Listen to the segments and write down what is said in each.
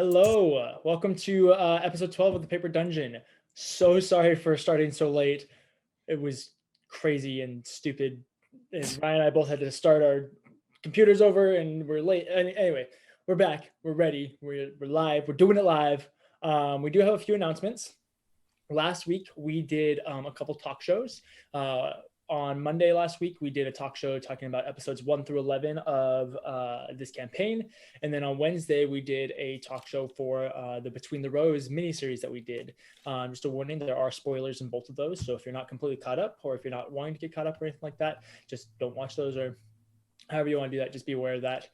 Hello, welcome to episode 12 of the Paper Dungeon. So sorry for starting so late. It was crazy and stupid. And Ryan and I both had to start our computers over and we're late. Anyway, we're back. We're ready. We're live. We're doing it live. We do have a few announcements. Last week, we did a couple talk shows. On Monday last week, we did a talk show talking about episodes 1 through 11 of this campaign. And then on Wednesday, we did a talk show for the Between the Rows miniseries that we did. Just a warning, there are spoilers in both of those. So if you're not completely caught up, or if you're not wanting to get caught up or anything like that, just don't watch those, or however you want to do that, just be aware of that.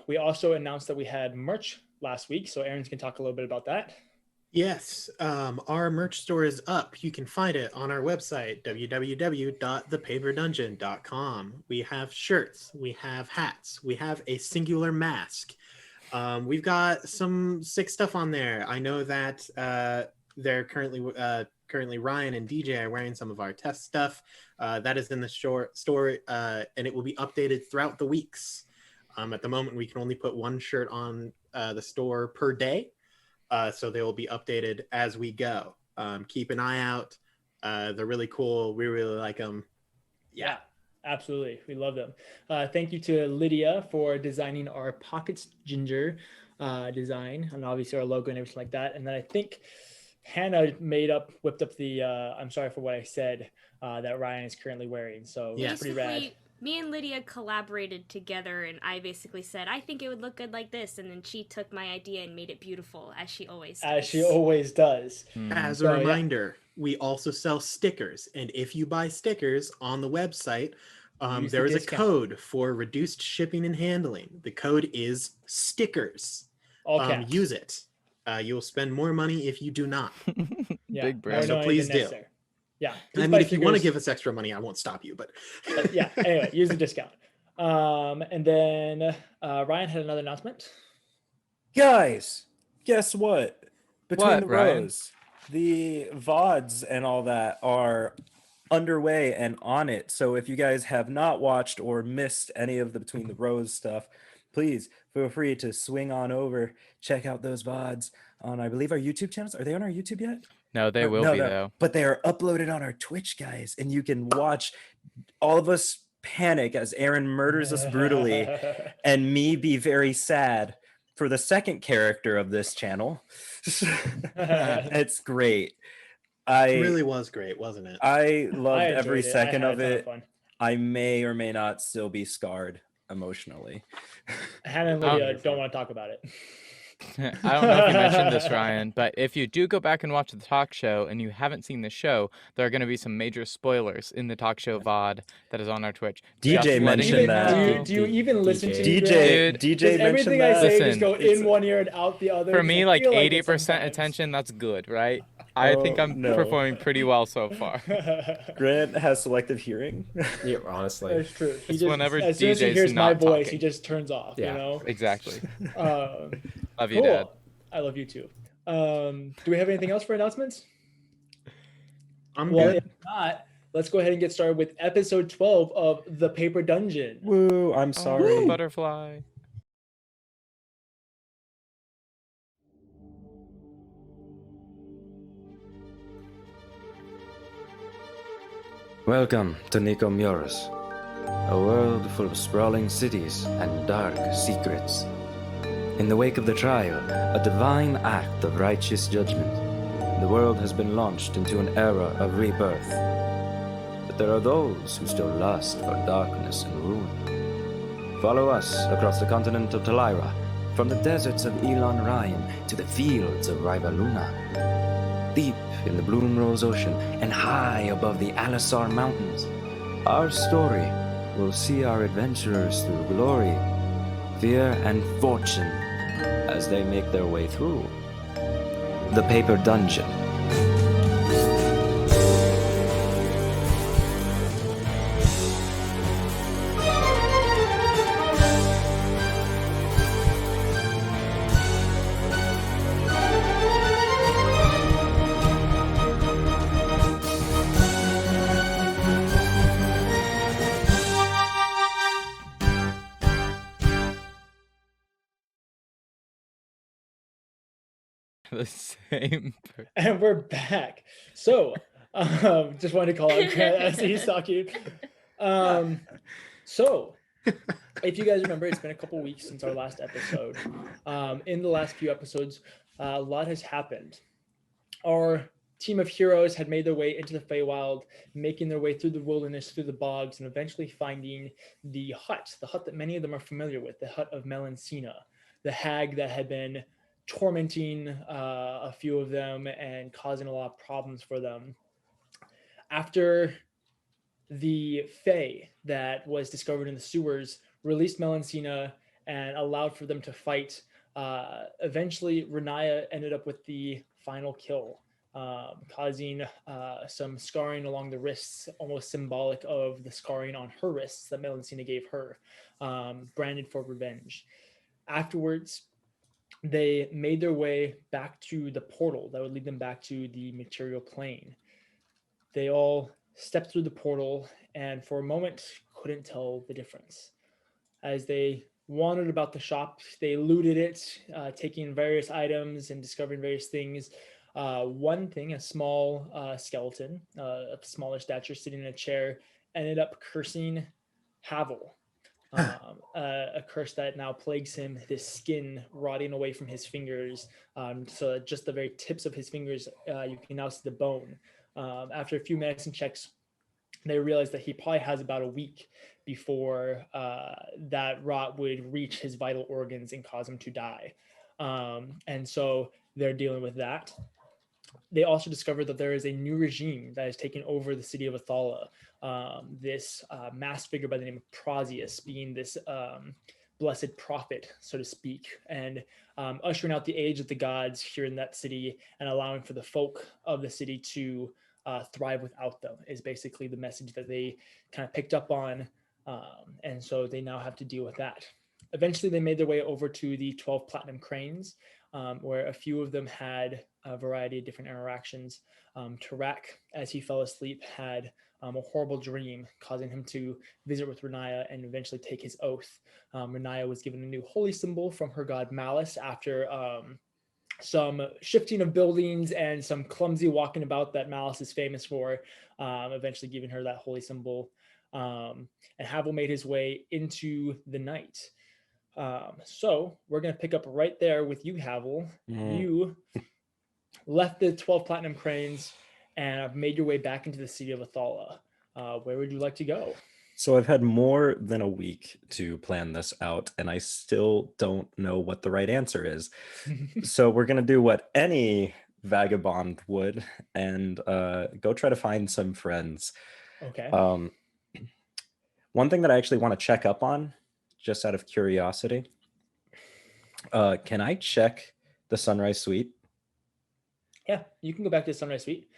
We also announced that we had merch last week. So Aaron's can talk a little bit about that. Yes, our merch store is up. You can find it on our website, www.thepaperdungeon.com. We have shirts, we have hats, we have a singular mask. We've got some sick stuff on there. I know that they're currently Ryan and DJ are wearing some of our test stuff. That is in the store, and it will be updated throughout the weeks. At the moment, we can only put one shirt on the store per day. So they will be updated as we go. Keep an eye out. They're really cool. We really like them. Yeah, absolutely. We love them. Thank you to Lydia for designing our Pockets Ginger design, and obviously our logo and everything like that. And then I think Hannah whipped up the I'm sorry for what I said that Ryan is currently wearing. So yeah, it's pretty rad. Me and Lydia collaborated together, and I basically said, I think it would look good like this, and then she took my idea and made it beautiful, as she always does. As she always does. As a reminder, we also sell stickers, and if you buy stickers on the website, there is a code for reduced shipping and handling. The code is stickers. Use it. You will spend more money if you do not. Big brand. So please do. Yeah. I mean, if you want to give us extra money, I won't stop you, but yeah, anyway, use the discount. And then Ryan had another announcement. Guys, guess what? Between the Rows, the VODs and all that are underway and on it. So if you guys have not watched or missed any of the Between the Rows stuff, please feel free to swing on over, check out those VODs on, I believe, our YouTube channels. Are they on our YouTube yet? No, they will be, though. But they are uploaded on our Twitch, guys, and you can watch all of us panic as Aaron murders us brutally and me be very sad for the second character of this channel. It's great. It really was great, wasn't it? I loved every second of it. I may or may not still be scarred emotionally. Hannah and Lydia don't want to talk about it. I don't know if you mentioned this, Ryan, but if you do go back and watch the talk show and you haven't seen the show, there are going to be some major spoilers in the talk show VOD that is on our Twitch. DJ mentioned that. Do you even listen to DJ everything I say just go in one ear and out the other? For me, like 80% attention, that's good, right? I think I'm performing pretty well so far. Grant has selective hearing. Yeah, honestly. That's true. It's whenever as soon as he hears my voice, he just turns off, Yeah. you know? Exactly. Love you, Dad. I love you too. Do we have anything else for announcements? I'm good. If not, let's go ahead and get started with episode 12 of The Paper Dungeon. Woo, I'm sorry. Oh, butterfly. Welcome to Nicomuras, a world full of sprawling cities and dark secrets. In the wake of the trial, a divine act of righteous judgment, the world has been launched into an era of rebirth. But there are those who still lust for darkness and ruin. Follow us across the continent of Talira, from the deserts of Elon Ryan to the fields of Rivaluna. Deep in the Bloomrose Ocean and high above the Alisar Mountains, our story will see our adventurers through glory, fear, and fortune as they make their way through the Paper Dungeon. The same. And we're back. So, just wanted to call out Grant as he's talking. So, if you guys remember, it's been a couple weeks since our last episode. In the last few episodes, a lot has happened. Our team of heroes had made their way into the Feywild, making their way through the wilderness, through the bogs, and eventually finding the hut that many of them are familiar with, the hut of Melancina, the hag that had been tormenting a few of them and causing a lot of problems for them. After the Fey that was discovered in the sewers released Melancina and allowed for them to fight, eventually Renaya ended up with the final kill, causing some scarring along the wrists, almost symbolic of the scarring on her wrists that Melancina gave her, branded for revenge. Afterwards, they made their way back to the portal that would lead them back to the material plane. They all stepped through the portal and for a moment couldn't tell the difference. As they wandered about the shop, they looted it, taking various items and discovering various things. One thing, a small skeleton of smaller stature sitting in a chair, ended up cursing Haval. A curse that now plagues him, this skin rotting away from his fingers, so just the very tips of his fingers, you can now see the bone. After a few medicine checks, they realized that he probably has about a week before that rot would reach his vital organs and cause him to die. And so they're dealing with that. They also discovered that there is a new regime that is taking over the city of Athala. This masked figure by the name of Prosius being this blessed prophet, so to speak, and ushering out the age of the gods here in that city and allowing for the folk of the city to thrive without them is basically the message that they kind of picked up on. And so they now have to deal with that. Eventually, they made their way over to the 12 Platinum Cranes, where a few of them had a variety of different interactions. Tarak, as he fell asleep, had a horrible dream, causing him to visit with Renaya and eventually take his oath. Renaya was given a new holy symbol from her god Malice after some shifting of buildings and some clumsy walking about that Malice is famous for, eventually giving her that holy symbol. And Havel made his way into the night. So we're going to pick up right there with you, Havel. You left the 12 Platinum Cranes and have made your way back into the city of Athala. Where would you like to go? So I've had more than a week to plan this out, and I still don't know what the right answer is. So we're going to do what any vagabond would and go try to find some friends. Okay. One thing that I actually want to check up on, just out of curiosity, can I check the Sunrise Suite? Yeah, you can go back to the Sunrise Suite.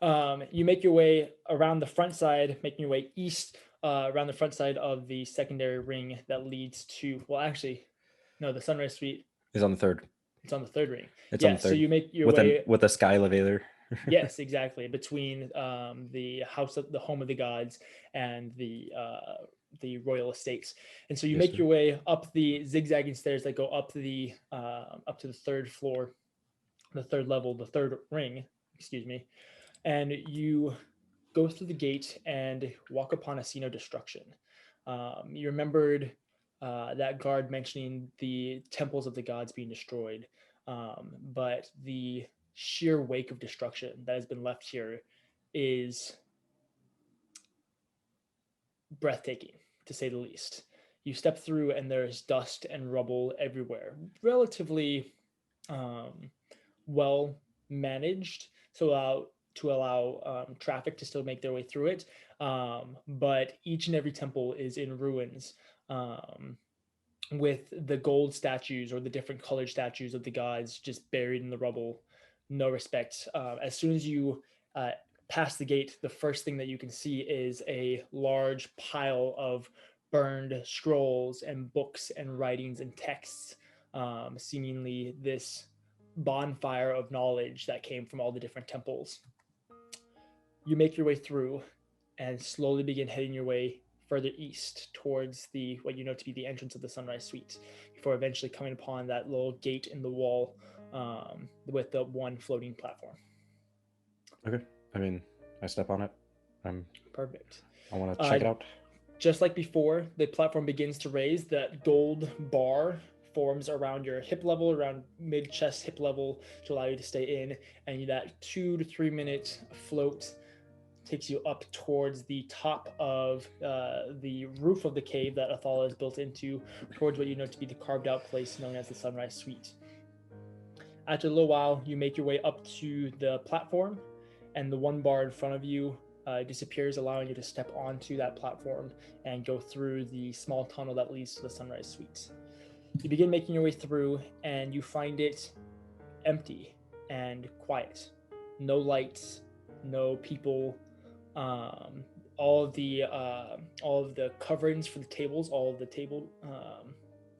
You make your way around the front side, making your way east around the front side of the secondary ring that leads to, well, actually, no, the Sunrise Suite is on the third. It's on the third ring. It's on the third. So you make your way with a sky elevator. Yes, exactly. Between the the home of the gods, and the royal estates. And so you make your way up the zigzagging stairs that go up to the third floor, the third level, the third ring, excuse me. And you go through the gate and walk upon a scene of destruction. You remembered that guard mentioning the temples of the gods being destroyed, but the sheer wake of destruction that has been left here is breathtaking, to say the least. You step through and there's dust and rubble everywhere, relatively well managed, so to allow traffic to still make their way through it, but each and every temple is in ruins, with the gold statues or the different colored statues of the gods just buried in the rubble. No respect. As soon as you pass the gate, the first thing that you can see is a large pile of burned scrolls and books and writings and texts, seemingly this bonfire of knowledge that came from all the different temples. You make your way through and slowly begin heading your way further east towards what you know to be the entrance of the Sunrise Suite, before eventually coming upon that little gate in the wall with the one floating platform. Okay. I mean, I step on it. Perfect. I want to check it out. Just like before, the platform begins to raise. That gold bar forms around your hip level, around mid-chest hip level, to allow you to stay in. And that 2 to 3 minute float takes you up towards the top of the roof of the cave that Athala is built into, towards what you know to be the carved out place known as the Sunrise Suite. After a little while, you make your way up to the platform, and the one bar in front of you disappears, allowing you to step onto that platform and go through the small tunnel that leads to the Sunrise Suite. You begin making your way through, and you find it empty and quiet. No lights, no people. All of the coverings for the tables, all of the table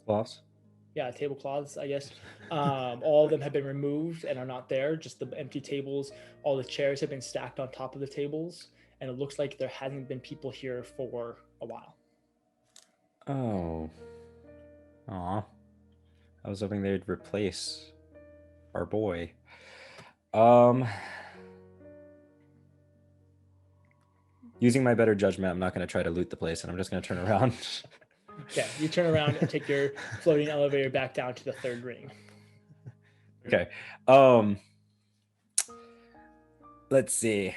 Cloths? yeah, tablecloths, I guess. All of them have been removed and are not there. Just the empty tables. All the chairs have been stacked on top of the tables, and it looks like there hasn't been people here for a while. Oh. Aw. I was hoping they'd replace our boy. Using my better judgment, I'm not going to try to loot the place, and I'm just going to turn around. Okay, you turn around and take your floating elevator back down to the third ring. Okay. Let's see.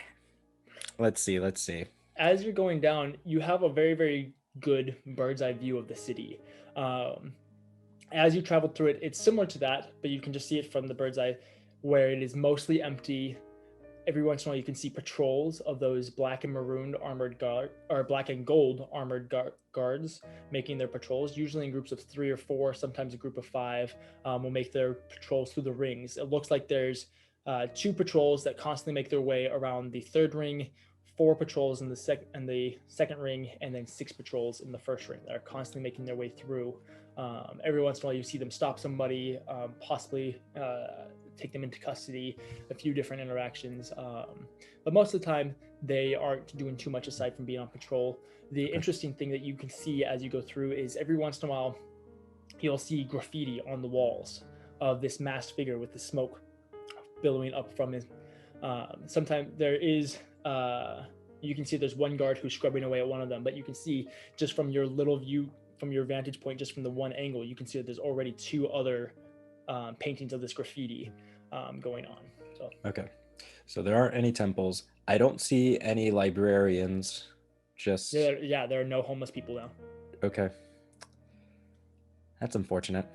As you're going down, you have a very, very good bird's eye view of the city. As you travel through it, it's similar to that, but you can just see it from the bird's eye, where it is mostly empty. Every once in a while, you can see patrols of those black and maroon armored black and gold armored guards making their patrols, usually in groups of 3 or 4, sometimes a group of 5, will make their patrols through the rings. It looks like there's 2 patrols that constantly make their way around the third ring, 4 patrols in the second ring, and then 6 patrols in the first ring that are constantly making their way through. Every once in a while, you see them stop somebody, possibly take them into custody, a few different interactions. But most of the time, they aren't doing too much aside from being on patrol. The interesting thing that you can see as you go through is every once in a while, you'll see graffiti on the walls of this masked figure with the smoke billowing up from his. Sometimes there is, you can see there's one guard who's scrubbing away at one of them, but you can see just from your little view, from your vantage point, just from the one angle, you can see that there's already 2 other paintings of this graffiti going on. So Okay. So there aren't any temples. I don't see any librarians. Just yeah, there are no homeless people now. Okay. That's unfortunate.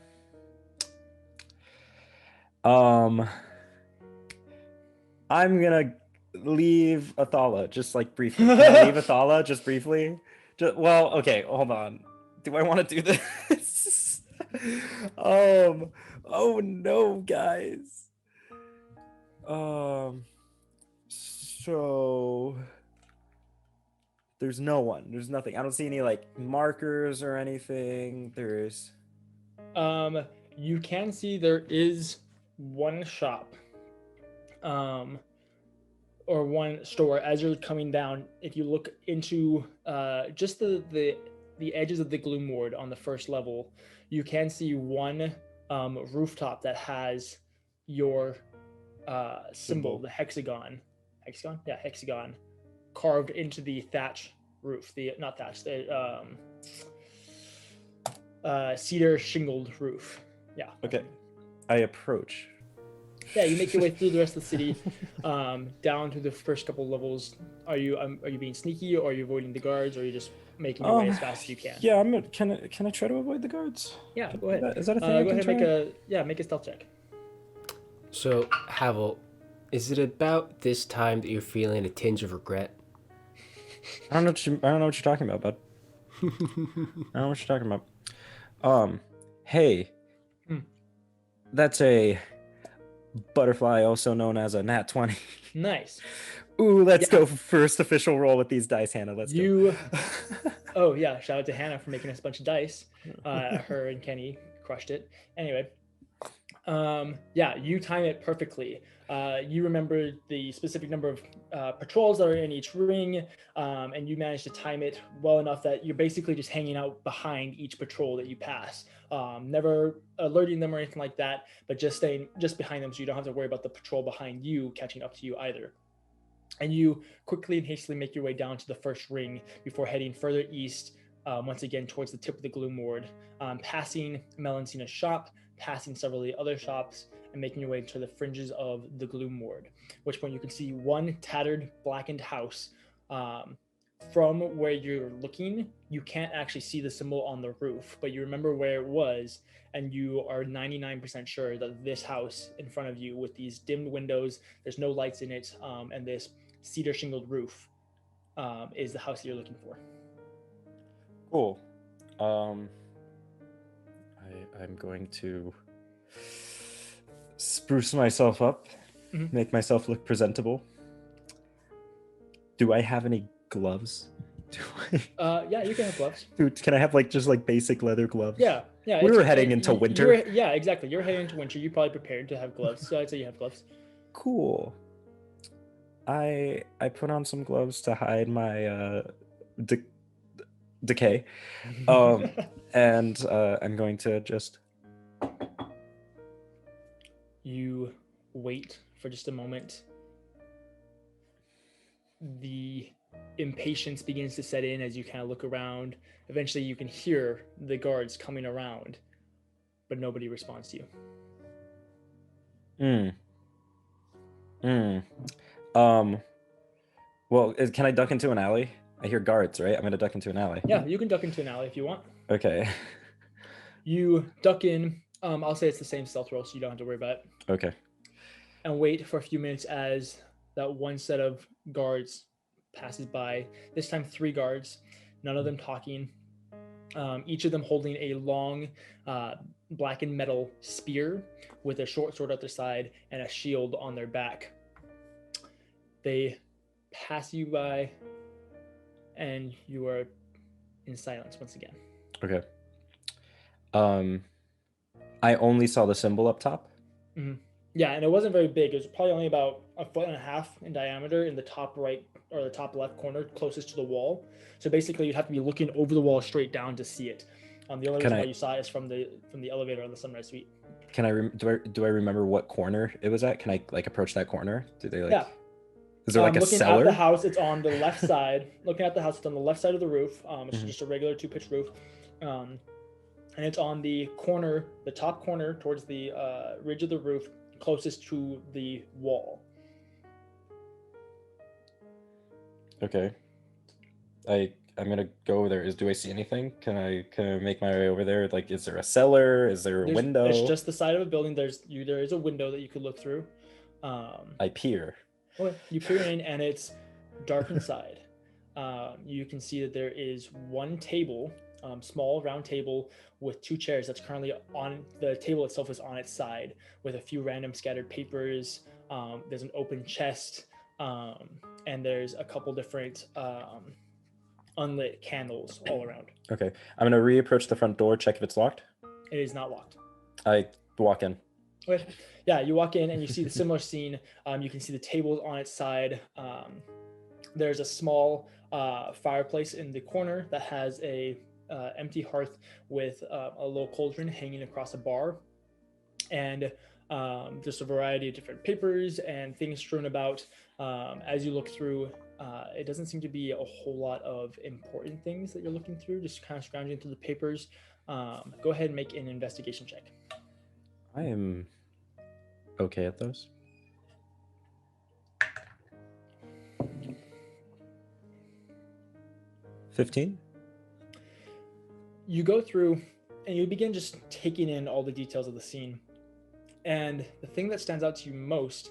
I'm gonna leave Athala just like briefly. Can I leave Athala just briefly? Well, okay, hold on. Do I want to do this? Oh no, guys. So there's no one. There's nothing. I don't see any like markers or anything. There's you can see there is one shop or one store as you're coming down. If you look into just the edges of the gloom ward on the first level, you can see one rooftop that has your symbol, the hexagon, carved into the thatch roof, the cedar shingled roof. Yeah. Okay. I approach. Yeah, you make your way through the rest of the city, down to the first couple levels. Are you being sneaky, or are you avoiding the guards, or are you just making your way as fast as you can? Yeah, can I try to avoid the guards? Yeah, go ahead. Is that a thing? Go ahead and make a stealth check. So, Haval, is it about this time that you're feeling a tinge of regret? I don't know what you're talking about, bud. I don't know what you're talking about. Hey, that's a butterfly, also known as a nat 20. Nice. Ooh, let's go first official roll with these dice, Hannah. Let's go. Oh yeah, shout out to Hannah for making us a bunch of dice. Her and Kenny crushed it. Anyway, Yeah, you time it perfectly. You remember the specific number of patrols that are in each ring, and you manage to time it well enough that you're basically just hanging out behind each patrol that you pass. Never alerting them or anything like that, but just staying just behind them so you don't have to worry about the patrol behind you catching up to you either. And you quickly and hastily make your way down to the first ring before heading further east, once again towards the tip of the Gloom Ward, passing Melancina's shop, passing several of the other shops, and making your way to the fringes of the Gloom Ward, which point you can see one tattered, blackened house. From where you're looking, you can't actually see the symbol on the roof, but you remember where it was, and you are 99% sure that this house in front of you with these dimmed windows, there's no lights in it, and this cedar shingled roof is the house that you're looking for. Cool. I'm going to spruce myself up, make myself look presentable. Do I have any gloves? Yeah, you can have gloves. Dude, can I have just basic leather gloves? Yeah. We were heading into winter. Yeah, exactly. You're heading into winter. You probably prepared to have gloves, so I'd say you have gloves. Cool. I put on some gloves to hide my decay. And I'm going to just... You wait for just a moment. The impatience begins to set in as you kind of look around. Eventually you can hear the guards coming around, but nobody responds to you. Well, can I duck into an alley? I hear guards, right? I'm gonna duck into an alley. Yeah, you can duck into an alley if you want. Okay. You duck in. I'll say it's the same stealth roll, so you don't have to worry about it. Okay. And wait for a few minutes as that one set of guards passes by. This time 3 guards, none of them talking. Each of them holding a long blackened metal spear with a short sword at their side and a shield on their back. They pass you by and you are in silence once again. Okay. I only saw the symbol up top. Yeah, and it wasn't very big. It was probably only about 1.5 feet in diameter in the top right or the top left corner closest to the wall. So basically you'd have to be looking over the wall straight down to see it. The only reason why you saw it is from the elevator on the Sunrise Suite. Can do I remember what corner it was at? Can I approach that corner? Do they Yeah. Is there a looking cellar? At the house, it's on the left side. Looking at the house, it's on the left side of the roof. It's just a regular 2-pitch roof. And it's on the corner, the top corner towards the ridge of the roof, closest to the wall. Okay. I'm gonna go over there. Do I see anything? Can I make my way over there? Is there a cellar? Is there a window? It's just the side of a building. There is a window that you could look through. I peer. Okay, you peer in and it's dark inside. You can see that there is one table, small round table with 2 chairs that's currently on the table itself is on its side with a few random scattered papers. There's an open chest, and there's a couple different unlit candles all around. Okay, I'm gonna reapproach the front door, check if it's locked. It is not locked. I walk in. Okay. Yeah, you walk in and you see the similar scene. You can see the tables on its side. There's a small fireplace in the corner that has a empty hearth with a little cauldron hanging across a bar, and just a variety of different papers and things strewn about. As you look through, it doesn't seem to be a whole lot of important things that you're looking through, just kind of scrounging through the papers. Go ahead and make an investigation check. I am okay at those. $15. You go through and you begin just taking in all the details of the scene. And the thing that stands out to you most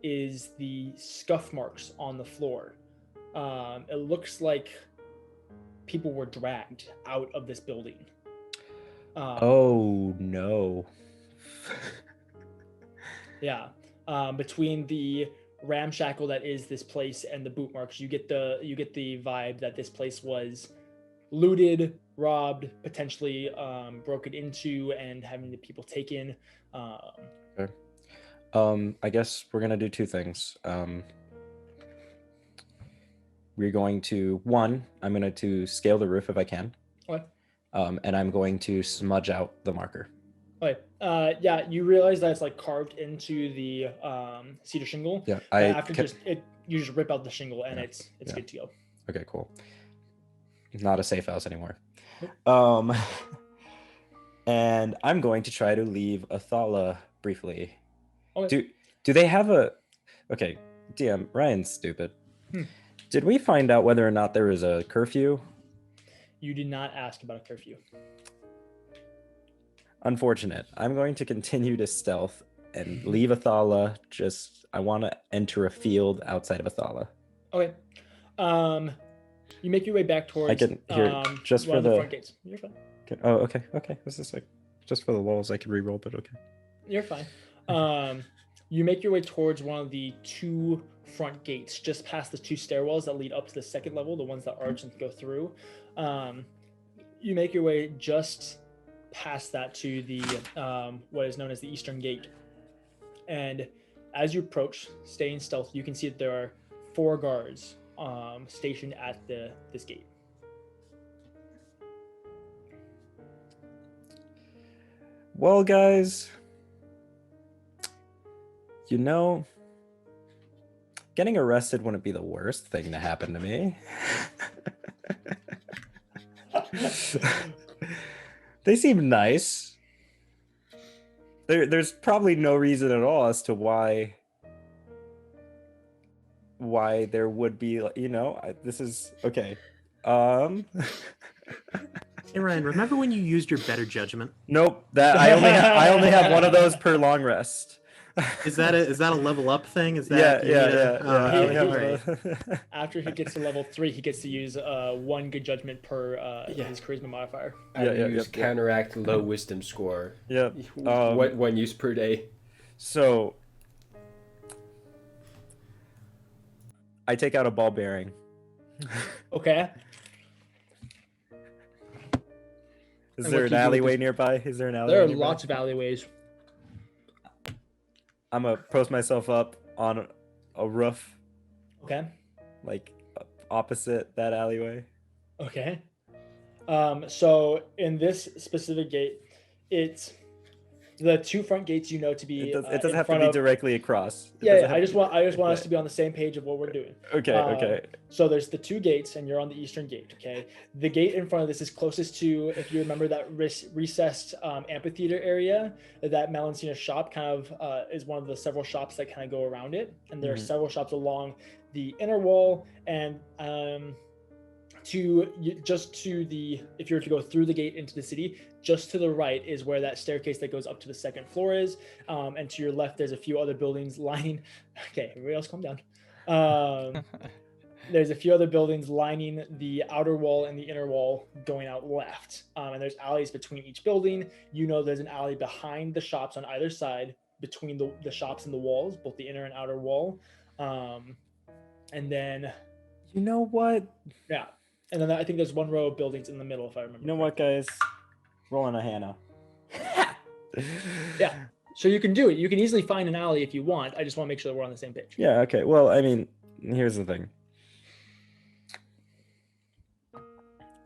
is the scuff marks on the floor. It looks like people were dragged out of this building. Oh no. Yeah. Between the ramshackle that is this place and the boot marks, you get the vibe that this place was looted, robbed, potentially broken into, and having the people taken. Okay. I guess we're gonna do two things. We're going to I'm going to scale the roof if I can. Okay. And I'm going to smudge out the marker. Okay. Yeah, you realize that it's like carved into the cedar shingle. Yeah. You just rip out the shingle and Yeah, it's yeah. good to go. Okay, cool. Not a safe house anymore. Nope. And I'm going to try to leave Athala briefly. Okay. Do they have a? Okay, DM Ryan's stupid. Did we find out whether or not there is a curfew? You did not ask about a curfew. Unfortunate. I'm going to continue to stealth and leave Athala. I want to enter a field outside of Athala. Okay. You make your way back towards. I can hear just one for of the the. front gates. You're fine. Oh, okay. This is like just for the lulls. I can re-roll, but okay. You're fine. You make your way towards one of the two front gates, just past the two stairwells that lead up to the second level, the ones that arch and go through. You make your way just past that to the what is known as the eastern gate. And as you approach, staying stealth, you can see that there are 4 guards stationed at this gate. Well, guys, getting arrested wouldn't be the worst thing to happen to me. They seem nice. There's probably no reason at all as to why there would be, this is okay. Hey Ryan, remember when you used your better judgment? Nope, that I only have one of those per long rest. Is that a level up thing? Is that yeah. I only have great. After he gets to level 3, he gets to use 1 good judgment per his charisma modifier. Use counteract low wisdom score. Yeah. One use per day. So I take out a ball bearing. Okay. Is And there what an do you do with alleyway this? nearby? Is there an alleyway There are nearby? lots of alleyways. I'm gonna post myself up on a roof, Okay. like opposite that alleyway. Okay. So in this specific gate, it's the 2 front gates to be. It doesn't in have to front be of- directly across. It Yeah, doesn't yeah, have I just to want be- us to be on the same page of what we're doing. Okay. So there's the 2 gates, and you're on the eastern gate. Okay, the gate in front of this is closest to, if you remember that recessed amphitheater area. That Melancina shop kind of is one of the several shops that kind of go around it, and there are several shops along the inner wall, and if you were to go through the gate into the city, just to the right is where that staircase that goes up to the 2nd floor is, and to your left there's a few other buildings lining. Okay, everybody else calm down. There's a few other buildings lining the outer wall and the inner wall going out left, and there's alleys between each building. There's an alley behind the shops on either side, between the shops and the walls, both the inner and outer wall, and then You know what? yeah. And then I think there's 1 row of buildings in the middle, if I remember. You know what, guys? Rolling a Hannah. Yeah. So you can do it. You can easily find an alley if you want. I just want to make sure that we're on the same page. Yeah. Okay. Well, I mean, here's the thing.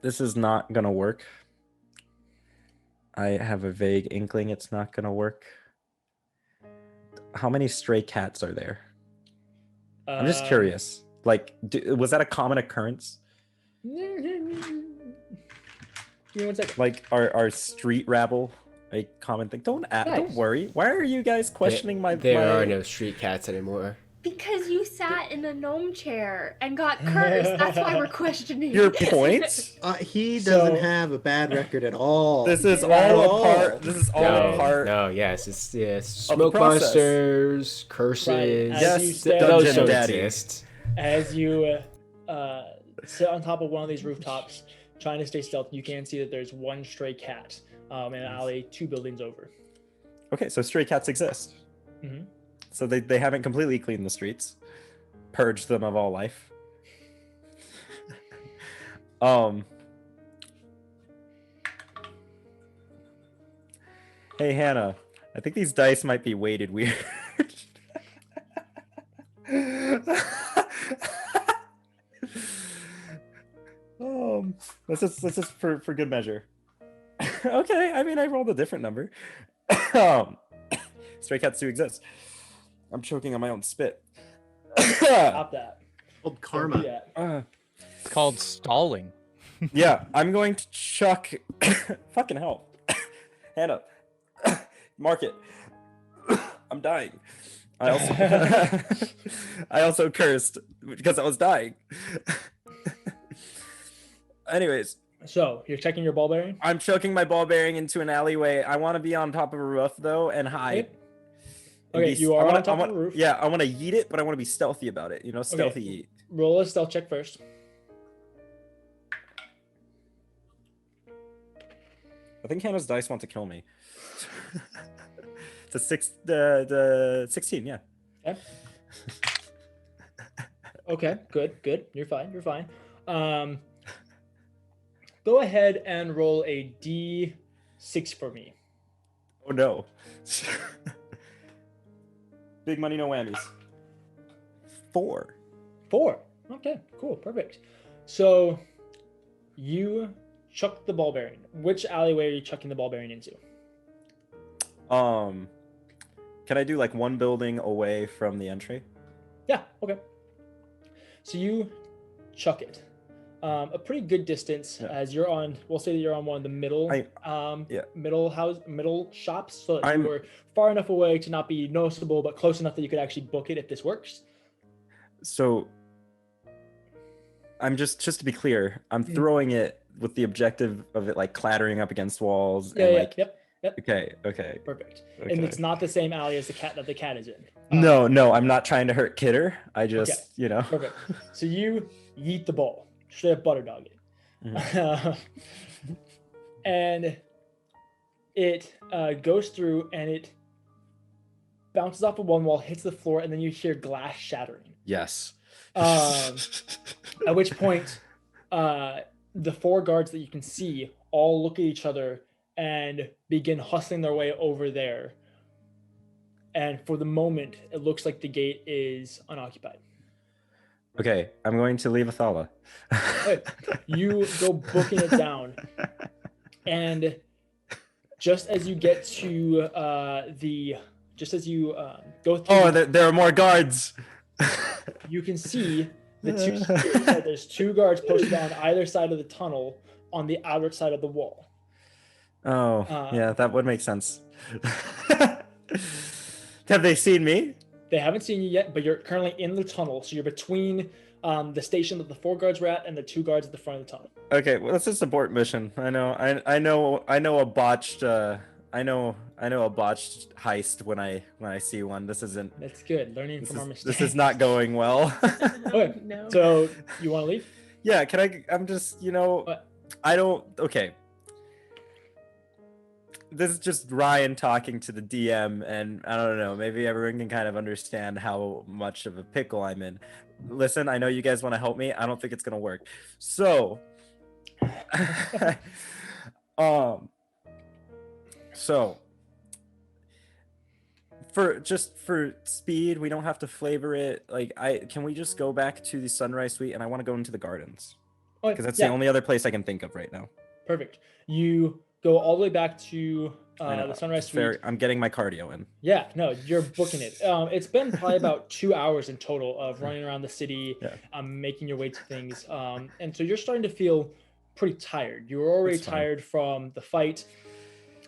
This is not gonna work. I have a vague inkling it's not gonna work. How many stray cats are there? I'm just curious. Like, was that a common occurrence? Give me 1 second. Like, are street rabble a common thing? Don't worry. Why are you guys questioning my? There are no street cats anymore. Because you sat in a gnome chair and got cursed. That's why we're questioning Your this. point? He doesn't So- have a bad record at all. This is At all a part. This is all a part. No, yes, it's the smoke process. monsters, curses. Right, as Yes, you stand- those Dungeon don't Daddy. exist. As you sit on top of one of these rooftops, trying to stay stealth, you can see that there's 1 stray cat in an alley 2 buildings over. Okay, so stray cats exist. Mhm. So they haven't completely cleaned the streets, purged them of all life. Hey, Hannah, I think these dice might be weighted weird. Let's just for good measure. Okay, I mean, I rolled a different number. Stray cats do exist. I'm choking on my own spit. Stop that. Called Don't do karma. that. It's called stalling. Yeah, I'm going to chuck. Fucking hell. Hannah, mark it. I'm dying. I also cursed because I was dying. Anyways, So you're checking your ball bearing. I'm chucking my ball bearing into an alleyway. I want to be on top of a roof though and hide. Okay, you are on top of a roof. Yeah, I want to yeet it, but I want to be stealthy about it. You know, stealthy yeet. Roll a stealth check first. I think Hannah's dice want to kill me. The 16, yeah. Okay. Okay, good. You're fine. Go ahead and roll a D6 for me. Oh no. Big money, no whammies. 4. 4. Okay, cool, perfect. So you chuck the ball bearing. Which alleyway are you chucking the ball bearing into? Can I do like one building away from the entry? Yeah, okay. So you chuck it. A pretty good distance as you're on, we'll say that you're on one of the middle middle shops, so that you were far enough away to not be noticeable, but close enough that you could actually book it if this works. So I'm just to be clear, I'm throwing it with the objective of it like clattering up against walls. Yep. Okay. Perfect. Okay. And it's not the same alley as the cat is in. No, I'm not trying to hurt Kidder. I just, Perfect. So you yeet the ball, straight up butter dog it. Mhm. And it goes through and it bounces off of one wall, hits the floor, and then you hear glass shattering. Yes. At which point, the 4 guards that you can see all look at each other and begin hustling their way over there. And for the moment, it looks like the gate is unoccupied. Okay, I'm going to leave Athala. You go booking it down, and just as you get to go through, There are more guards. you can see there's 2 guards posted on either side of the tunnel on the outer side of the wall. Oh, yeah, that would make sense. Have they seen me? They haven't seen you yet, but you're currently in the tunnel, so you're between the station that the 4 guards were at and the 2 guards at the front of the tunnel. Okay, well, that's a support mission. I know a botched heist when I see one. This isn't. That's good. Learning from our mistakes. This is not going well. Okay. No. So you want to leave? Yeah. Can I? I'm just. I don't. Okay. This is just Ryan talking to the DM, and I don't know, maybe everyone can kind of understand how much of a pickle I'm in. Listen, I know you guys want to help me. I don't think it's gonna work. So, for speed, we don't have to flavor it. Can we just go back to the Sunrise Suite, and I want to go into the gardens because that's the only other place I can think of right now. Perfect. You go all the way back to the Sunrise Suite. I'm getting my cardio in. Yeah, no, you're booking it. It's been probably about 2 hours in total of running around the city, making your way to things. And so you're starting to feel pretty tired. You were already tired from the fight,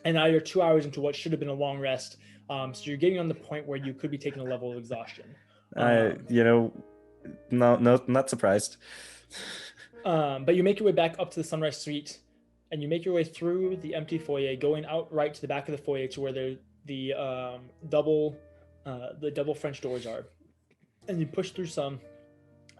and now you're 2 hours into what should have been a long rest. So you're getting on the point where you could be taking a level of exhaustion. No, not surprised. But you make your way back up to the Sunrise Suite, and you make your way through the empty foyer, going out right to the back of the foyer to where the double French doors are. And you push through some,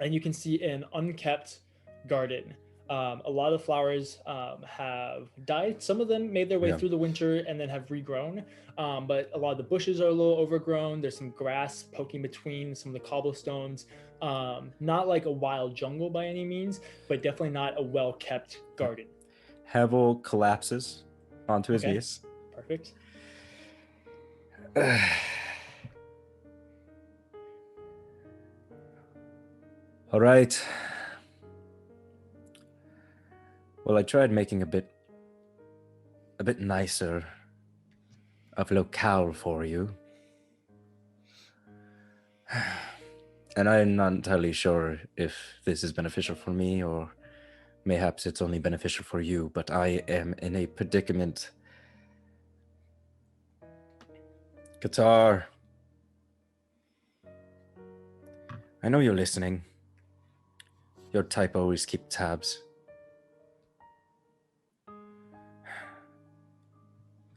and you can see an unkept garden. A lot of flowers have died. Some of them made their way through the winter and then have regrown. But a lot of the bushes are a little overgrown. There's some grass poking between some of the cobblestones. Not like a wild jungle by any means, but definitely not a well-kept garden. Haval collapses onto his knees. Perfect. All right. Well, I tried making a bit nicer of locale for you. And I'm not entirely sure if this is beneficial for me or mayhaps it's only beneficial for you, but I am in a predicament. Qatar, I know you're listening. Your type always keep tabs. I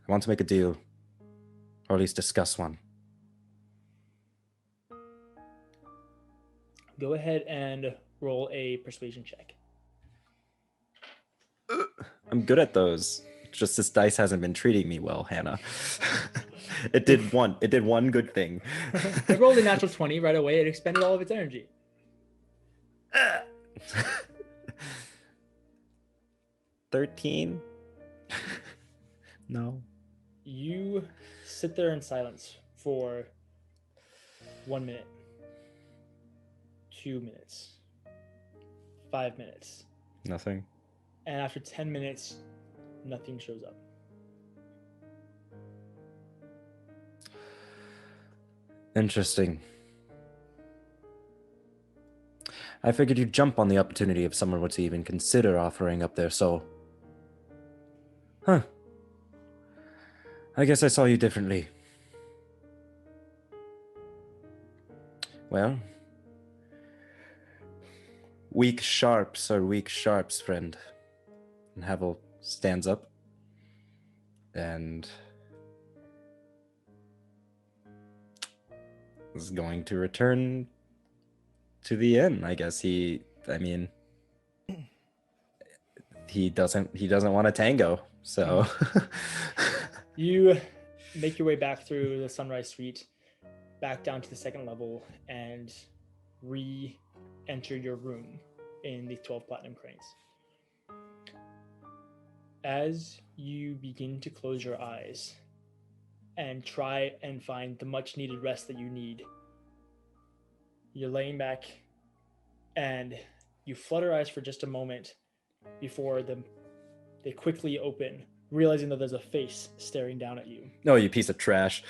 want to make a deal, or at least discuss one. Go ahead and roll a persuasion check. I'm good at those. Just this dice hasn't been treating me well, Hannah. It did one good thing. It rolled a natural 20 right away. It expended all of its energy. 13? No. You sit there in silence for 1 minute, 2 minutes, 5 minutes. Nothing. And after 10 minutes, nothing shows up. Interesting. I figured you'd jump on the opportunity if someone were to even consider offering up their soul. Huh. I guess I saw you differently. Well, weak sharps are weak sharps, friend. And Havel stands up and is going to return to the inn. I guess he doesn't want to tango, so You make your way back through the Sunrise Suite, back down to the second level, and re-enter your room in the 12 Platinum Cranes. As you begin to close your eyes and try and find the much needed rest that you need, you're laying back and you flutter eyes for just a moment before they quickly open, realizing that there's a face staring down at you. no, you piece of trash.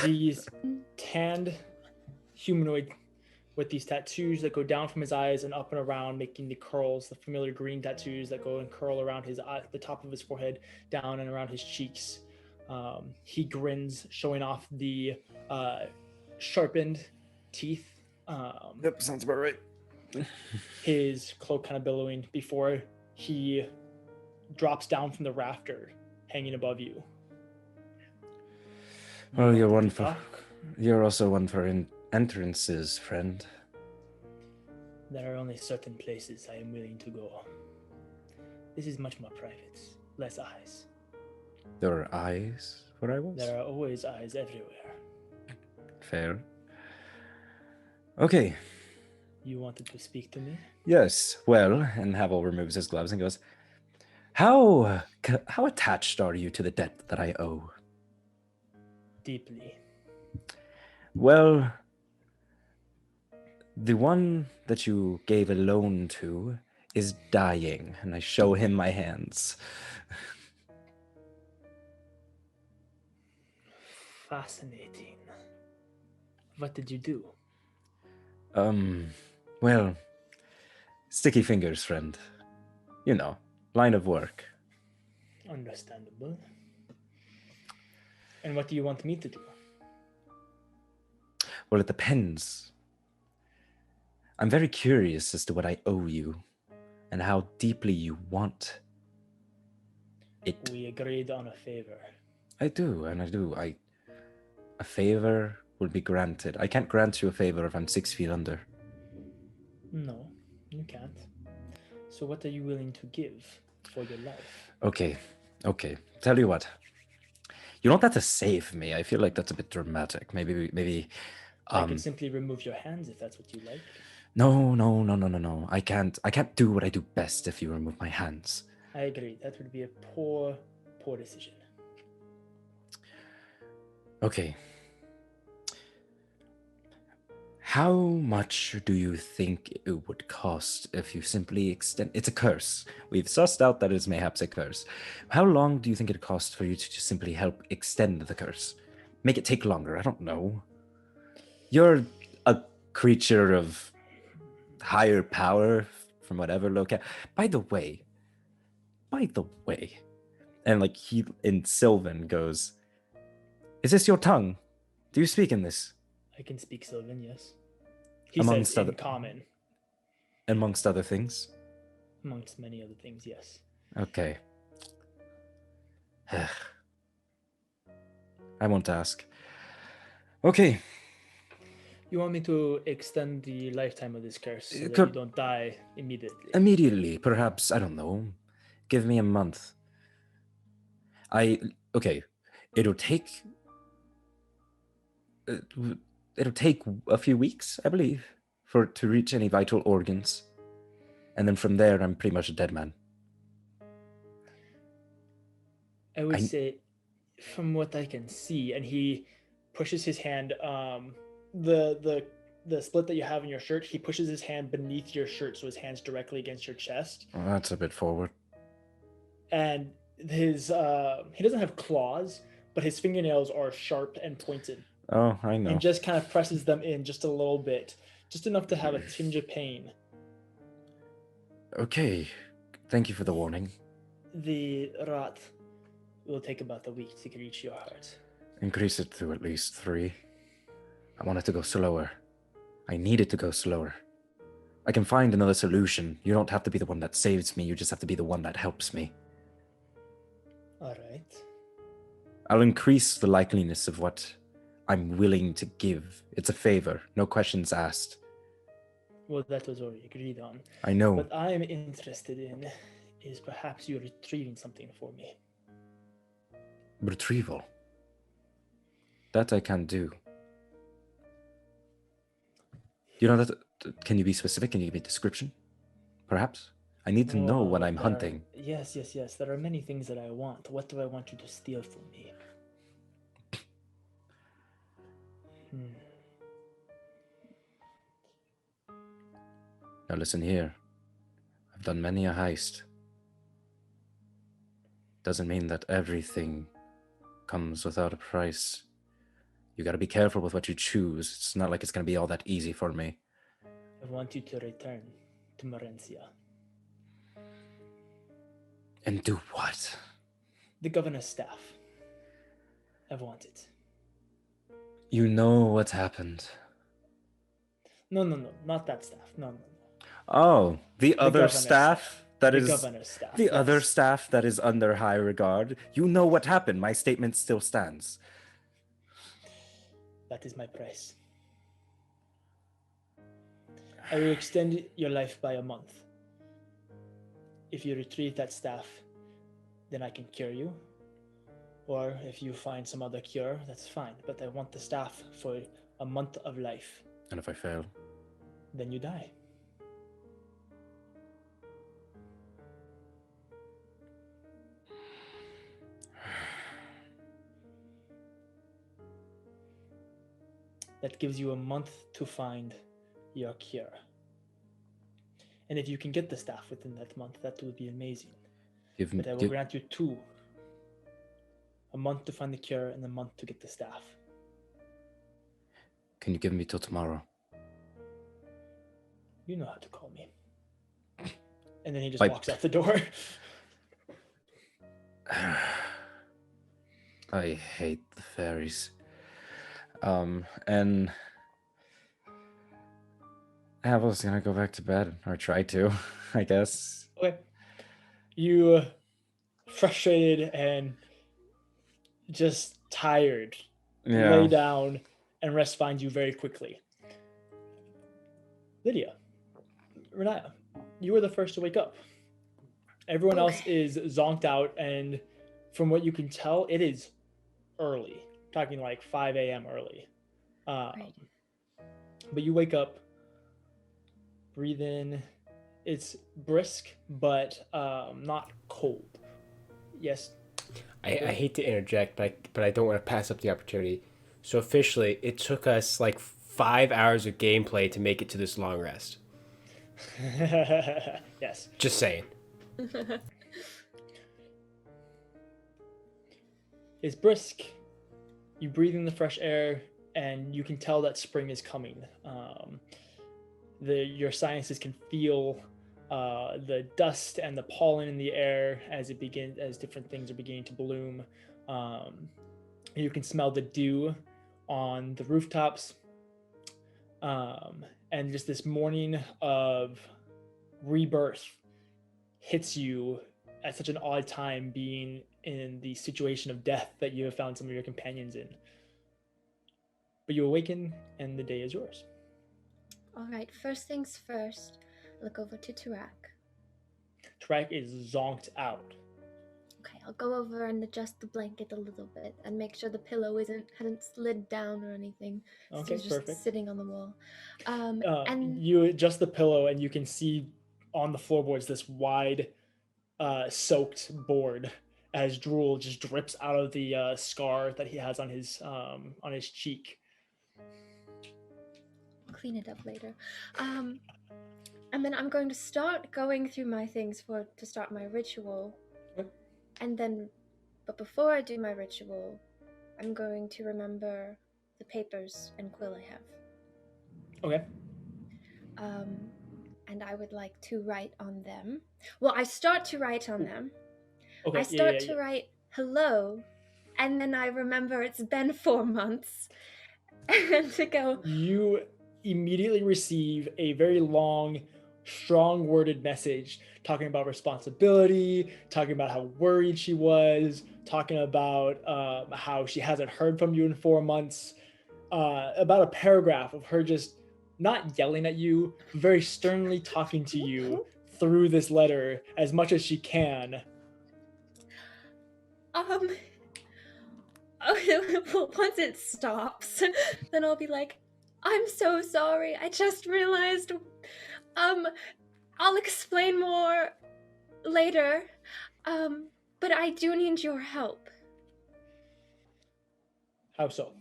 These tanned humanoid with these tattoos that go down from his eyes and up and around, making the curls, the familiar green tattoos that go and curl around his eye, the top of his forehead, down and around his cheeks. He grins, showing off the sharpened teeth. Yep, sounds about right. His cloak kind of billowing before he drops down from the rafter hanging above you. Well, you're also one for entrances, friend. There are only certain places I am willing to go. This is much more private, less eyes. There are eyes where I was? There are always eyes everywhere. Fair. Okay. You wanted to speak to me? Yes. Well, and Havel removes his gloves and goes, How attached are you to the debt that I owe? Deeply. Well, the one that you gave a loan to is dying, and I show him my hands. Fascinating. What did you do? Well, sticky fingers, friend. You know, line of work. Understandable. And what do you want me to do? Well, it depends. I'm very curious as to what I owe you and how deeply you want it. We agreed on a favor. I do. A favor will be granted. I can't grant you a favor if I'm 6 feet under. No, you can't. So what are you willing to give for your life? Okay. Tell you what. You don't have to save me. I feel like that's a bit dramatic. Maybe. I can simply remove your hands if that's what you like. No. I can't do what I do best if you remove my hands. I agree. That would be a poor decision. Okay. How much do you think it would cost if you simply extend? It's a curse. We've sussed out that it's mayhaps a curse. How long do you think it costs for you to just simply help extend the curse? Make it take longer. I don't know. You're a creature of higher power from whatever locale. By the way, and like he in Sylvan goes, "Is this your tongue? Do you speak in this?" I can speak Sylvan, yes. He Amongst says in other- common, Amongst other things. amongst many other things, yes. Okay. I won't ask. Okay. You want me to extend the lifetime of this curse so that Could- you don't die immediately? Immediately, perhaps, I don't know. Give me a month. Okay. It'll take a few weeks, I believe, for it to reach any vital organs. And then from there, I'm pretty much a dead man. I would say, from what I can see, and he pushes his hand, the split that you have in your shirt, he pushes his hand beneath your shirt, so his hand's directly against your chest. Well, that's a bit forward. And his he doesn't have claws, but his fingernails are sharp and pointed. Oh, I know. And just kind of presses them in just a little bit, just enough to have a tinge of pain. Okay. Thank you for the warning. The rot will take about a week to reach your heart. Increase it to at least 3. I want it to go slower. I need it to go slower. I can find another solution. You don't have to be the one that saves me. You just have to be the one that helps me. All right. I'll increase the likeliness of what I'm willing to give. It's a favor. No questions asked. Well, that was already agreed on. I know. What I am interested in is perhaps you retrieving something for me. Retrieval. That I can do. You know that? Can you be specific? Can you give me a description? Perhaps? I need to know what I'm hunting. Yes. There are many things that I want. What do I want you to steal from me? Now listen here. I've done many a heist. Doesn't mean that everything comes without a price. You gotta be careful with what you choose. It's not like it's gonna be all that easy for me. I want you to return to Morencia. And do what? The governor's staff. I want it. You know what's happened. No, not that staff. No. Oh, the other governor's staff that The is governor's staff. the other yes. staff that is under high regard. You know what happened. My statement still stands. That is my price. I will extend your life by a month. If you retrieve that staff, then I can cure you. Or if you find some other cure, that's fine. But I want the staff for a month of life. And if I fail? Then you die. That gives you a month to find your cure. And if you can get the staff within that month, that would be amazing. But I will grant you 2. A month to find the cure and a month to get the staff. Can you give me till tomorrow? You know how to call me. And then he just walks out the door. I hate the fairies. And Havel's gonna go back to bed, or try to, I guess. Okay. You, frustrated and just tired, lay down, and rest finds you very quickly. Lydia, Renaya, you were the first to wake up. Everyone else is zonked out, and from what you can tell, it is early. Talking like 5 a.m. early. Right. But you wake up, breathe in. It's brisk, but not cold. Yes. I hate to interject, but I don't want to pass up the opportunity. So officially, it took us like 5 hours of gameplay to make it to this long rest. Yes. Just saying. It's brisk. You breathe in the fresh air, and you can tell that spring is coming. Your sciences can feel the dust and the pollen in the air as different things are beginning to bloom. You can smell the dew on the rooftops, and just this morning of rebirth hits you at such an odd time, being in the situation of death that you have found some of your companions in. But you awaken, and the day is yours. All right, first things first, look over to Tarak. Tarak is zonked out. Okay, I'll go over and adjust the blanket a little bit and make sure the pillow hadn't slid down or anything. Okay, It's just perfect. sitting on the wall. And you adjust the pillow, and you can see on the floorboards this wide, soaked board as drool just drips out of the scar that he has on his cheek. clean it up later. And then I'm going to start going through my things to start my ritual. Okay. And then, but before I do my ritual, I'm going to remember the papers and quill I have. Okay. And I would like to write on them. Well, I start to write on them. Okay. I start to write hello, and then I remember it's been 4 months, and to go. You immediately receive a very long, strong worded message talking about responsibility, talking about how worried she was, talking about how she hasn't heard from you in 4 months, about a paragraph of her just not yelling at you, very sternly talking to you through this letter as much as she can. Well, once it stops, then I'll be like, I'm so sorry. I just realized. I'll explain more later. But I do need your help. How so?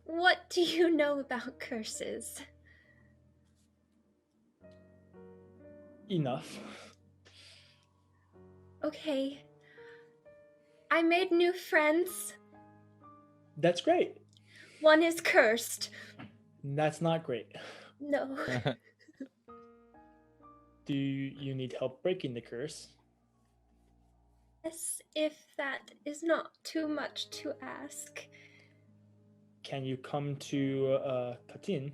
What do you know about curses? Enough. Okay. I made new friends. That's great. One is cursed. That's not great. No. Do you need help breaking the curse? Yes, if that is not too much to ask. Can you come to Katin?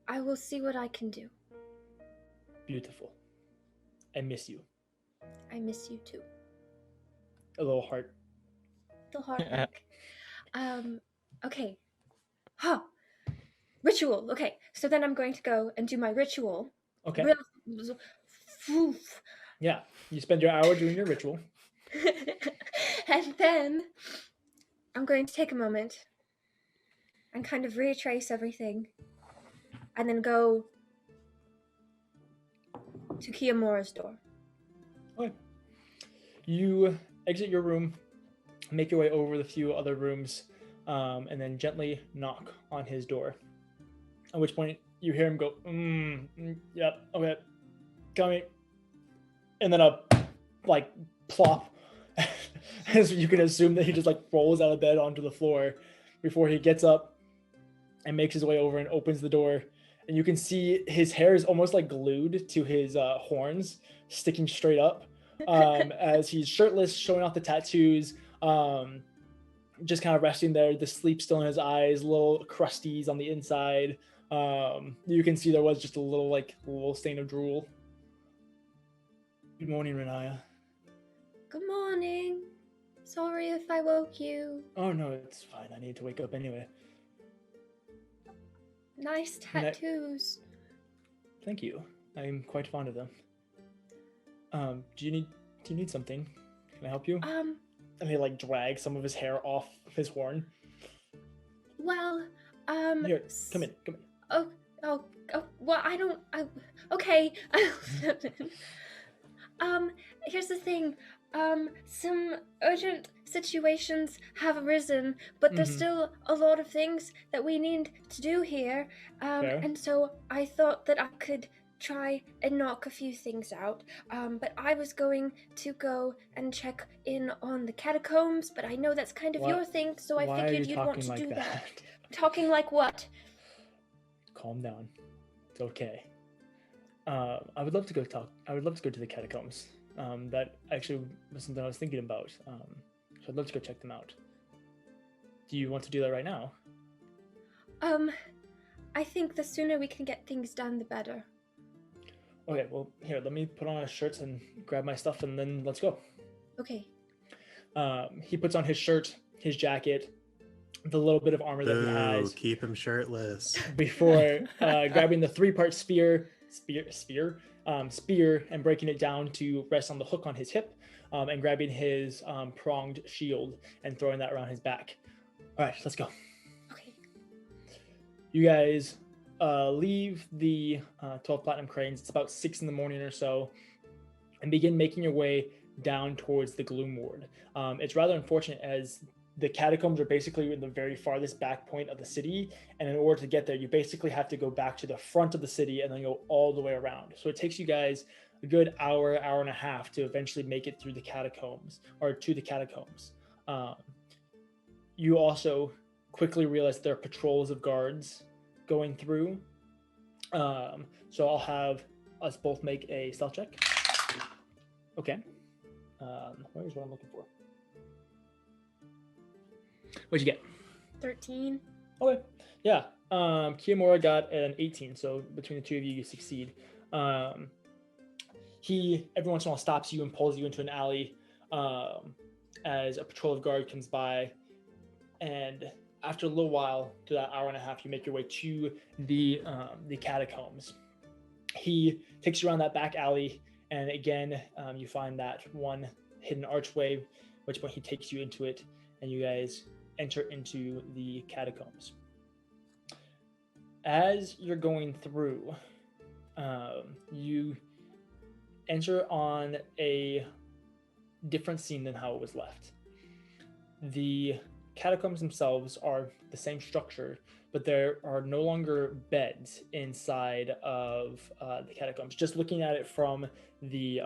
I will see what I can do. Beautiful. I miss you. I miss you too. A little heart. The heart. Okay. Huh. Ritual. Okay. So then I'm going to go and do my ritual. Okay. Yeah. You spend your hour doing your ritual. And then I'm going to take a moment and kind of retrace everything and then go to Kiyomora's door. Okay. You exit your room, make your way over the few other rooms, and then gently knock on his door. At which point you hear him go, yep, okay, coming. And then plop. As you can assume that he just rolls out of bed onto the floor before he gets up and makes his way over and opens the door. And you can see his hair is almost glued to his horns, sticking straight up, as he's shirtless, showing off the tattoos, just kind of resting there, the sleep still in his eyes, little crusties on the inside. You can see there was just a little stain of drool. Good morning, Renaya. Good morning. Sorry if I woke you. Oh no, it's fine. I need to wake up anyway. Nice tattoos. Thank you. I'm quite fond of them. Do you need something? Can I help you? And he drags some of his hair off his horn. Well, Here, come in. Oh, well, okay. Here's the thing. Some urgent situations have arisen, but there's still a lot of things that we need to do here. Fair. And so I thought that I could try and knock a few things out. But I was going to go and check in on the catacombs, but I know that's kind of What- your thing, so I Why are figured you you'd want talking to like do that. that? Talking like what? Calm down. It's okay. I would love to go to the catacombs. That actually was something I was thinking about. So I'd love to go check them out. Do you want to do that right now? I think the sooner we can get things done, the better. Okay, well, here, let me put on our shirts and grab my stuff, and then let's go. Okay. He puts on his shirt, his jacket, the little bit of armor that he has Keep him shirtless. before grabbing the 3-part spear, and breaking it down to rest on the hook on his hip, and grabbing his pronged shield and throwing that around his back. All right, let's go. Okay. You guys leave the 12 Platinum Cranes. It's about 6 in the morning or so, and begin making your way down towards the Gloom Ward. It's rather unfortunate as the catacombs are basically in the very farthest back point of the city, and in order to get there, you basically have to go back to the front of the city and then go all the way around. So it takes you guys a good hour and a half to eventually make it through the catacombs, or to the catacombs. You also quickly realize there are patrols of guards going through. So I'll have us both make a stealth check. Okay. Where's what I'm looking for? What'd you get? 13. Okay. Yeah. Kiyomura got an 18, so between the two of you, you succeed. He every once in a while stops you and pulls you into an alley as a patrol of guard comes by, and after a little while, to that hour and a half, you make your way to the catacombs. He takes you around that back alley, and again, you find that one hidden archway, which point he takes you into it, and you guys enter into the catacombs. As you're going through, you enter on a different scene than how it was left. The catacombs themselves are the same structure, but there are no longer beds inside of the catacombs. Just looking at it from the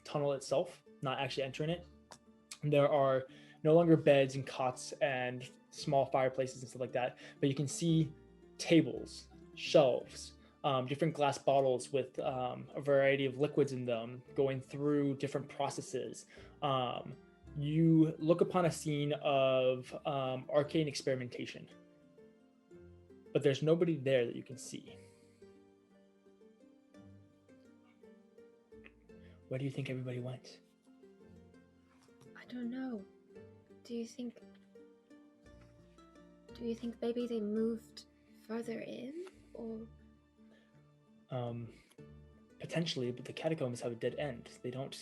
tunnel itself, not actually entering it, there are no longer beds and cots and small fireplaces and stuff like that, but you can see tables, shelves, different glass bottles with a variety of liquids in them going through different processes. You look upon a scene of arcane experimentation, but there's nobody there that you can see. Where do you think everybody went? I don't know. Do you think maybe they moved further in, or? Potentially, but the catacombs have a dead end. They don't,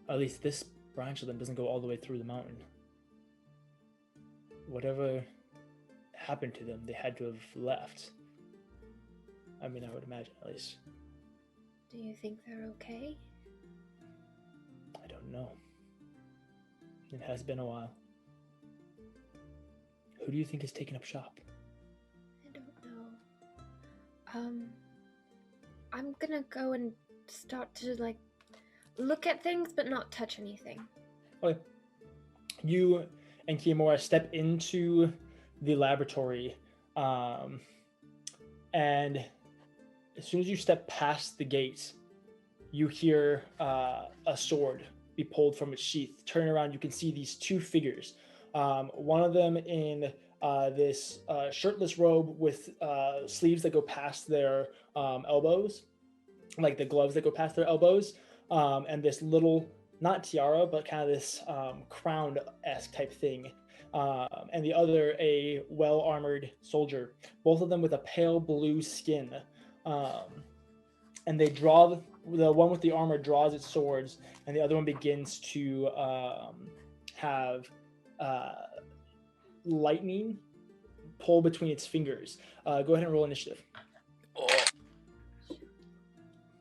at least this branch of them doesn't go all the way through the mountain. Whatever happened to them, they had to have left. I mean, I would imagine, at least. Do you think they're okay? I don't know. It has been a while. Who do you think is taking up shop? I don't know. I'm gonna go and start to, like, look at things but not touch anything. Okay. You and Kiyomura step into the laboratory, and as soon as you step past the gate, you hear a sword be pulled from its sheath. Turn around, you can see these two figures. One of them in this shirtless robe with sleeves that go past their elbows, like the gloves that go past their elbows, and this little, not tiara, but kind of this crown-esque type thing. And the other, a well-armored soldier, both of them with a pale blue skin. And they draw, the one with the armor draws its swords, and the other one begins to have lightning pull between its fingers. Go ahead and roll initiative.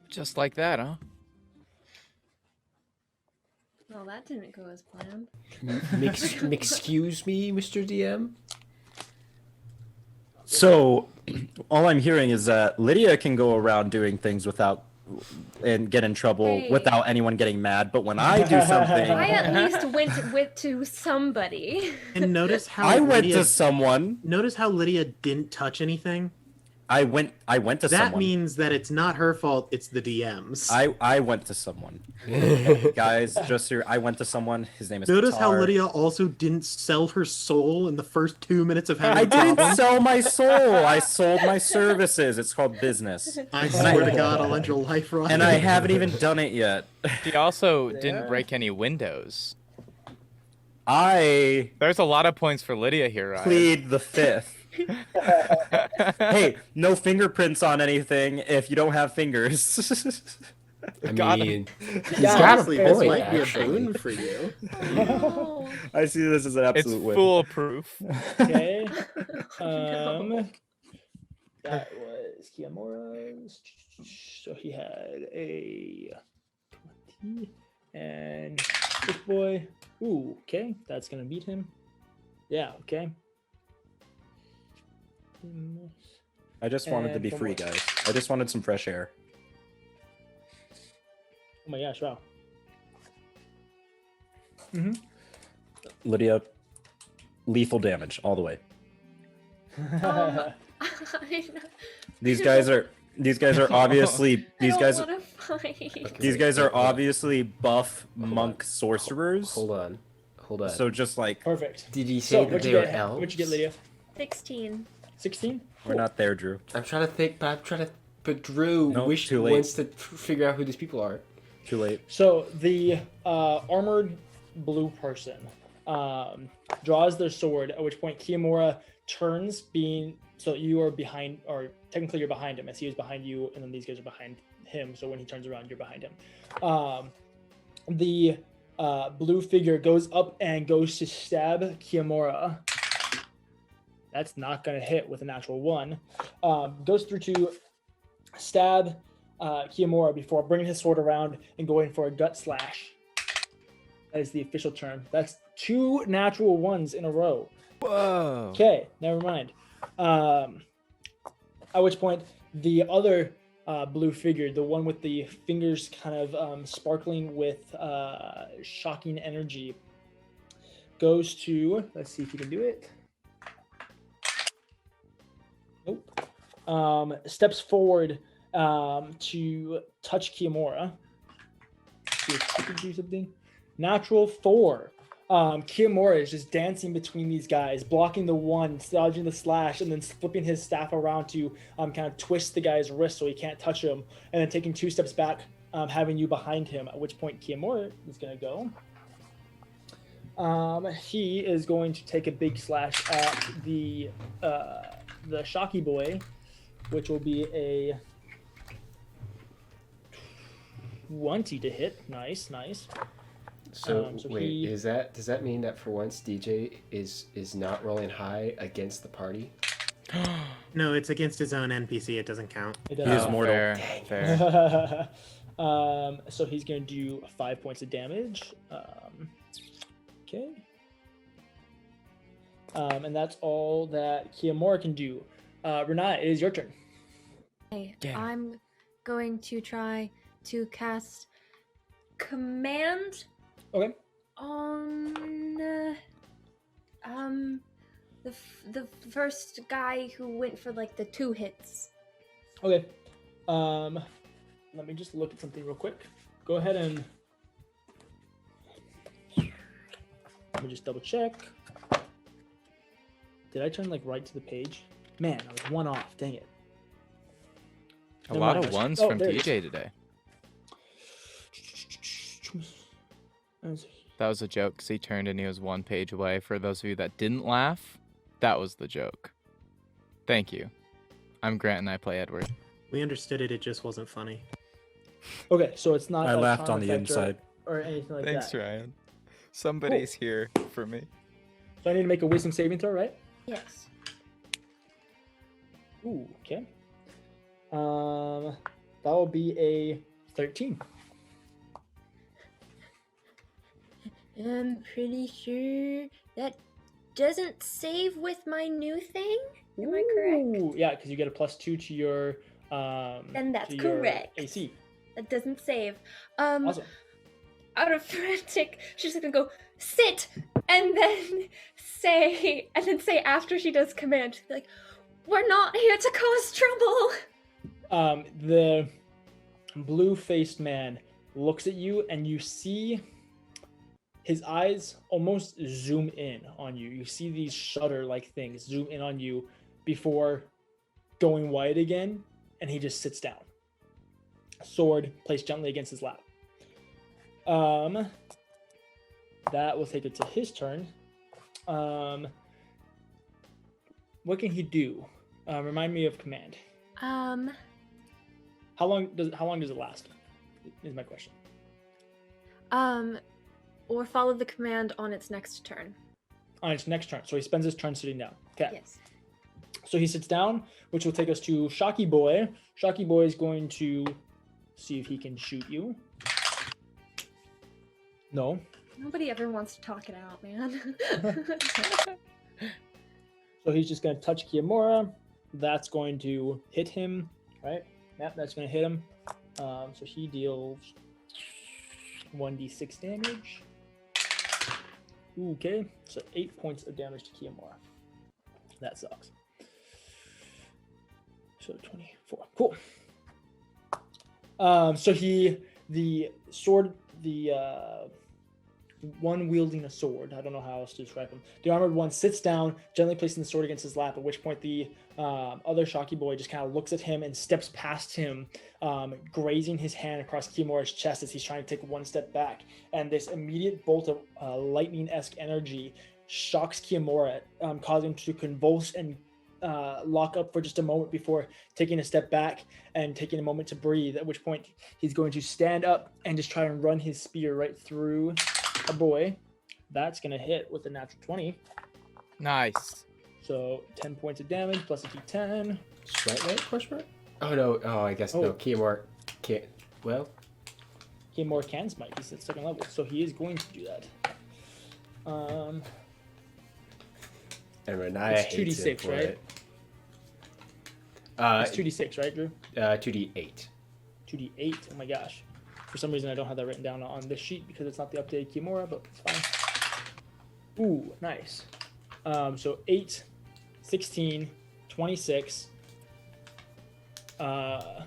Just like that, huh? Well, that didn't go as planned. Excuse me, Mr. DM? So, all I'm hearing is that Lydia can go around doing things without and get in trouble Hey. without anyone getting mad. But when I do something, I at least went to somebody. And notice how I went Lydia, to someone. notice how Lydia didn't touch anything. I went to That someone. means that it's not her fault. It's the DMs. I went to someone. Guys, just here, I went to someone. His name is Notice how Qatar. Lydia also didn't sell her soul in the first 2 minutes of having I a didn't problem. sell my soul. I sold my services. It's called business. I swear to God, I'll end your life, Ryan. And I haven't even done it yet. He also didn't break any windows. I There's a lot of points for Lydia here, Ryan. plead the fifth. Hey, no fingerprints on anything if you don't have fingers. I Got mean, he's Yeah, got Honestly, a this point, might be a actually. boon for you. No. I see this as an It's absolute win. foolproof. Okay. No. That was Kiamora's. So he had a 20 and this boy. Ooh, okay, that's gonna beat him. Yeah, okay. I just wanted to And be one free, more. guys. I just wanted some fresh air. Oh my gosh! Wow. Lydia, lethal damage all the way. I These guys are obviously don't wanna fight. these guys are obviously buff monk sorcerers. Hold on. So just like Perfect. Did he So say that what'd they you were get? elves? What'd you get, Lydia? 16. 16. we're not there, Drew. I'm trying to think, but Drew Nope, wish too late. wants to figure out who these people are. Too late. So the armored blue person draws their sword, at which point Kiamura turns, so you are behind, or technically you're behind him, as he is behind you, and then these guys are behind him. So when he turns around, you're behind him. The blue figure goes up and goes to stab Kiamura. That's not going to hit with a natural 1. Goes through to stab Kiamura before bringing his sword around and going for a gut slash. That is the official term. That's 2 natural 1s in a row. Whoa. Okay, never mind. At which point, the other blue figure, the one with the fingers kind of sparkling with shocking energy, goes to, let's see if he can do it. Nope. Steps forward to touch Kiamura. See if he can do something. Natural 4. Kiamura is just dancing between these guys, blocking the 1, dodging the slash, and then flipping his staff around to kind of twist the guy's wrist so he can't touch him, and then taking 2 steps back, having you behind him, at which point Kiamura is going to go. He is going to take a big slash at the Shocky Boy, which will be a 20 to hit. Nice. So, So wait, does that mean that for once DJ is not rolling high against the party? No, it's against his own NPC. It doesn't count. It He does. is mortal. Fair. So he's going to do 5 points of damage. Okay. And that's all that Kiamura can do. Renata, it is your turn. Okay, Yeah. I'm going to try to cast Command Okay. on the first guy who went for like the 2 hits. Okay. Let me just look at something real quick. Go ahead and let me just double check. Did I turn like right to the page? Man, I was 1 off. Dang it. A Never lot mind, of guys. 1s Oh, from there it is. DJ today. That was a joke because he turned and he was 1 page away. For those of you that didn't laugh, that was the joke. Thank you. I'm Grant and I play Edward. We understood it. It just wasn't funny. Okay, so it's not. I a laughed charm on the effect inside. or anything like Thanks, that. Ryan. Somebody's here for me. So I need to make a wisdom saving throw, right? Yes. Ooh, okay. That will be a 13. I'm pretty sure that doesn't save with my new thing. Am I correct? Ooh, yeah, because you get a +2 to your Then that's to your correct. AC. That doesn't save. Awesome. Out of frantic, she's gonna go sit and then say after she does command, she's like, "We're not here to cause trouble." The blue-faced man looks at you, and you see his eyes almost zoom in on you. You see these shutter-like things zoom in on you before going white again, and he just sits down. Sword placed gently against his lap. That will take it to his turn. What can he do? Remind me of command. How long does it last? Is my question. Or follow the command on its next turn. On its next turn. So he spends his turn sitting down. Okay. Yes. So he sits down, which will take us to Shocky Boy. Shocky Boy is going to see if he can shoot you. No. Nobody ever wants to talk it out, man. So he's just going to touch Kiamura. That's going to hit him, right? Yep, that's going to hit him. So he deals 1d6 damage. Okay, so 8 points of damage to Kiamura. That sucks. So 24. Cool. So the sword, one wielding a sword. I don't know how else to describe him. The armored one sits down, gently placing the sword against his lap, at which point the other Shocky Boy just kind of looks at him and steps past him, grazing his hand across Kimura's chest as he's trying to take one step back. And this immediate bolt of lightning-esque energy shocks Kimura, causing him to convulse and lock up for just a moment before taking a step back and taking a moment to breathe, at which point he's going to stand up and just try and run his spear right through a boy. That's going to hit with a natural 20. Nice. So 10 points of damage plus a d10. Sweat rate? Question mark? Oh no. Oh, I guess no. Kiamura can't. Well, Kimura can smite. He's at second level, so he is going to do that. and Renaya It's hates 2d6, him for right? it. It's 2d6, right, Drew? 2d8. 2d8. Oh my gosh. For some reason, I don't have that written down on this sheet because it's not the updated Kimura, but it's fine. Ooh, nice. So 8, 16, 26, Plus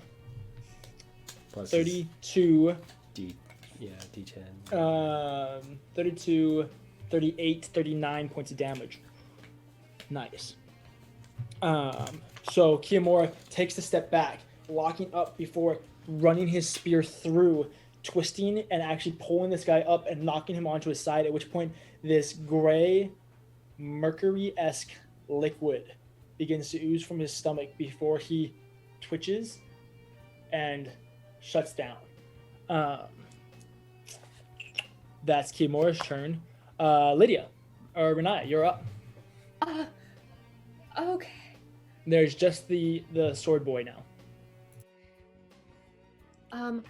32, D10. 32, 38, 39 points of damage. Nice. So Kiamura takes a step back, locking up before running his spear through, twisting and actually pulling this guy up and knocking him onto his side, at which point this gray, mercury-esque liquid begins to ooze from his stomach before he twitches and shuts down. That's Kimura's turn. Lydia, or Renaya, you're up. Okay. There's just the sword boy now.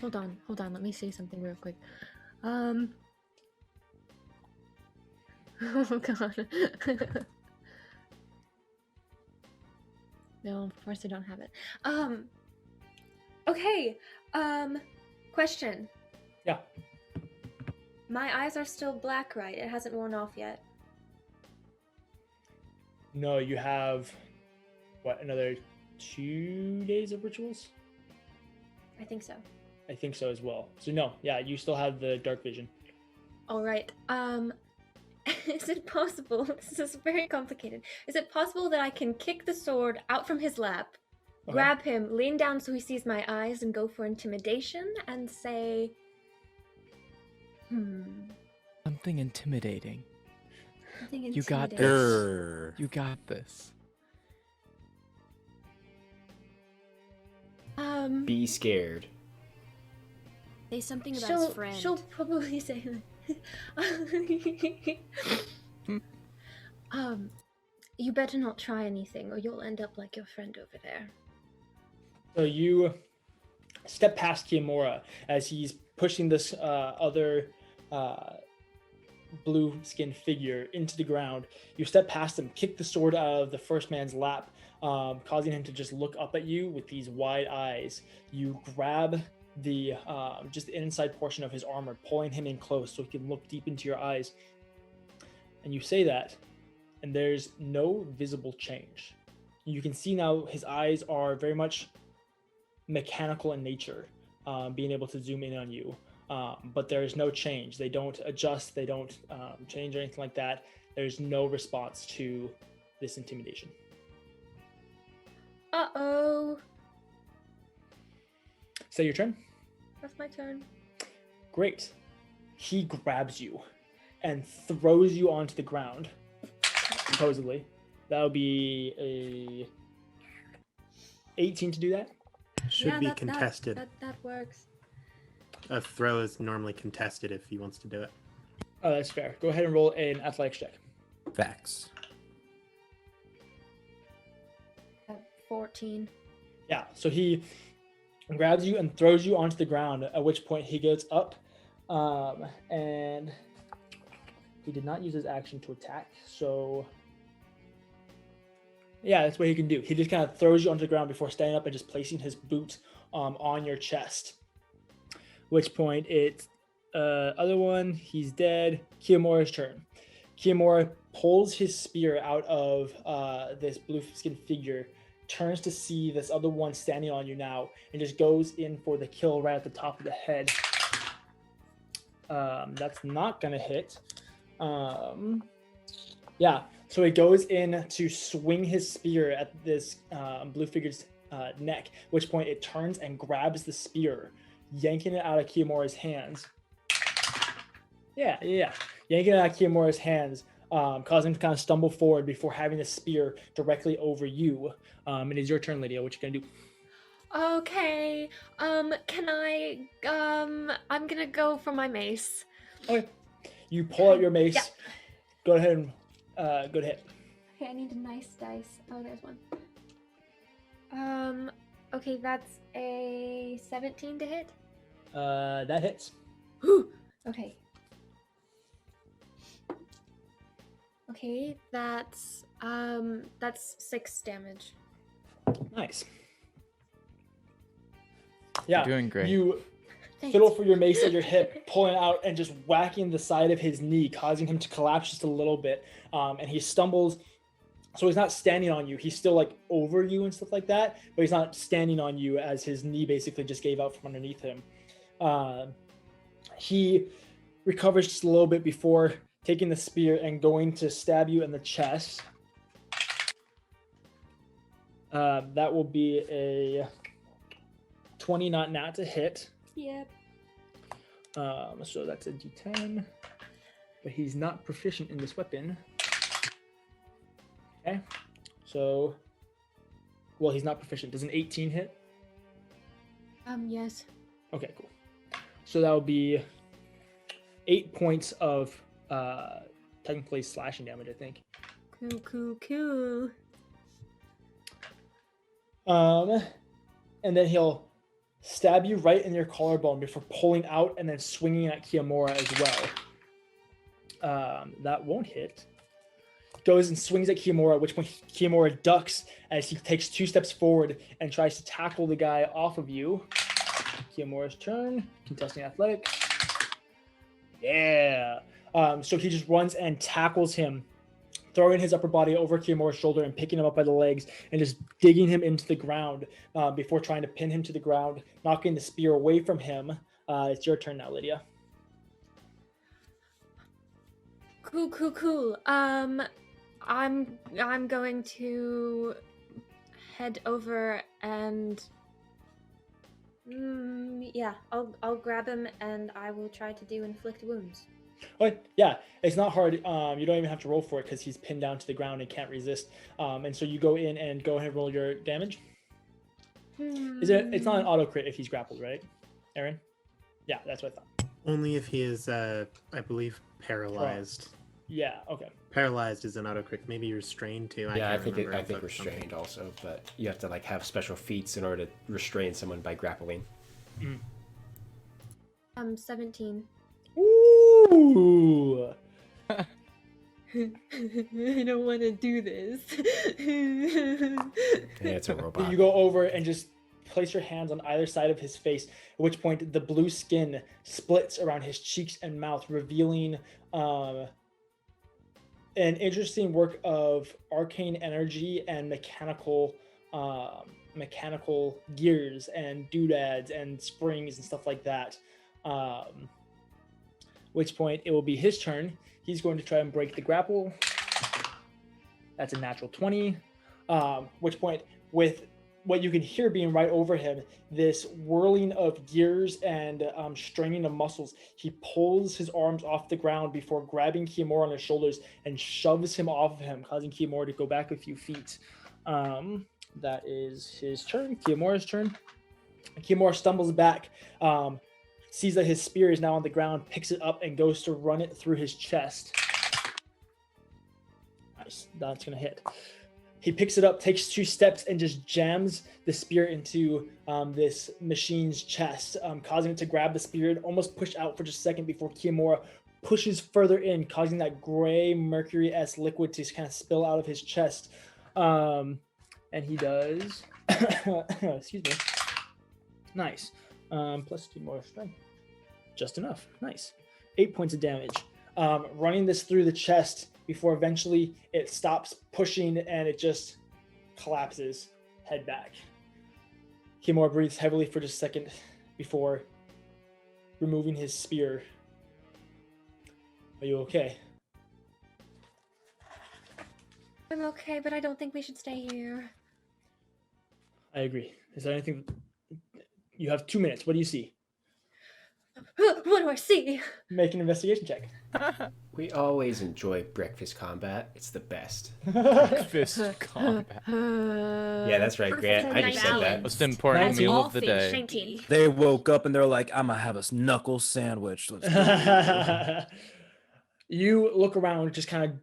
Hold on. Let me say something real quick. Oh god. No, of course I don't have it. Okay. Question. Yeah. My eyes are still black, right? It hasn't worn off yet. No, you have, what, another 2 days of rituals? I think so. I think so as well. So no, yeah, you still have the dark vision. All right. Is it possible? This is very complicated. Is it possible that I can kick the sword out from his lap, grab him, lean down so he sees my eyes, and go for intimidation and say, Something intimidating. something You got intimidating. this. You got this. Be scared. Say something about his friend. She'll probably say you better not try anything or you'll end up like your friend over there. So you step past Kiamura as he's pushing this other blue skinned figure into the ground. You step past him, kick the sword out of the first man's lap, causing him to just look up at you with these wide eyes. You grab the just the inside portion of his armor, pulling him in close so he can look deep into your eyes. And you say that, and there's no visible change. You can see now his eyes are very much mechanical in nature, being able to zoom in on you. But there's no change. They don't adjust. They don't change or anything like that. There's no response to this intimidation. Uh-oh. Is that your turn? That's my turn. Great. He grabs you and throws you onto the ground, supposedly. That would be a 18 to do that. Should be contested. That works. A throw is normally contested if he wants to do it. Oh, that's fair. Go ahead and roll an athletics check. Facts. 14. Yeah, so he grabs you and throws you onto the ground, at which point he gets up, and he did not use his action to attack, so yeah, that's what he can do. He just kind of throws you onto the ground before standing up and just placing his boot on your chest. Which point it's other one, he's dead. Kiyomora's turn. Kiyomura pulls his spear out of this blue-skinned figure, turns to see this other one standing on you now, and just goes in for the kill right at the top of the head. That's not gonna hit. Yeah, so he goes in to swing his spear at this blue figure's neck, which point it turns and grabs the spear, yanking it out of Kiyomura's hands. Yeah. Yanking it out of Kiyomura's hands, causing him to kind of stumble forward before having the spear directly over you. It is your turn, Lydia. What you gonna do? Okay. Can I I'm gonna go for my mace. Okay. You pull out your mace. Yeah. Go ahead and go to hit. Okay, I need a nice dice. Oh, there's one. Okay, that's a 17 to hit. That hits. Okay. Okay, that's 6 damage. Nice. Yeah. You're doing great. You Thanks. fiddle for your mace at your hip, pulling out and just whacking the side of his knee, causing him to collapse just a little bit. And he stumbles. So he's not standing on you. He's still like over you and stuff like that, but he's not standing on you as his knee basically just gave out from underneath him. He recovers just a little bit before taking the spear and going to stab you in the chest. That will be a 20 not nat to hit. Yep. So that's a d10, but he's not proficient in this weapon. Okay, so, well, he's not proficient. Does an 18 hit? Yes. Okay, cool. So that would be 8 points of technically slashing damage, I think. Cool. And then he'll stab you right in your collarbone before pulling out and then swinging at Kiyomura as well. That won't hit. Goes and swings at Kiyomura, at which point Kiyomura ducks as he takes 2 steps forward and tries to tackle the guy off of you. Kiyomura's turn, contesting athletics. Yeah. So he just runs and tackles him, throwing his upper body over Kiyomura's shoulder and picking him up by the legs and just digging him into the ground before trying to pin him to the ground, knocking the spear away from him. It's your turn now, Lydia. Cool. I'm going to head over and I'll grab him and I will try to do inflict wounds. Okay, yeah, it's not hard. You don't even have to roll for it because he's pinned down to the ground and can't resist. And so you go in and go ahead and roll your damage. It's not an auto crit if he's grappled, right, Aaron? Yeah, that's what I thought. Only if he is, I believe, paralyzed. Yeah. Okay. Paralyzed is an auto crit. Maybe restrained too. I think restrained also, but you have to like have special feats in order to restrain someone by grappling. 17. Ooh. I don't want to do this. Yeah, it's a robot. You go over and just place your hands on either side of his face, at which point the blue skin splits around his cheeks and mouth, revealing an interesting work of arcane energy and mechanical gears and doodads and springs and stuff like that. Which point it will be his turn. He's going to try and break the grapple. That's a natural 20. Which point, with what you can hear being right over him, this whirling of gears and straining of muscles, he pulls his arms off the ground before grabbing Kimura on his shoulders and shoves him off of him, causing Kimura to go back a few feet. That is his turn. Kimura's turn. Kimura stumbles back, sees that his spear is now on the ground, picks it up, and goes to run it through his chest. Nice. That's going to hit. He picks it up, takes 2 steps, and just jams the spear into this machine's chest, causing it to grab the spear and almost push out for just a second before Kimura pushes further in, causing that gray mercury-esque liquid to kind of spill out of his chest. And he does... excuse me. Nice. Plus 2 more strength. Just enough. Nice. 8 points of damage. Running this through the chest before eventually it stops pushing and it just collapses, head back. Kimura breathes heavily for just a second before removing his spear. Are you okay? I'm okay, but I don't think we should stay here. I agree. Is there anything... You have 2 minutes. What do you see? What do I see? Make an investigation check. We always enjoy breakfast combat. It's the best. Breakfast combat. Yeah, that's right, Grant. I just said that. Most important That's meal all of the things day. Shanky. They woke up and they're like, I'm gonna have a knuckle sandwich. Let's go. You look around, just kind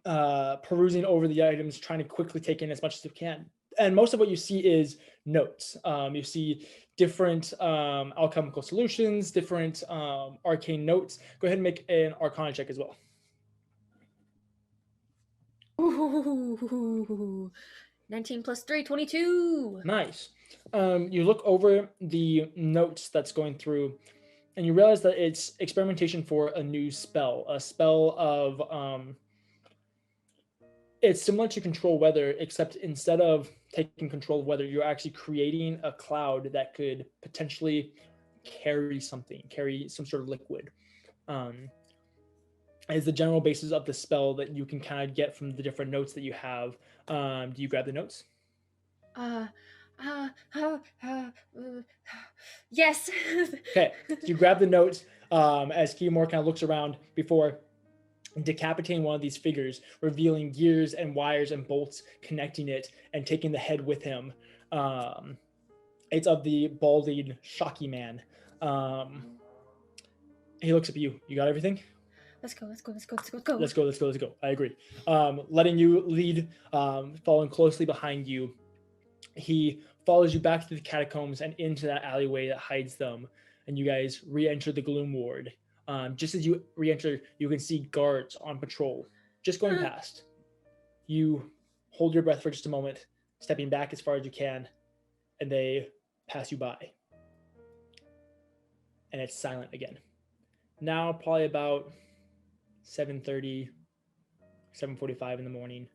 of perusing over the items, trying to quickly take in as much as you can. And most of what you see is notes. You see different alchemical solutions, different arcane notes. Go ahead and make an Arcana check as well. Ooh, 19 plus 3, 22. Nice. You look over the notes that's going through, and you realize that it's experimentation for a new spell. A spell of... it's similar to control weather, except instead of taking control of weather, you're actually creating a cloud that could potentially carry some sort of liquid. Is the general basis of the spell that you can kind of get from the different notes that you have. Do you grab the notes? Yes. Okay, so you grab the notes as Kimura kind of looks around before decapitating one of these figures, revealing gears and wires and bolts connecting it and taking the head with him. It's of the balding, shocky man. He looks up at you. You got everything? Let's go. Let's go. I agree. Letting you lead, following closely behind you. He follows you back to the catacombs and into that alleyway that hides them. And you guys re-enter the Gloom Ward. Just as you re-enter, you can see guards on patrol, just going past. You hold your breath for just a moment, stepping back as far as you can, and they pass you by. And it's silent again. Now, probably about 7:30, 7:45 in the morning.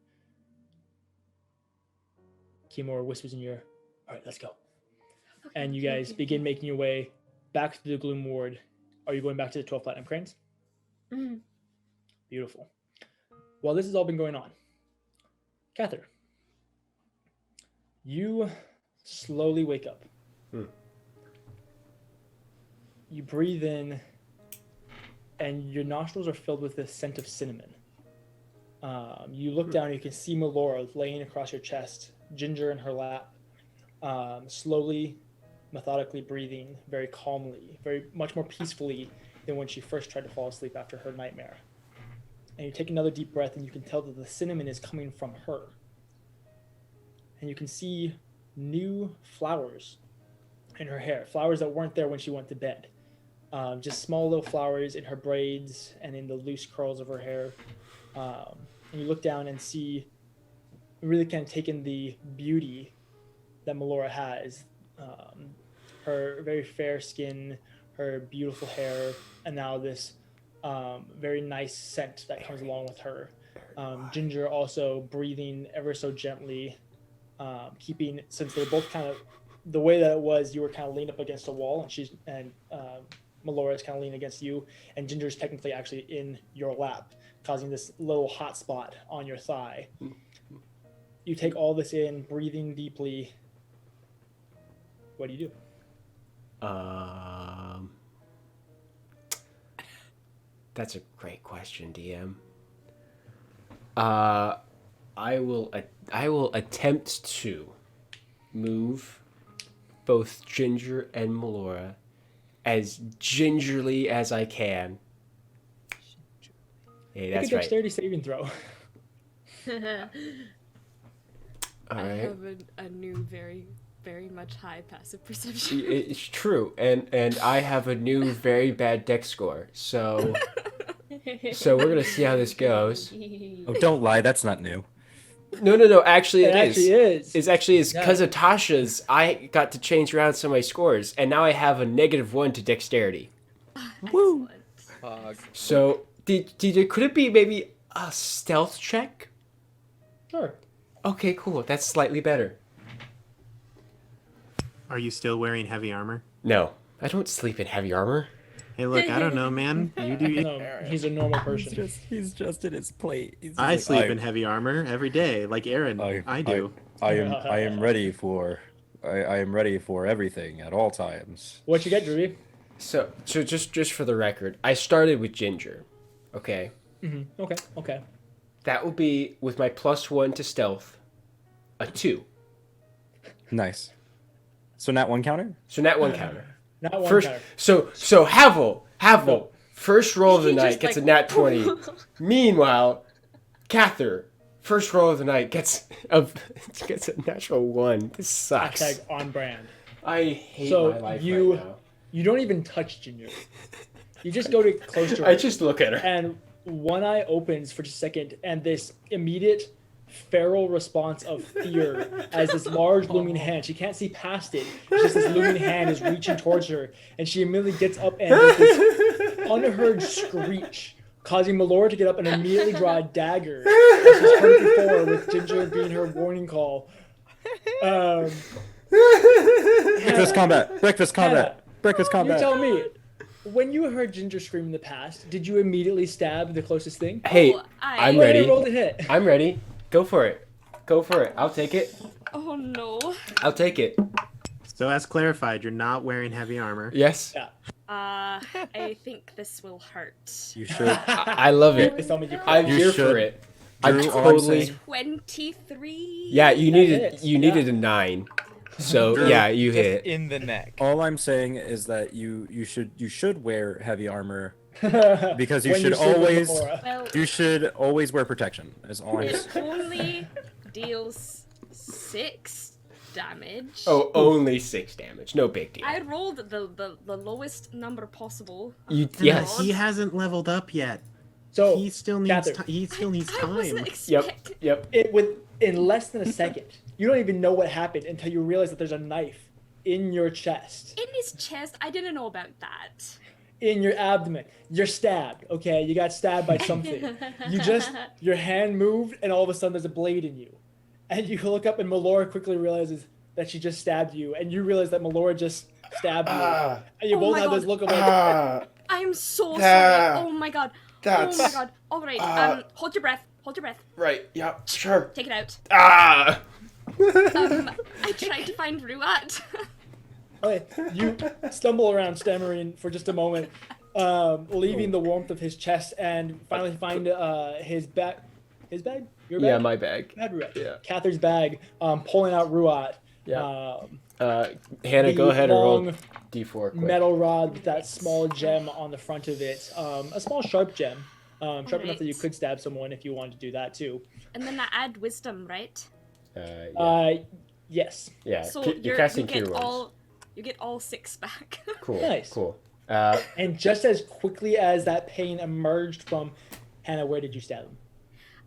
Kimura whispers in your ear, all right, let's go. Okay, And you guys begin making your way back to the Gloom Ward. Are you going back to the 12 Platinum Cranes? Mm-hmm. Beautiful. While this has all been going on, Cather, you slowly wake up. You breathe in, and your nostrils are filled with the scent of cinnamon. You look down, and you can see Melora laying across your chest, Ginger in her lap, slowly, methodically breathing, very calmly, very much more peacefully than when she first tried to fall asleep after her nightmare. And you take another deep breath, and you can tell that the cinnamon is coming from her. And you can see new flowers in her hair, flowers that weren't there when she went to bed. just small little flowers in her braids and in the loose curls of her hair. And you look down and see, really kind of take in the beauty that Melora has. Her very fair skin, her beautiful hair, and now this very nice scent that comes along with her. Ginger also breathing ever so gently, keeping, since they're both kind of, the way that it was, you were kind of leaned up against a wall, and Melora is kind of leaning against you, and Ginger is technically actually in your lap, causing this little hot spot on your thigh. You take all this in, breathing deeply. What do you do? That's a great question, DM. I will attempt to move both Ginger and Melora as gingerly as I can. Hey, that's Make a right. dexterity saving throw. All I right. have a new very much high passive perception. It's true, and I have a new very bad dex score. So we're gonna see how this goes. Oh, don't lie. That's not new. No. Actually, It actually is. It's actually Yeah. because of Tasha's. I got to change around some of my scores, and now I have a -1 to dexterity. Woo! So could it be maybe a stealth check? Sure. Okay, cool. That's slightly better. Are you still wearing heavy armor? No, I don't sleep in heavy armor. Hey, look, I don't know, man. You do. No, he's a normal person. He's just in his plate. He's just I like, sleep in heavy armor every day, like Aaron. I do. I am ready for. I am ready for everything at all times. What you get, Drury? So just for the record, I started with Ginger. Okay. Mm-hmm. Okay. That will be with my +1 to stealth, a 2. Nice. So nat 1 counter. So nat 1 counter. Not one First, counter. so Haval, Go. first roll of the He night just, gets a like, nat 20. Meanwhile, Cather, first roll of the night gets a natural 1. This sucks. Hashtag on brand. I hate So my life you- right now. You don't even touch Ginger. You just go to close to her. I just look at her. And one eye opens for just a second, and this immediate feral response of fear as this large looming hand, she can't see past it, it's just this looming hand is reaching towards her, and she immediately gets up and with this unheard screech, causing Melora to get up and immediately draw a dagger as she's hunting forward with Ginger being her warning call. Breakfast combat. Breakfast combat. Breakfast You combat. tell me, when you heard Ginger scream in the past, did you immediately stab the closest thing? Hey, Oh, I'm Go ahead ready. and roll the hit. I'm ready. Go for it. I'll take it. Oh no. I'll take it. So as clarified, you're not wearing heavy armor. Yes. Yeah. I think this will hurt. You should. I love it. Please tell me you I'm You here for should. it. I'm Drew, all I'm totally. saying- 23. Yeah, you needed hits, you yeah. needed a 9. So Drew, yeah, you hit it. In the neck. All I'm saying is that you should wear heavy armor Because because you should always Well, you should always wear protection. Is all I'm it saying. only deals 6 damage. Oh, only 6 damage. No big deal. I rolled the lowest number possible. You And yes. he hasn't leveled up yet. So He still needs. Cather, He still needs I wasn't time. expecting. Yep. in less than a second, you don't even know what happened until you realize that there's a knife in your chest, In his chest, I didn't know about that. in your abdomen. You're stabbed. Okay, you got stabbed by something. Your hand moved, and all of a sudden there's a blade in you, and you look up, and Melora quickly realizes that she just stabbed you, and you realize that Melora just stabbed you, and you Oh both my have this God. look of like, I'm so sorry. Ah, Oh my god. that's- Oh my god. All right. Hold your breath. Hold your breath. Right. Yeah. Sure. Take it out. Ah. I tried to find Ruat. okay, you stumble around stammering for just a moment, leaving the warmth of his chest, and finally find his bag. His bag? Your bag? Yeah, my bag. Bad Ruat. Yeah. Cather's bag, pulling out Ruat. Yeah. Hannah, the go ahead and roll long D4 quick. metal rod with that small gem on the front of it. A small sharp gem. Sharp enough that you Alright. could stab someone if you wanted to do that too. And then I add wisdom, right? Yeah. Yes. Yeah. So You're casting Cure Wounds. you get all 6 back. Cool. Nice. Cool. And just as quickly as that pain emerged from Hannah, where did you stab him?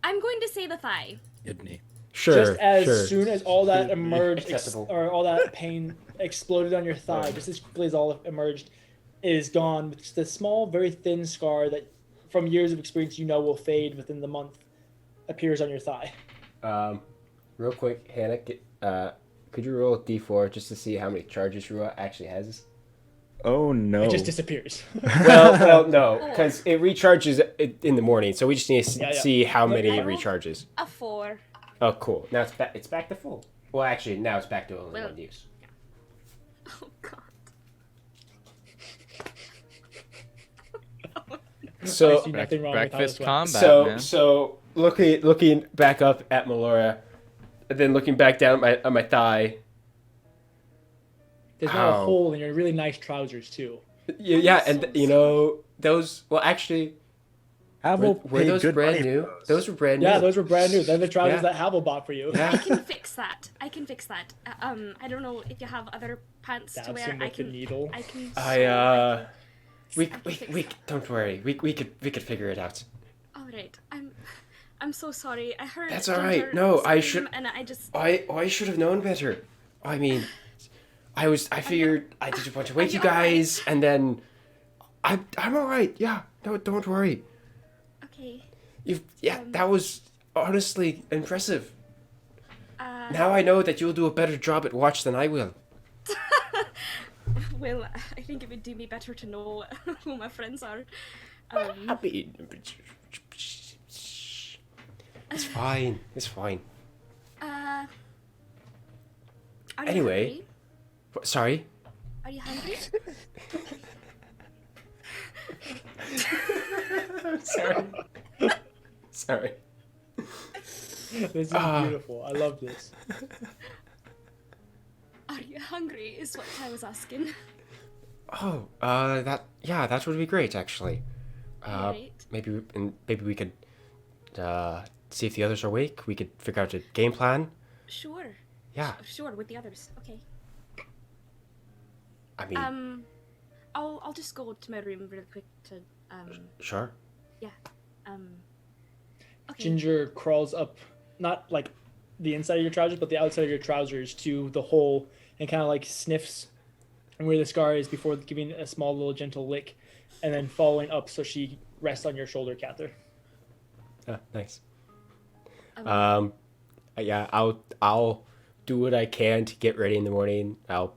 I'm going to say the thigh. Kidney. Sure. Just as sure. soon as all that emerged, Acceptable. or all that pain exploded on your thigh, just as quickly as all emerged, it is gone. With just a small, very thin scar that, from years of experience, you know will fade within the month, appears on your thigh. Real quick, Hannah, could you roll a d4 just to see how many charges Rua actually has? Oh no! It just disappears. Well, no, because it recharges in the morning, so we just need to Yeah. see how many I it rolled recharges. A 4. Oh, cool. Now it's back to full. Well, actually, now it's back to only one use. Oh god. So I see nothing wrong with how Breakfast this went. combat, so man. looking back up at Melora, and then looking back down at my thigh. There's now a Ow. hole in your really nice trousers too. Yeah, and you know those. Well, actually, Havel were paid those good brand money new? for those. Those were brand new. Yeah, those were brand new. They're the trousers Yeah. that Havel bought for you. I Yeah. can fix that. I don't know if you have other pants to Stabs wear. him with the needle. I can. We don't worry. We could figure it out. All right. I'm so sorry. I heard. That's all right. Ginger No, I scream should- And I just. I should have known better. I mean, I figured I did a bunch of wake you you all right? guys, and then I'm all right. Yeah. No, don't worry. Okay. That was honestly impressive. Uh, Now I know that you'll do a better job at watch than I will. Well, I think it would do me better to know who my friends are. I mean, it's fine. It's fine. Are you Anyway. hungry? Sorry. Are you hungry? Sorry. Sorry. This is beautiful. I love this. Are you hungry? Is what I was asking. Oh, that would be great actually. Alright. Maybe we could see if the others are awake. We could figure out a game plan. Sure. Yeah. Sure, with the others. Okay. I mean, I'll just go to my room really quick to sure. okay. Ginger crawls up, not like the inside of your trousers, but the outside of your trousers to the hole and kind of like sniffs where the scar is before giving a small little gentle lick and then following up so she rests on your shoulder, Cather. Nice. Yeah, I'll do what I can to get ready in the morning. I'll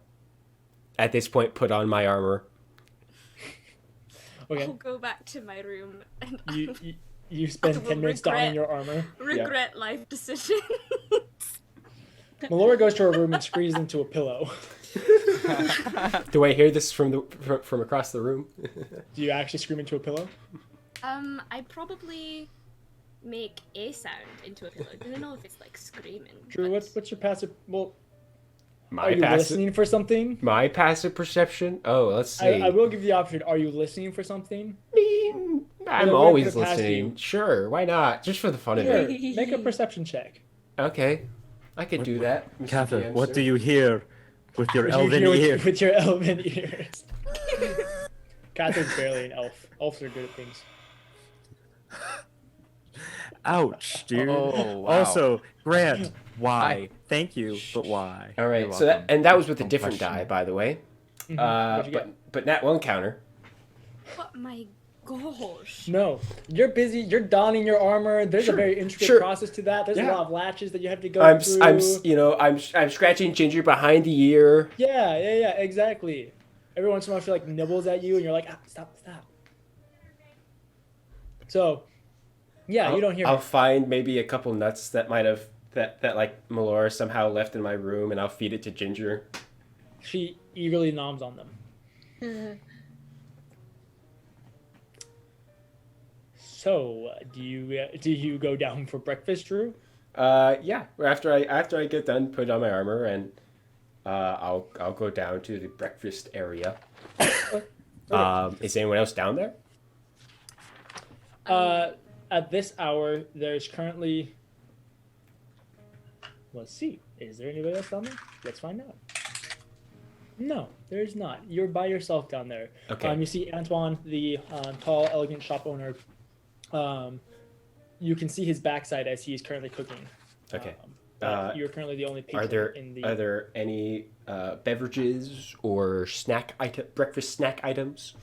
at this point put on my armor. Okay. I'll go back to my room and You spend I will 10 minutes donning your armor. regret life decisions. Melora goes to her room and squeezes into a pillow. Do I hear this from across the room? Do you actually scream into a pillow? I probably make a sound into a pillow. I don't know if it's like screaming. Drew, but- what's your passive? Well, My are you passive, listening for something? my passive perception. Oh, let's see. I will give you the option. Are you listening for something? I'm Well, always we're gonna pass listening. you. Sure, why not? Just for the fun of Sure. it. Make a perception check. Okay, I could do that. Mr. Cather, DM, what sir. do you hear with your What you elven hear ear? with your elven ears. Cather's barely an elf. Elves are good at things. Ouch, dude. Oh, wow. Also, Grant, why? Thank you, but why? All right, You're so welcome. that was with a Don't different question die, it. by the way. What'd you get? But Nat one counter. Oh my gosh. No, you're busy. You're donning your armor. There's Sure, a very intricate sure. process to that. There's a Yeah. lot of latches that you have to go I'm through. I'm scratching Ginger behind the ear. Yeah, exactly. Every once in a while, she like nibbles at you, and you're like, stop. So, yeah, you don't hear. I'll her. find maybe a couple nuts that might have that like Melora somehow left in my room, and I'll feed it to Ginger. She eagerly noms on them. So, do you go down for breakfast, Drew? Yeah. After I get done, put on my armor, and I'll go down to the breakfast area. Is anyone else down there? At this hour, there's currently. Let's see. Is there anybody else down there? Let's find out. No, there's not. You're by yourself down there. Okay. You see Antoine, the tall, elegant shop owner. You can see his backside as he is currently cooking. Okay. But you're currently the only patron Are there any beverages or breakfast snack items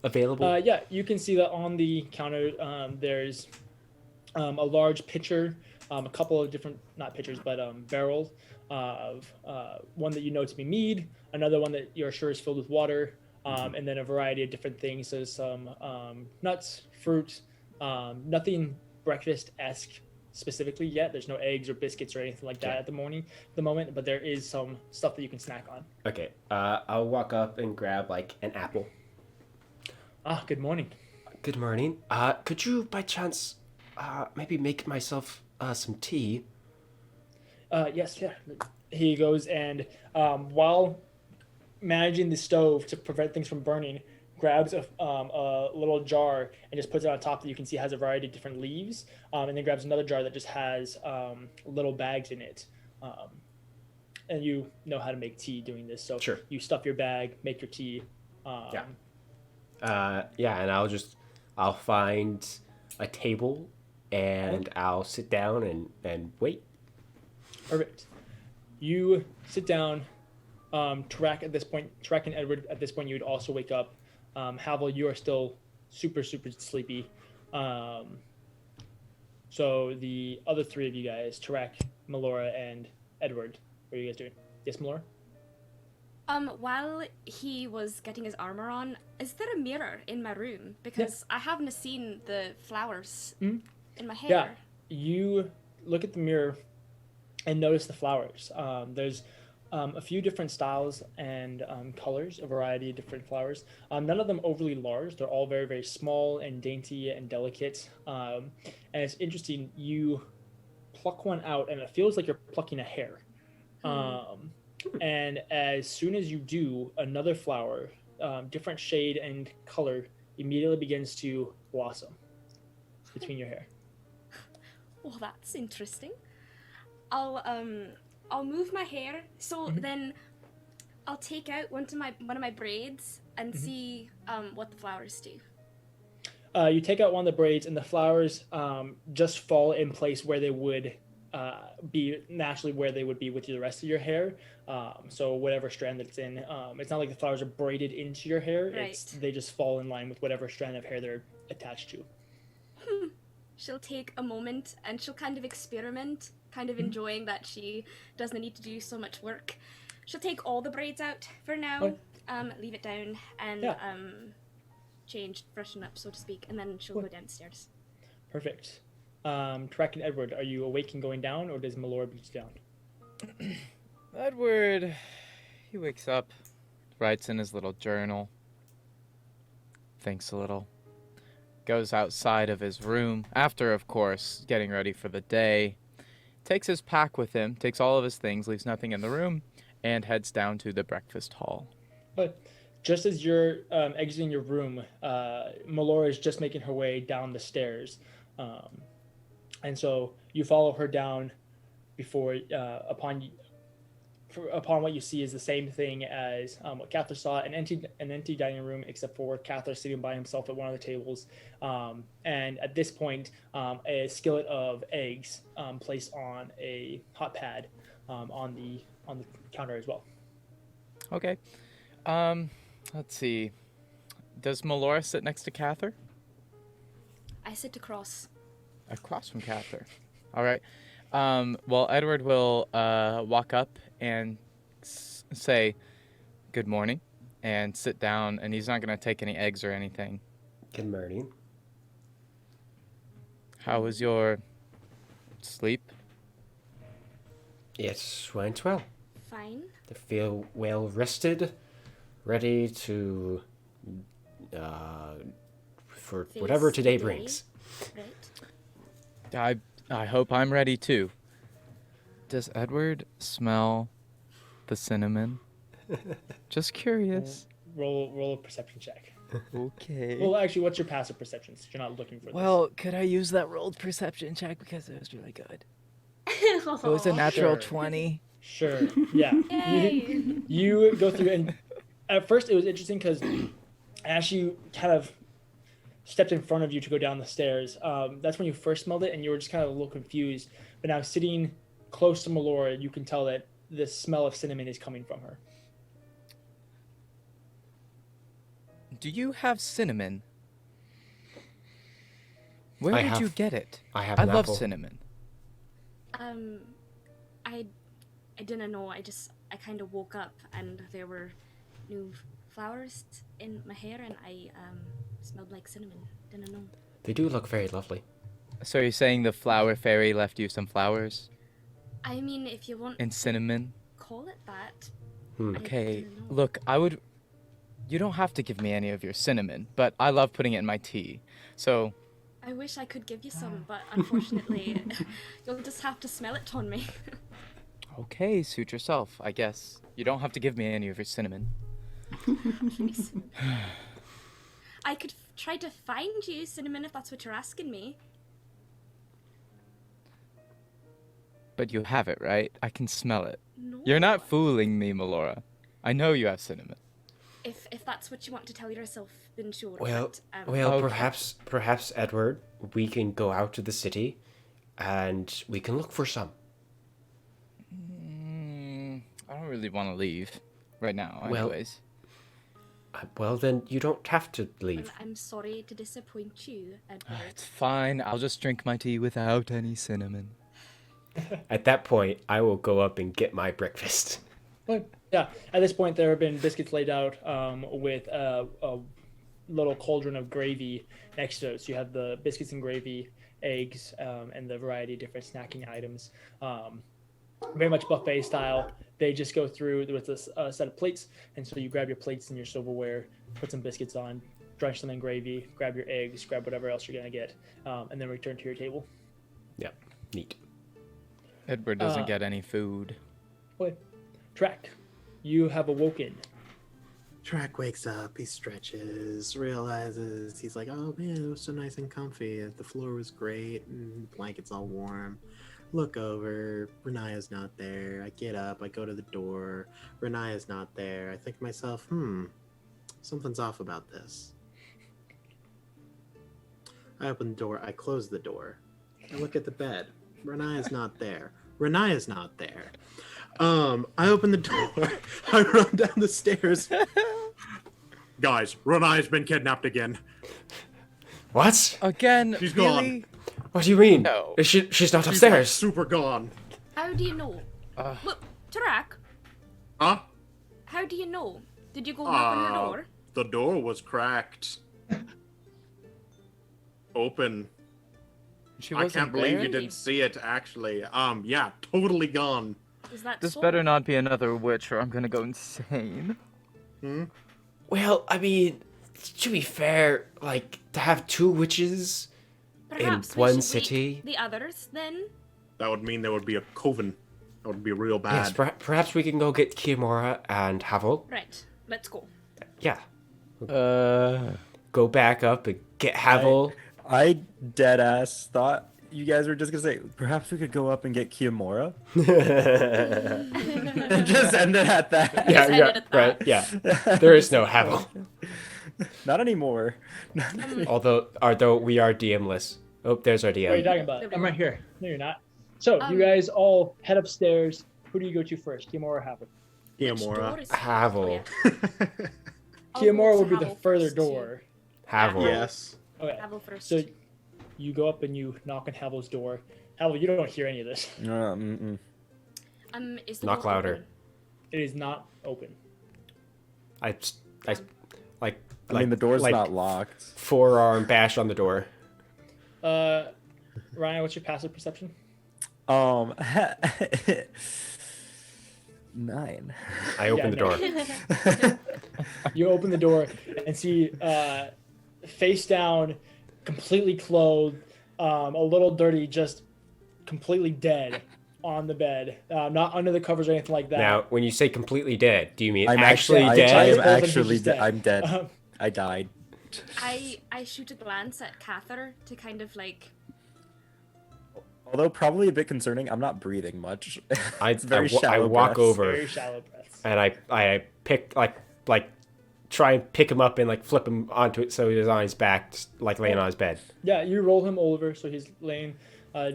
available? Yeah, you can see that on the counter. There's a large pitcher, a couple of different, not pitchers, but barrels of one that you know to be mead, another one that you're sure is filled with water, and then a variety of different things. So some nuts, fruit, nothing breakfast-esque specifically yet. There's no eggs or biscuits or anything like that at the moment, but there is some stuff that you can snack on. Okay. I'll walk up and grab like an apple. Good morning. Good morning. Could you by chance maybe make myself some tea? Yes, yeah. He goes and while managing the stove to prevent things from burning, grabs a little jar and just puts it on top that you can see has a variety of different leaves, and then grabs another jar that just has little bags in it. And you know how to make tea doing this, so Sure. you stuff your bag, make your tea. And I'll find a table and I'll sit down and wait. Perfect. You sit down. Tarak and Edward, at this point, you would also wake up. Haval, you are still super, super sleepy. So the other three of you guys, Tarak, Melora, and Edward, what are you guys doing? Yes, Melora? While he was getting his armor on, is there a mirror in my room? Because I haven't seen the flowers in my hair. Yeah, you look at the mirror and notice the flowers. There's a few different styles and colors, a variety of different flowers. None of them overly large. They're all very, very small and dainty and delicate. And it's interesting. You pluck one out, and it feels like you're plucking a hair. And as soon as you do, another flower, different shade and color, immediately begins to blossom between your hair. Well, that's interesting. I'll move my hair. So then I'll take out one of my braids and see what the flowers do. You take out one of the braids, and the flowers just fall in place where they would be naturally where they would be with the rest of your hair. So whatever strand that's in, it's not like the flowers are braided into your hair. Right. They just fall in line with whatever strand of hair they're attached to. She'll take a moment and she'll kind of experiment, kind of enjoying that she doesn't need to do so much work. She'll take all the braids out for now, leave it down, and change, freshen up, so to speak, and then she'll go downstairs. Perfect. Tarak and Edward, are you awake and going down, or does Melora beat you down? Edward, he wakes up, writes in his little journal, thinks a little, goes outside of his room, after, of course, getting ready for the day, takes his pack with him, takes all of his things, leaves nothing in the room, and heads down to the breakfast hall. But just as you're exiting your room, Melora is just making her way down the stairs. And so you follow her down before, upon what you see is the same thing as what Cather saw, an empty dining room, except for Cather sitting by himself at one of the tables. And at this point, a skillet of eggs placed on a hot pad on the counter as well. Okay. Let's see. Does Melora sit next to Cather? I sit across. Across from Cather. All right. Well, Edward will walk up and say, "Good morning," and sit down, and he's not going to take any eggs or anything. Good morning. How was your sleep? It went well. Fine. I feel well rested, ready to for Face whatever today the day. brings. Right. I hope I'm ready too. Does Edward smell the cinnamon? Just curious. Roll a perception check. Okay. Well, actually, what's your passive perception? Since you're not looking for this. Well, could I use that rolled perception check because it was really good? It was a natural Sure. 20. Sure. Yeah. Yay! You go through, and at first it was interesting because as you kind of stepped in front of you to go down the stairs, that's when you first smelled it, and you were just kind of a little confused. But now sitting close to Melora, you can tell that the smell of cinnamon is coming from her. Do you have cinnamon? Where I did have- you get it? I have I an love apple. cinnamon. I didn't know. I kind of woke up and there were new flowers in my hair, and I smelled like cinnamon. Didn't know. They do look very lovely. So you're saying the flower fairy left you some flowers I mean, if you want and cinnamon? call it that. Hmm. I Okay, didn't know. look, you don't have to give me any of your cinnamon, but I love putting it in my tea. So, I wish I could give you some, but unfortunately, you'll just have to smell it on me. okay, suit yourself, I guess. You don't have to give me any of your cinnamon. Please. I could try to find you cinnamon if that's what you're asking me. But you have it, right? I can smell it. No. You're not fooling me, Melora. I know you have cinnamon. If that's what you want to tell yourself, then sure. Well, but, Okay. perhaps Edward, we can go out to the city, and we can look for some. I don't really want to leave right now, Well, anyways. Well, then you don't have to well, leave. I'm sorry to disappoint you, Edward. It's fine. I'll just drink my tea without any cinnamon. At that point, I will go up and get my breakfast. But yeah, at this point there have been biscuits laid out with a little cauldron of gravy next to it. So you have the biscuits and gravy, eggs, and the variety of different snacking items. Very much buffet style. They just go through with this set of plates, and so you grab your plates and your silverware, put some biscuits on, drench them in gravy, grab your eggs, grab whatever else you're gonna get, and then return to your table. Yep, neat. Edward doesn't get any food. Wait, Track, you have awoken. Track wakes up, he stretches, realizes, he's like, oh man, it was so nice and comfy. The floor was great, and the blanket's all warm. Look over, Renaya's not there. I get up, I go to the door. Renaya's not there. I think to myself, something's off about this. I open the door, I close the door. I look at the bed. Renaya's not there. Renaya's not there. I open the door. I run down the stairs. Guys, Renaya's been kidnapped again. What? Again? She's gone. really? What do you mean? No. She's not She's upstairs. like super gone. How do you know? Look, Tarak, Huh? how do you know? Did you go knock on her door? The door was cracked. Open. She I wasn't can't believe there? you didn't see it, actually. Yeah, totally gone. Is that This so? better not be another witch, or I'm gonna go insane. Well, I mean, to be fair, like, to have two witches Perhaps in we one should city. wake the others then. That would mean there would be a coven. That would be real bad. Yes, perhaps we can go get Kimura and Havel. Right, let's go. Yeah. Go back up and get Havel. I dead ass thought you guys were just gonna say perhaps we could go up and get Kiyomura and just end it at that. Yeah, ended yeah, at that. right. Yeah. There is no Havel. Not anymore. Although we are DM-less. Oh, there's our What are you DM. talking about? There we I'm go. right here. No, you're not. So you Um, guys all head upstairs. Who do you go to first, Kiyomura or Havel? Which Kiyomura. door is- Havel. Oh, yeah. I'll go Kiyomura to would be the Havel further first, too. door. Havel. Yes. Okay. Havel first. So you go up and you knock on Havel's door. Havel, you don't hear any of this. Is the Knock door louder. open? It is not open. I like. I mean, the door's like not locked. Forearm bash on the door. Ryan, what's your passive perception? 9. I open Yeah, the door. You open the door and see face down, completely clothed, a little dirty, just completely dead on the bed. Not under the covers or anything like that. Now, when you say completely dead, do you mean I'm actually I dead? am Both of them actually just dead. dead. I'm dead. Um, I died. I shoot a glance at Cather to kind of like. Hold Although probably a bit concerning, I'm not breathing much. It's very I shallow walk breaths. over Very shallow breaths. and I pick like try and pick him up and like flip him onto it so he's on his back, like laying on his bed. Yeah, you roll him over so he's laying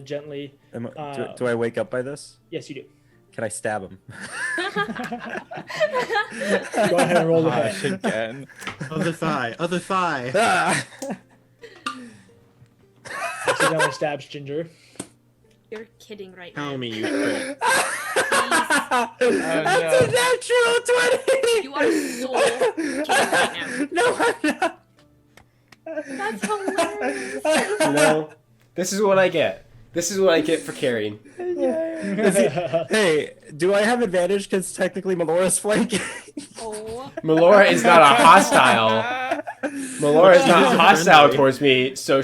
gently. Do I wake up by this? Yes, you do. Can I stab him? Go ahead and roll the Gosh, hit. again. Other thigh. Ah! Accidentally stabs Ginger. You're kidding right now. Tell me you crit. That's a natural 20! You are so kidding right now. No, I'm not. That's hilarious. You know, this is what I get. This is what I get for carrying. Hey, do I have advantage because technically Melora's flanking? Oh. Melora is not a hostile. Melora is not hostile towards me, so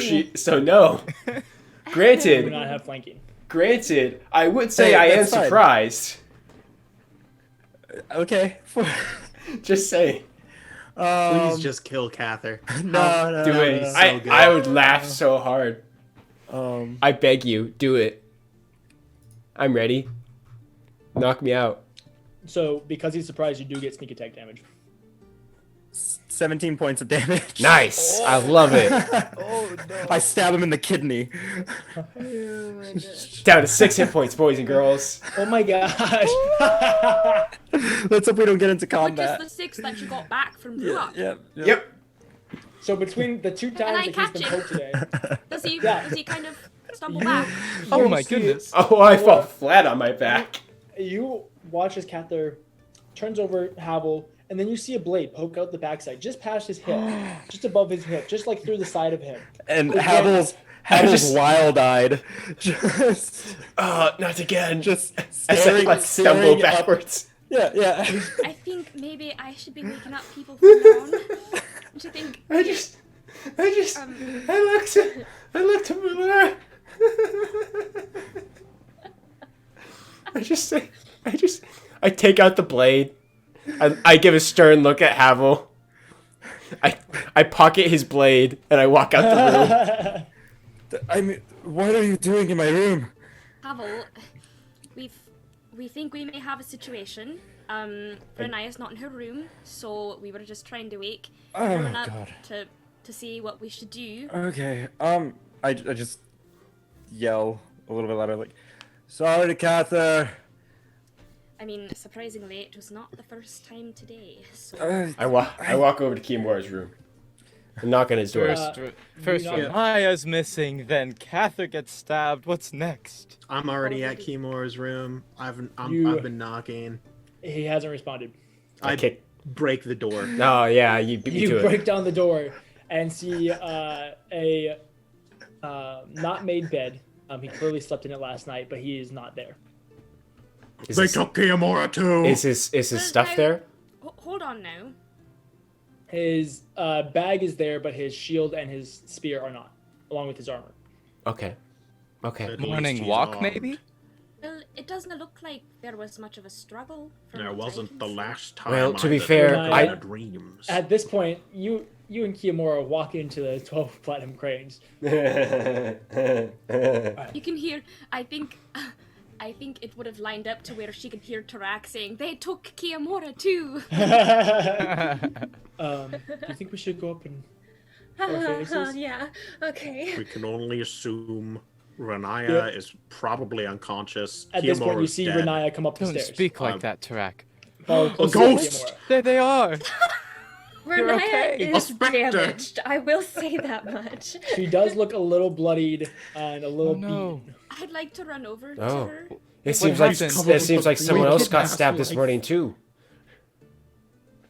no. Do Granted, not have flanking. I would say Hey, I am that's fine. surprised. Okay. Just saying. Please just kill Cather. No, Do it. so good. I would laugh so hard. no. I beg you, do it. I'm ready. Knock me out. So, because he's surprised, you do get sneak attack damage. 17 points of damage. Nice. I love it. I stab him in the kidney. Down to 6 hit points, boys and girls. Oh my gosh! Let's hope we don't get into Which is combat. the 6 that you got back from Ruach. Yep. So between the 2 I times that he's catch been him? poked today, Does he Yeah. kind of stumble back? Oh you my see- goodness. Oh, I fall flat on my back. You watch as Cather turns over Havel, and then you see a blade poke out the backside, just past his hip, just above his hip, just like through the side of him. And Again. Havel's just- wild-eyed. Just Not again. As I staring, like stumble staring up. backwards. Yeah. I think maybe I should be waking up people from now on. Don't you think? I looked at Melora. I take out the blade. I give a stern look at Havel. I pocket his blade and I walk out the room. I mean, what are you doing in my room? Havel, we think we may have a situation. Renaya's not in her room, so we were just trying to wake everyone up God. to see what we should do. Okay. I just yell a little bit louder, like, "Sorry, Cather." I mean, surprisingly, it was not the first time today. So I walk over to Kimura's room. I knock on his door. First you know- Maya's missing, then Cather gets stabbed. What's next? I'm already at Kimura's room. I've You- been knocking. He hasn't responded. I kick. break the door. Oh yeah, you beat me You to break it. down the door and see a not made bed. He clearly slept in it last night, but he is not there. Is They his, took Kimura too. is his stuff Now- there? Hold on now. His bag is there, but his shield and his spear are not, along with his armor. Okay. At least Morning he's walk, armed. maybe? Well, it doesn't look like there was much of a struggle. from There what I wasn't can the see. last time. Well, to I be did fair, that in I- my dreams. At this point, you and Kiyomura walk into the 12 platinum cranes. You can hear. I think it would have lined up to where she could hear Tarak saying, "They took Kiyomura too." Do you think we should go up and our faces? Yeah. Okay. We can only assume Renaya is probably unconscious. At this point, you Kiyomora's see dead. Renaya come up the Don't stairs. speak like that, Tarak. Follow closely ghost! to Kiyomura. There they are. Renaya okay. A is specter. damaged. I will say that much. She does look a little bloodied and a little Oh, no. beaten. I'd like to run over to Oh. her. It seems like happened? someone else got kidnapped stabbed her, this like- morning too.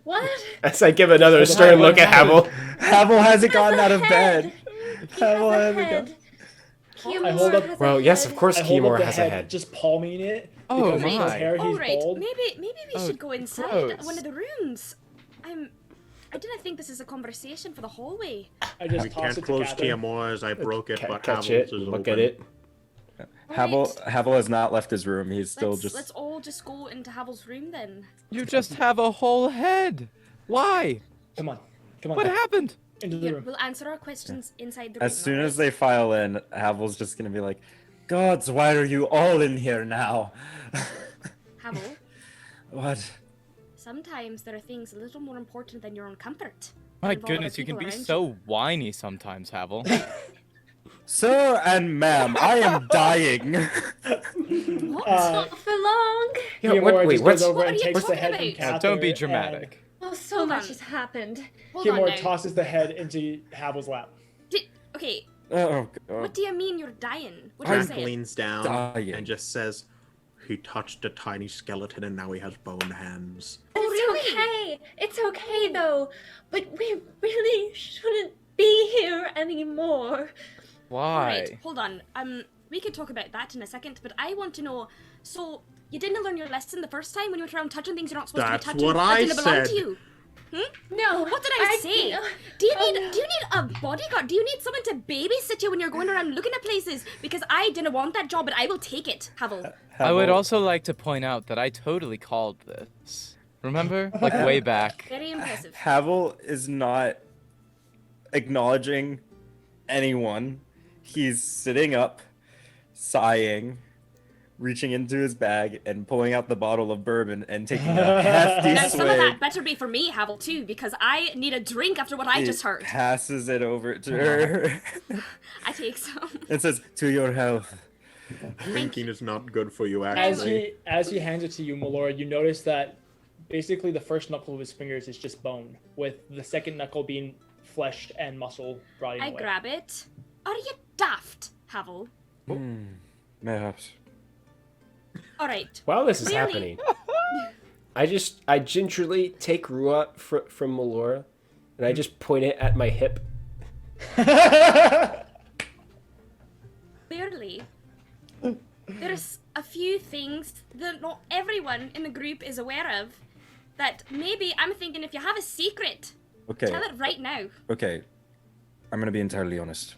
What? As I give another stern look at Havel. Havel hasn't gotten Has out a of head. bed. He has Havel a hasn't head. got- I hold up- Kiyomura has a Well, yes, head. of course I hold up Kimura the has a head, head. just palming it. Oh, because of his my. hair, All he's right, bald. maybe we Oh, should go inside gross. one of the rooms. I didn't think this is a conversation for the hallway. I just We toss can't it to close Catherine. Kiyomura's. I broke it, but Catch Havel's it, is look open. at it. Havel has not left his room. He's still let's, just. let's all just go into Havel's room then. You just have a whole head. Why? Come on. What happened? Into the Here, room. we'll answer our questions inside the room. As soon alright? as they file in, Havel's just gonna be like, Gods, why are you all in here now? Havel, What? sometimes there are things a little more important than your own comfort. My involve other goodness, you can people be around so whiny sometimes, Havel. Sir and ma'am, I am dying. What? Not for long. Yeah, Theomora wait, just what's... goes over What and are you takes the talking head from about? Cather. Don't be and dramatic. Oh, so Hold much on. has happened. Hold on Theomora now. tosses the head into Havel's lap. Okay, Oh, what God. do you mean you're dying? What are you Jack saying? leans down Dying. and just says, "He touched a tiny skeleton and now he has bone hands." Oh, really? It's okay. It's okay though. But we really shouldn't be here anymore. Why? Alright, hold on. We could talk about that in a second, but I want to know, so, you didn't learn your lesson the first time when you went around touching things you're not supposed That's to be touching? what that I didn't belong said. to you? No. What did I say? Do you need a bodyguard? Do you need someone to babysit you when you're going around looking at places? Because I didn't want that job, but I will take it, Havel. I would Havel- also like to point out that I totally called this. Remember? Like way back. Very impressive. Havel is not acknowledging anyone. He's sitting up, sighing, reaching into his bag and pulling out the bottle of bourbon and taking a hefty Now, some of swig. that better be for me, Havel, too, because I need a drink after what I He just heard. passes it over to her. I take some. It says, "To your health." Drinking is not good for you, As actually. he hands it to you, Melora, you notice that basically the first knuckle of his fingers is just bone, with the second knuckle being flesh and muscle rotting I away. grab it. Are you daft, Havel? Perhaps. Alright. While this is Really? happening, I gingerly take Ruat from Melora, and I just point it at my hip. Clearly, there's a few things that not everyone in the group is aware of that maybe I'm thinking if you have a secret, Okay. tell it right now. Okay. I'm gonna be entirely honest.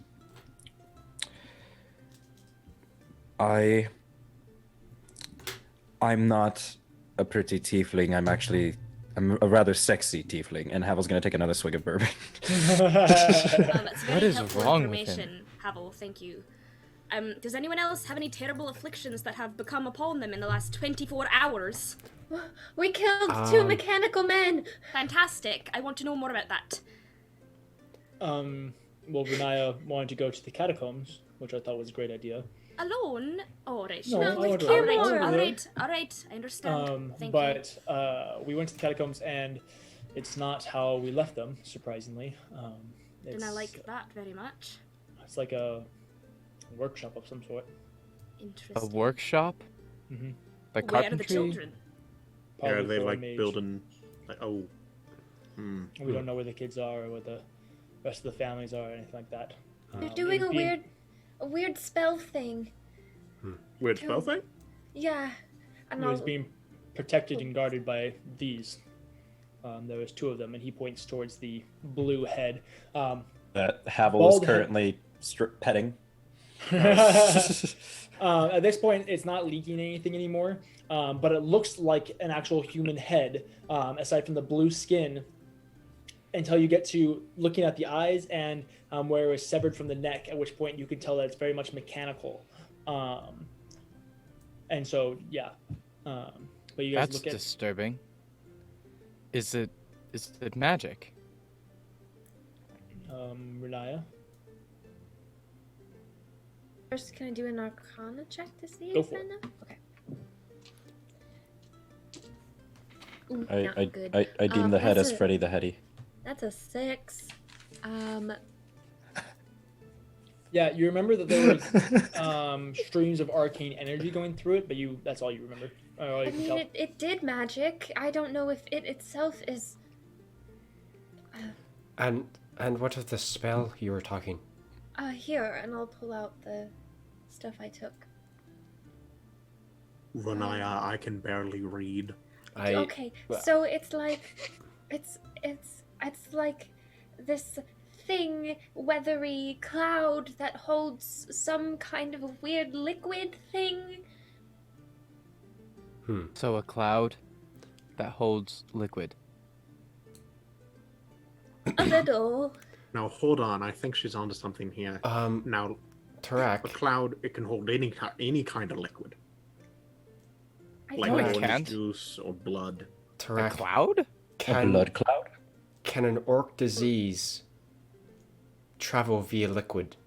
I'm not a pretty tiefling. I'm a rather sexy tiefling, and Havel's gonna take another swig of bourbon. That's very What is helpful wrong with information, Havel. Thank you. Does anyone else have any terrible afflictions that have become upon them in the last 24 hours? We killed 2 mechanical men. Fantastic. I want to know more about that. Well, Renaya wanted to go to the catacombs, which I thought was a great idea. Alone? Oh, right. No, sure. I would All rather- right, I would all rather- right, all right. I understand. Thank you. But we went to the catacombs, and it's not how we left them, surprisingly. And I like that very much. It's like a workshop of some sort. A Interesting. workshop? Mm-hmm. Like Where are the carpentry? children? Yeah, are they like building? Like, oh. We don't know where the kids are or where the rest of the families are or anything like that. They're It doing was being- a weird spell thing. Weird spell thing? Yeah. And It was I'll- being protected and guarded by these. There was 2 of them, and he points towards the blue head. That Havel Bald is head. currently petting. At this point, it's not leaking anything anymore, but it looks like an actual human head, aside from the blue skin, until you get to looking at the eyes and where it was severed from the neck, at which point you can tell that it's very much mechanical. And so, yeah. But you guys That's look at... disturbing. Is it magic? Renaya? First, can I do an Arcana check to see Go if for I it. know? Okay. Ooh, I not good. I deem the head that's as a- Freddy the Heady. That's a 6. Yeah, you remember that there was streams of arcane energy going through it, but that's all you remember. Or all you I can mean, tell. it did magic. I don't know if it itself is. And what of the spell you were talking? Here, and I'll pull out the stuff I took. Renaya, I can barely read. Okay, so it's like, it's like this thing, weathery cloud that holds some kind of a weird liquid thing. So a cloud that holds liquid. A little. Now hold on, I think she's onto something here. Now, A Tarak, cloud, it can hold any kind of liquid, I like No, it don't- orange can't. juice or blood. A Tarak, cloud? A can blood cloud? can an orc disease travel via liquid?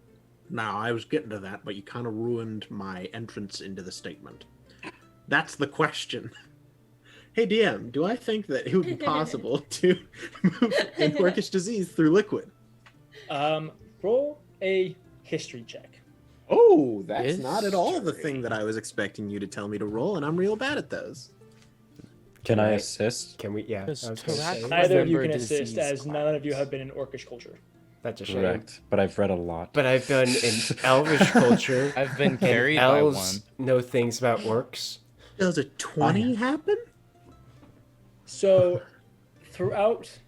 Now, I was getting to that, but you kind of ruined my entrance into the statement. That's the question. Hey, DM, do I think that it would be possible to move an orcish disease through liquid? Roll a history check. Oh, that's not at all the History. thing that I was expecting you to tell me to roll, and I'm real bad at those. Can I Right. assist? Can we? Yeah. I was gonna Tarak say, Neither of you Remember can assist, disease as none of you have been in orcish culture. that's a shame. Correct. But I've read a lot. But I've been in elvish culture. I've been and carried by elves one. know things about orcs. Does a 20 happen? So, throughout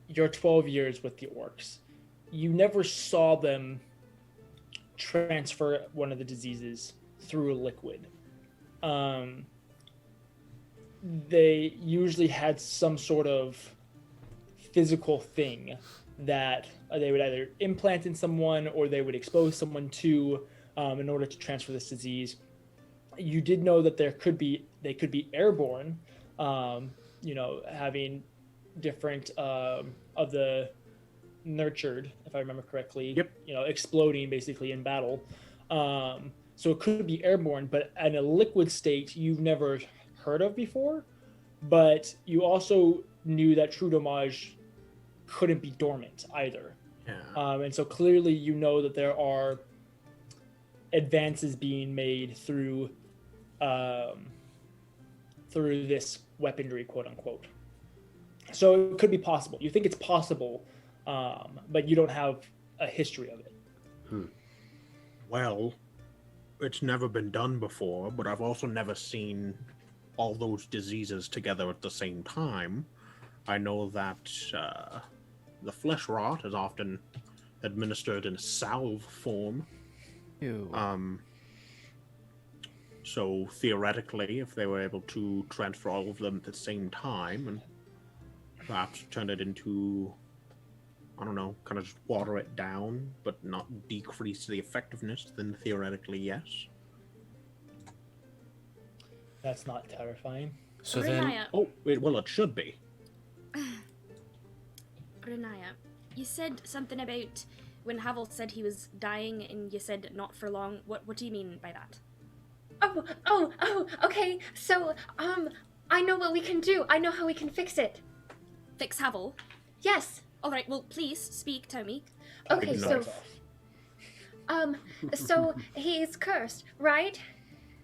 your 12 years with the orcs, you never saw them transfer one of the diseases through a liquid. They usually had some sort of physical thing that they would either implant in someone or they would expose someone to in order to transfer this disease. You did know that they could be airborne, having different of the nurtured, if I remember correctly, Yep. Exploding basically in battle. So it could be airborne, but in a liquid state you've never heard of before. But you also knew that true damage couldn't be dormant either. Yeah. And so clearly you know that there are advances being made through this weaponry, quote unquote. So it could be possible. You think it's possible, but you don't have a history of it. Well, it's never been done before, but I've also never seen all those diseases together at the same time. I know that the flesh rot is often administered in a salve form. Ew. So theoretically, if they were able to transfer all of them at the same time and perhaps turn it into, I don't know, kind of just water it down, but not decrease the effectiveness, then theoretically, yes. That's not terrifying. So then, Renaya, Oh, well, it should be. Renaya, you said something about when Havel said he was dying and you said not for long. What do you mean by that? Oh, okay. So, I know what we can do. I know how we can fix it. Fix Havel? Yes. Alright, well, please speak, Tommy. Okay, Good so, enough. so he's cursed, right?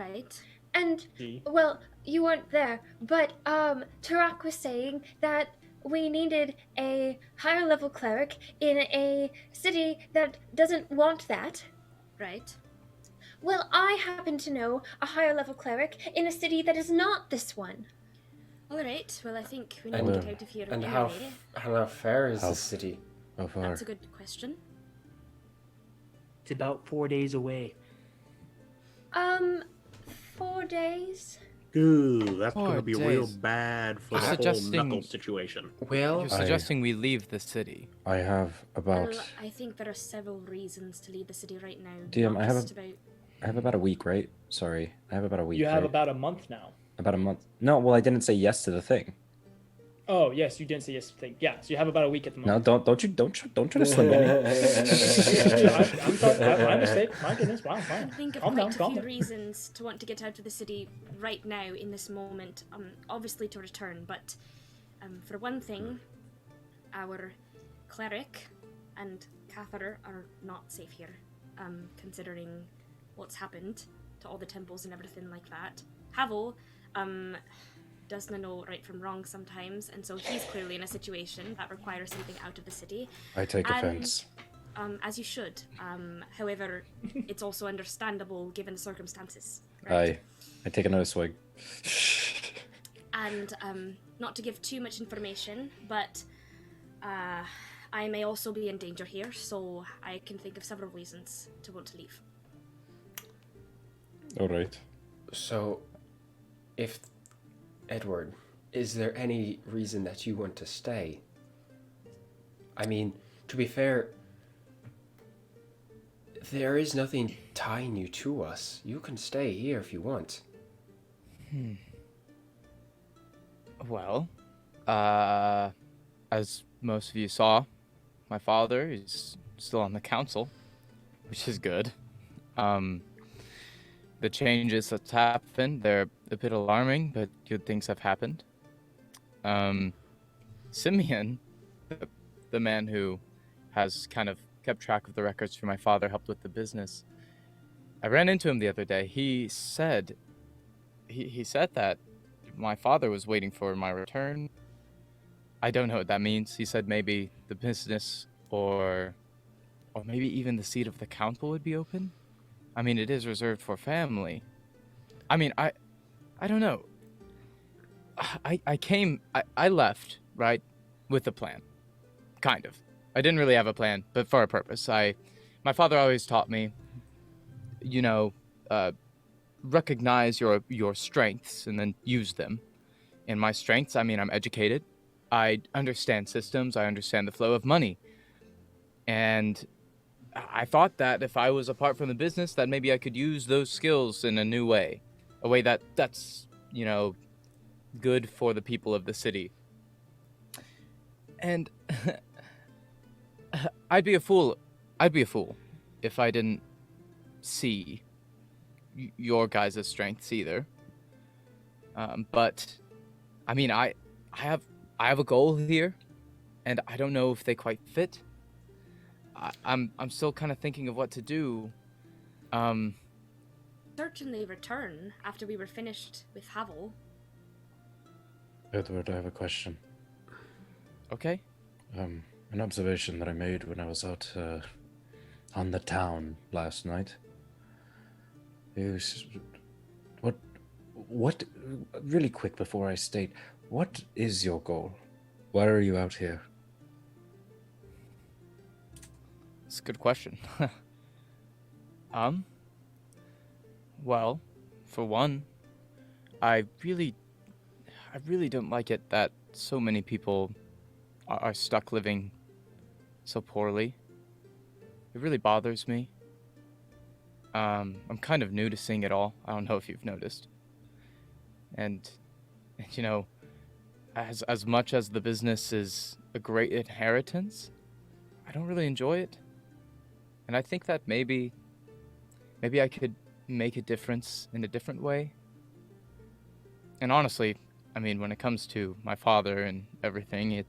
Right. And, Gee. well, you weren't there, but, Tarak was saying that we needed a higher level cleric in a city that doesn't want that. Right. Well, I happen to know a higher level cleric in a city that is not this one. Alright, well, I think we need And- to get out of here and anyway. how far is How- this city? How far? That's a good question. It's about 4 days away. 4 days? Ooh, that's going to 4 be real days. bad for You're the whole suggesting- knuckle situation. Well, You're suggesting we leave the city. I have about Well, I think there are several reasons to leave the city right now. DM, not I have just about... a week, right? Sorry, I have about a week. You have right? about a month now. about a month. No, well, I didn't say yes to the thing. Oh yes, you didn't say yes to the thing. Yeah, so you have about a week at the No, moment. don't try to slim me. I'm sorry, my mistake. My goodness, wow, I fine. can think of Calm down, quite a calm few down. reasons to want to get out of the city right now in this moment. Obviously to return, but for one thing, our cleric and Catheter are not safe here, considering what's happened to all the temples and everything like that. Havel, doesn't know right from wrong sometimes, and so he's clearly in a situation that requires something out of the city. I take And- offense. As you should. However, it's also understandable given the circumstances. Right? I take another swig. And not to give too much information, but I may also be in danger here, so I can think of several reasons to want to leave. All right. so if Edward, is there any reason that you want to stay? I mean, to be fair, There is nothing tying you to us. You can stay here if you want. Well, as most of you saw, my father is still on the council, which is good. The changes that's happened, they're a bit alarming, but good things have happened. Simeon, the man who has kind of kept track of the records for my father, helped with the business. I ran into him the other day. He said that my father was waiting for my return. I don't know what that means. He said maybe the business or maybe even the seat of the council would be open. I mean, it is reserved for family. I mean, I don't know. I left, right, with a plan. Kind of. I didn't really have a plan, but for a purpose. My father always taught me, recognize your strengths and then use them. And my strengths, I mean, I'm educated. I understand systems. I understand the flow of money. And I thought that if I was apart from the business, that maybe I could use those skills in a new way. A way that's, good for the people of the city. And I'd be a fool if I didn't see your guys' strengths either. But I mean, I have a goal here, and I don't know if they quite fit. I'm still kind of thinking of what to do. Certainly return after we were finished with Haval. Edward, I have a question. Okay. An observation that I made when I was out on the town last night. What, really quick before I state, what is your goal? Why are you out here? That's a good question. Well, for one, I really don't like it that so many people are stuck living so poorly. It really bothers me. I'm kind of new to seeing it all. I don't know if you've noticed. And as much as the business is a great inheritance, I don't really enjoy it. And I think that maybe I could make a difference in a different way. And honestly, I mean, when it comes to my father and everything,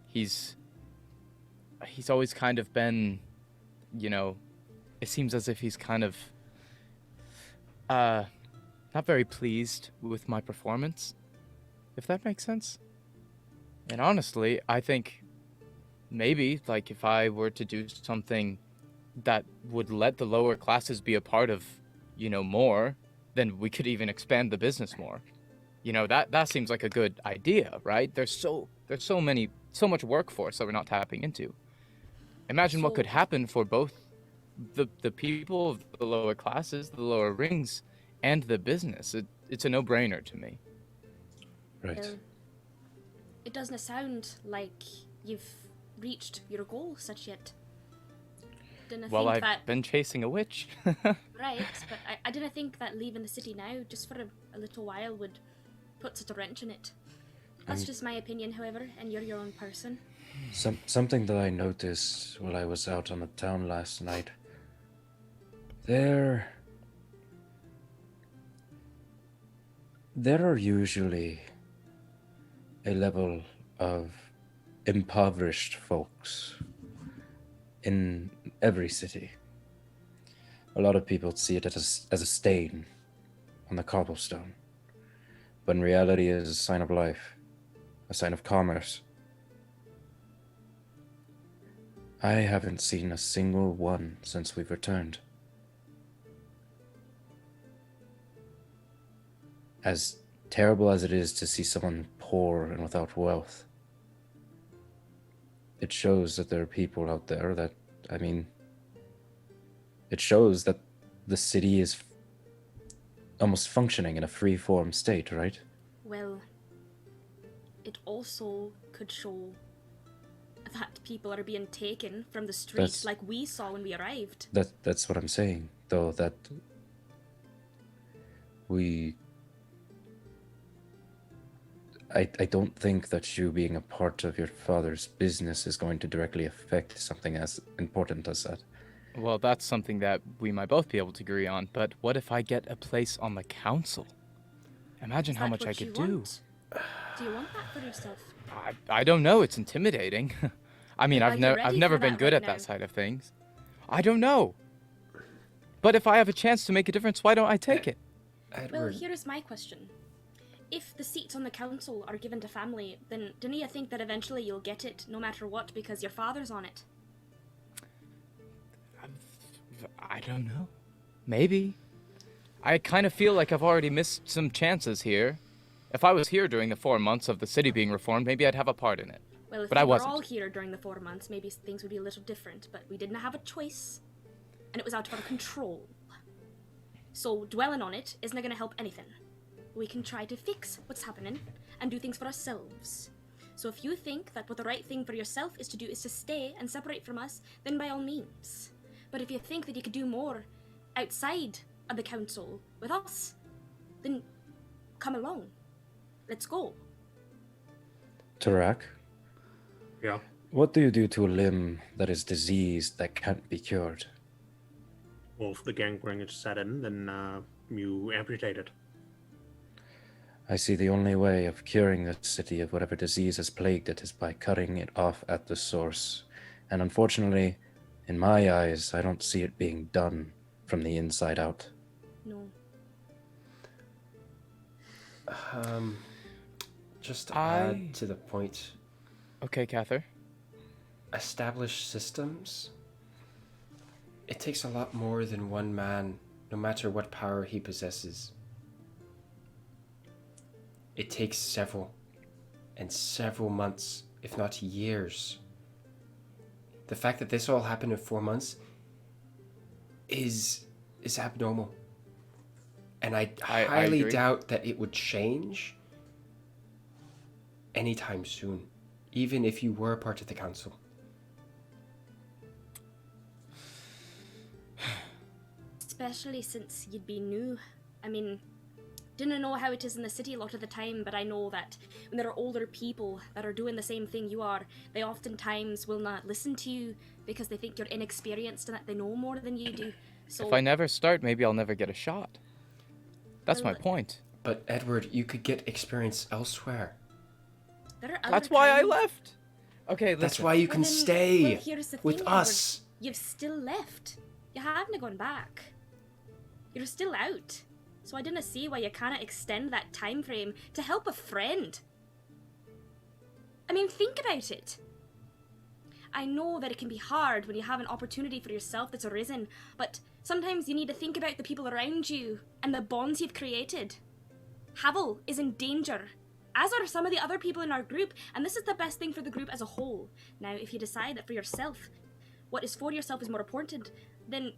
he's always kind of been, it seems as if he's kind of not very pleased with my performance, if that makes sense. And honestly, I think maybe, like, if I were to do something that would let the lower classes be a part of, more, then we could even expand the business more. That seems like a good idea, right? There's so much workforce that we're not tapping into. Imagine what could happen for both the people of the lower classes, the lower rings, and the business. It's a no-brainer to me. Right. Well, it doesn't sound like you've reached your goal such yet. Well, I've been chasing a witch. Right, but I didn't think that leaving the city now, just for a little while, would put such a wrench in it. That's just my opinion, however, and you're your own person. Something that I noticed while I was out on the town last night. There are usually a level of impoverished folks in every city. A lot of people see it as a stain on the cobblestone, but in reality it is a sign of life, a sign of commerce. I haven't seen a single one since we've returned. As terrible as it is to see someone poor and without wealth, it shows that there are people out there that, it shows that the city is almost functioning in a free-form state, right? Well, it also could show a that people are being taken from the streets like we saw when we arrived. That's what I'm saying, though, that I don't think that you being a part of your father's business is going to directly affect something as important as that. Well, that's something that we might both be able to agree on, but what if I get a place on the council? Imagine how much I could do. Do you want that for yourself? I don't know, it's intimidating. I mean, I've never been good at that side of things. I don't know. But if I have a chance to make a difference, why don't I take it? Well, here's my question. If the seats on the council are given to family, then don't you think that eventually you'll get it no matter what because your father's on it? I don't know. Maybe. I kind of feel like I've already missed some chances here. If I was here during the 4 months of the city being reformed, maybe I'd have a part in it. Well, if but we I were wasn't. all here during the 4 months, maybe things would be a little different, but we didn't have a choice, and it was out of our control. So dwelling on it isn't going to help anything. We can try to fix what's happening and do things for ourselves. So if you think that what the right thing for yourself is to stay and separate from us, then by all means. But if you think that you could do more outside of the council with us, then come along. Let's go. Tarak? Yeah. What do you do to a limb that is diseased that can't be cured? Well, if the gangrene is set in, then you amputate it. I see the only way of curing the city of whatever disease has plagued it is by cutting it off at the source. And unfortunately, in my eyes, I don't see it being done from the inside out. No. Just to add to the point. Okay, Cather. Established systems. It takes a lot more than one man, no matter what power he possesses. It takes several, and several months, if not years. The fact that this all happened in 4 months is abnormal. And I highly doubt that it would change anytime soon, even if you were a part of the council. Especially since you'd be new. I mean, didn't know how it is in the city a lot of the time, but I know that when there are older people that are doing the same thing you are, they oftentimes will not listen to you because they think you're inexperienced and that they know more than you do. So if I never start, maybe I'll never get a shot. That's my point. But Edward, you could get experience elsewhere. That's why I left. Okay, listen. That's why you can stay with us. Edward, you've still left. You haven't gone back. You're still out. So I didn't see why you can't extend that time frame to help a friend. I mean, think about it. I know that it can be hard when you have an opportunity for yourself that's arisen, but sometimes you need to think about the people around you and the bonds you've created. Haval is in danger, as are some of the other people in our group, and this is the best thing for the group as a whole. Now, if you decide that for yourself, what is for yourself is more important, then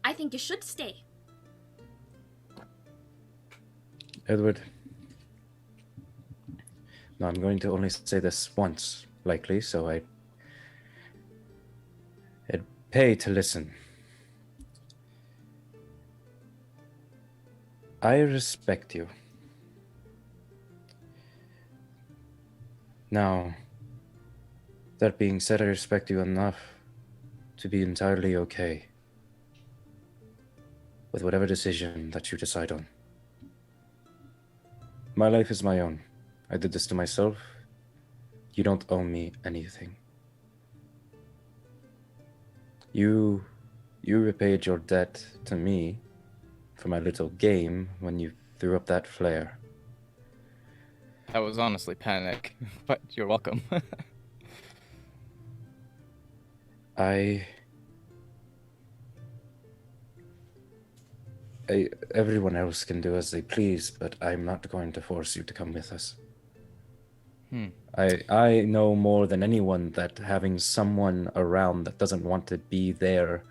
I think you should stay. Edward. No, I'm going to only say this once, likely, so I'd pay to listen. I respect you. Now, that being said, I respect you enough to be entirely okay with whatever decision that you decide on. My life is my own. I did this to myself. You don't owe me anything. You repaid your debt to me for my little game when you threw up that flare. That was honestly panic, but you're welcome. Everyone else can do as they please, but I'm not going to force you to come with us. I know more than anyone that having someone around that doesn't want to be there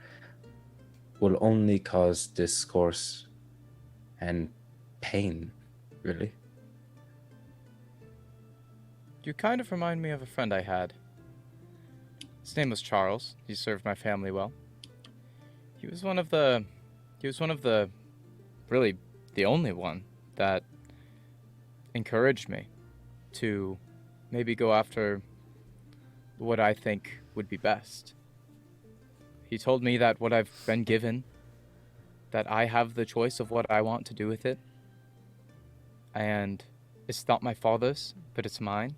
will only cause discourse and pain, really. You kind of remind me of a friend I had. His name was Charles. He served my family well. He was one of the, really, the only one that encouraged me to maybe go after what I think would be best. He told me that what I've been given, that I have the choice of what I want to do with it. And it's not my father's, but it's mine.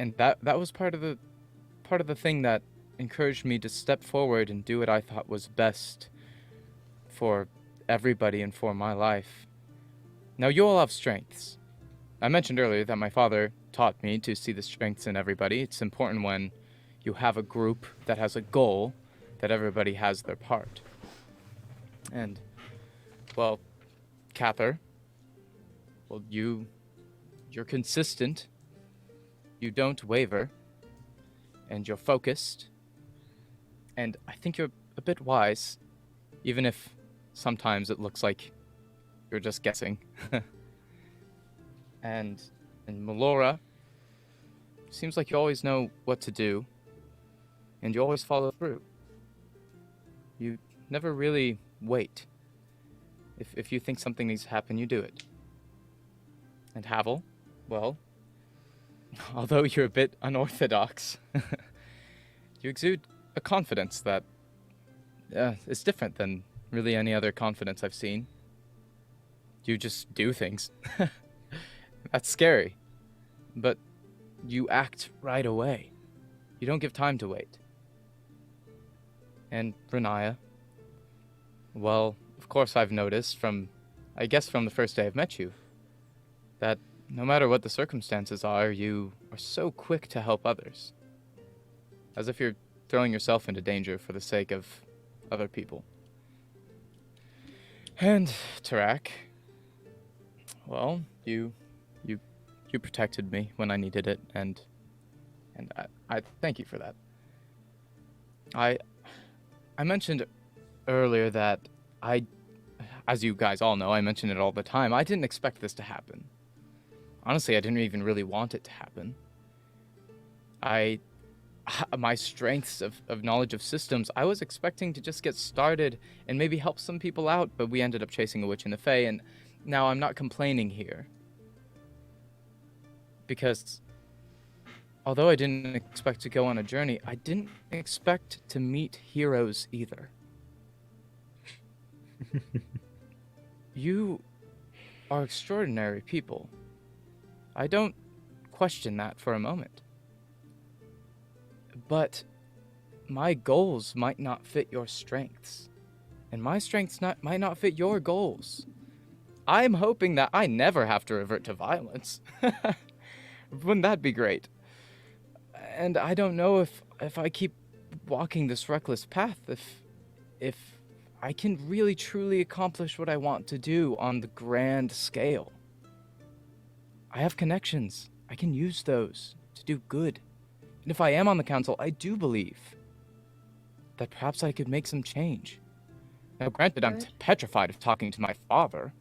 And that was part of the thing that encouraged me to step forward and do what I thought was best for everybody and for my life. Now, you all have strengths. I mentioned earlier that my father taught me to see the strengths in everybody. It's important when you have a group that has a goal that everybody has their part. And, well, Cather, well, you're consistent, you don't waver, and you're focused, and I think you're a bit wise, even if sometimes it looks like you're just guessing. and Melora, seems like you always know what to do, and you always follow through. You never really wait. If you think something needs to happen, you do it. And Havel, well, although you're a bit unorthodox, you exude a confidence that is different than really any other confidence I've seen. You just do things. That's scary. But you act right away. You don't give time to wait. And Renaya, well, of course I've noticed from the first day I've met you, that no matter what the circumstances are, you are so quick to help others. As if you're throwing yourself into danger for the sake of other people. And Tarak, well, you protected me when I needed it, and I thank you for that. I mentioned earlier that as you guys all know, I mention it all the time, I didn't expect this to happen. Honestly, I didn't even really want it to happen. My strengths of knowledge of systems, I was expecting to just get started and maybe help some people out, but we ended up chasing a witch in the Fae, and now I'm not complaining here. Because although I didn't expect to go on a journey, I didn't expect to meet heroes either. You are extraordinary people. I don't question that for a moment. But my goals might not fit your strengths. And my strengths might not fit your goals. I'm hoping that I never have to revert to violence. Wouldn't that be great? And I don't know if I keep walking this reckless path, if I can really truly accomplish what I want to do on the grand scale. I have connections. I can use those to do good. And if I am on the council, I do believe that perhaps I could make some change. Now, granted, I'm petrified of talking to my father.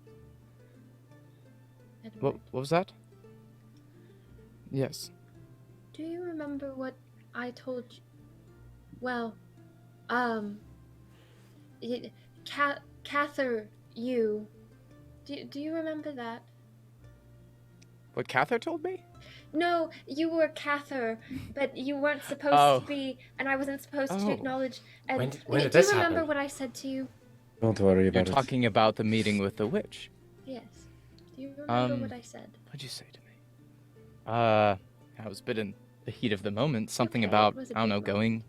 What was that? Yes. Do you remember what I told you? Well, Cather, you. Do you remember that? What Cather told me? No, you were Cather, but you weren't supposed to be, and I wasn't supposed to acknowledge. And when did this do you remember happen? what I said to you? Don't worry You're about it. talking about the meeting with the witch. Yes. Do you remember what I said? What'd you say to me? I was a bit in the heat of the moment. Something Okay, about, it was a I don't know, big going...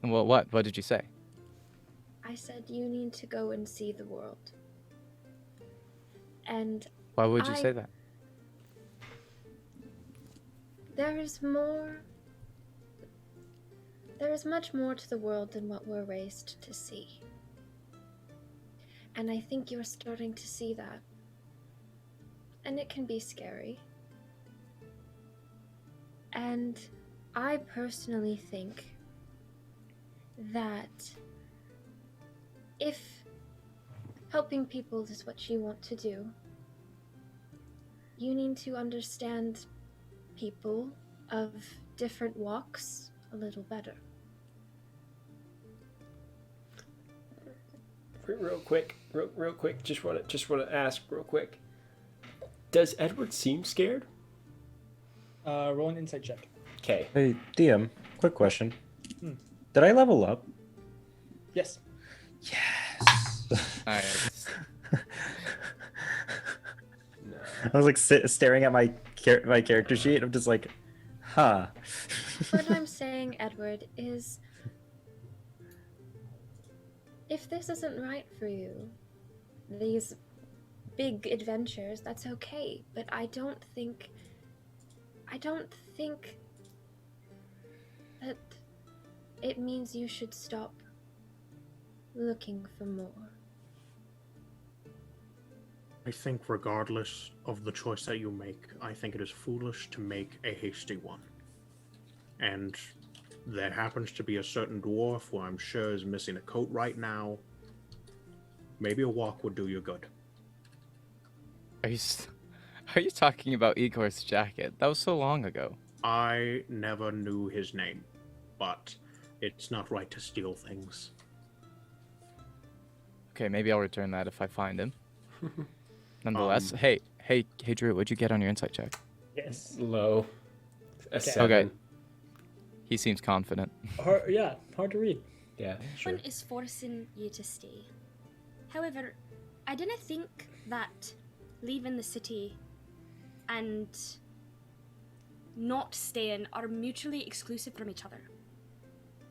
Well, what? What did you say? I said you need to go and see the world. And Why would you say that? There is much more to the world than what we're raised to see. And I think you're starting to see that. And it can be scary. And I personally think that if helping people is what you want to do, you need to understand people of different walks a little better. Real quick, just want to ask real quick. Does Edward seem scared? Roll an insight check. Okay. Hey, DM, quick question. Did I level up? Yes. Yes. Nice. I was like staring at my character sheet. I'm just like, huh. What I'm saying, Edward, is if this isn't right for you, these big adventures, that's okay. But I don't think that it means you should stop looking for more. I think regardless of the choice that you make, I think it is foolish to make a hasty one. And there happens to be a certain dwarf who I'm sure is missing a coat right now. Maybe a walk would do you good. Are you talking about Igor's jacket? That was so long ago. I never knew his name, but it's not right to steal things. Okay, maybe I'll return that if I find him. Nonetheless, hey, Drew, what'd you get on your insight check? Yes. Low. A Okay. 7. Okay. He seems confident. Hard to read. Yeah. Sure. One is forcing you to stay. However, I didn't think that leaving the city and not staying are mutually exclusive from each other.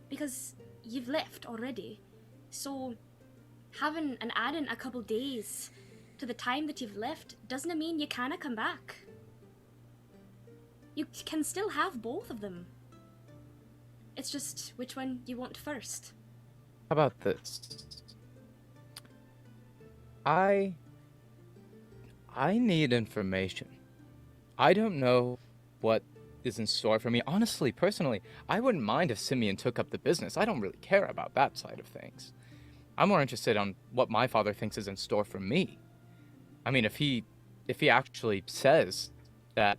Because you've left already. So having and adding a couple days to the time that you've left doesn't mean you can't come back. You can still have both of them. It's just which one you want first. How about this? I need information. I don't know what is in store for me. Honestly, personally, I wouldn't mind if Simeon took up the business. I don't really care about that side of things. I'm more interested on what my father thinks is in store for me. I mean, if he actually says that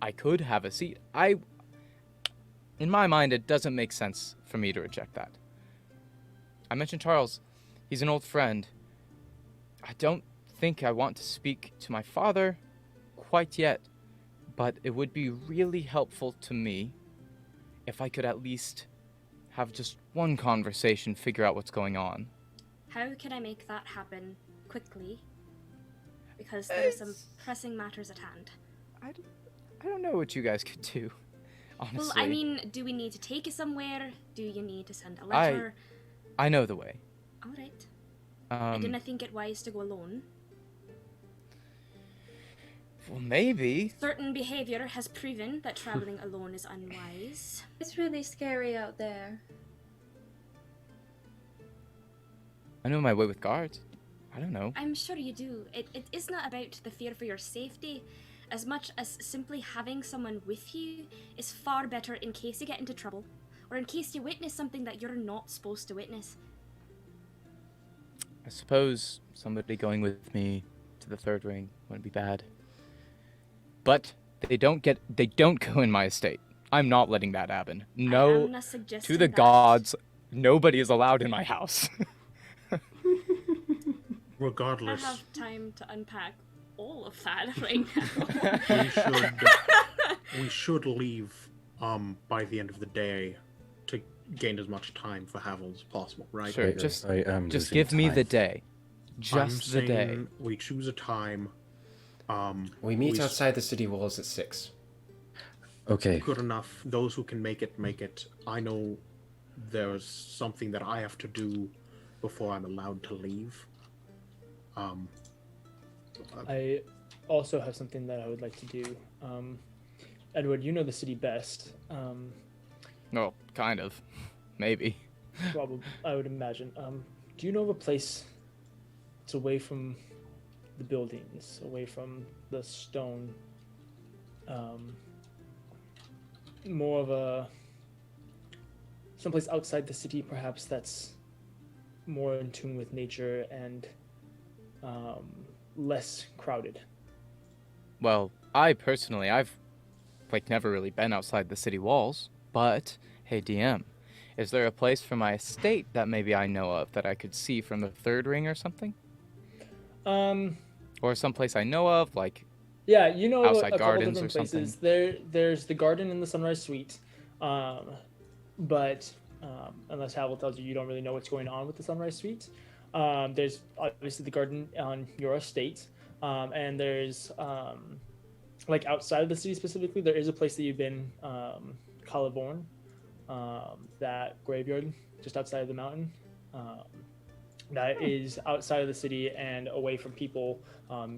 I could have a seat, in my mind, it doesn't make sense for me to reject that. I mentioned Charles. He's an old friend. I don't think I want to speak to my father quite yet, but it would be really helpful to me if I could at least have just one conversation, figure out what's going on. How can I make that happen quickly? Because there are some pressing matters at hand. I don't know what you guys could do, honestly. Well, I mean, do we need to take you somewhere? Do you need to send a letter? I know the way. Alright. I didn't think it wise to go alone. Well, maybe. Certain behavior has proven that traveling alone is unwise. It's really scary out there. I know my way with guards. I don't know. I'm sure you do. It is not about the fear for your safety, as much as simply having someone with you is far better in case you get into trouble, or in case you witness something that you're not supposed to witness. I suppose somebody going with me to the third ring wouldn't be bad. But they don't go in my estate. I'm not letting that happen. No, I'm not suggesting to the that. gods, nobody is allowed in my house. Regardless, I have time to unpack all of that right now. we should leave by the end of the day to gain as much time for Havel as possible, right? Sure, just give me the day. Just the day. We choose a time. We meet outside the city walls at 6. Okay. Good enough. Those who can make it, make it. I know there's something that I have to do before I'm allowed to leave. I also have something that I would like to do. Edward, you know the city best. No, kind of. Maybe. Probably, I would imagine. Do you know of a place that's away from the buildings, away from the stone? More of a someplace outside the city, perhaps, that's more in tune with nature and less crowded. Well, I've like never really been outside the city walls. But hey, DM, is there a place for my estate that maybe I know of that I could see from the third ring or something? Or someplace I know of, like Yeah, you know outside a couple gardens different or places. something. There's the garden in the Sunrise Suite, but unless Havel tells you don't really know what's going on with the Sunrise Suite. There's obviously the garden on your estate, and there's like outside of the city specifically, there is a place that you've been, Calivorn, that graveyard just outside of the mountain. That is outside of the city and away from people.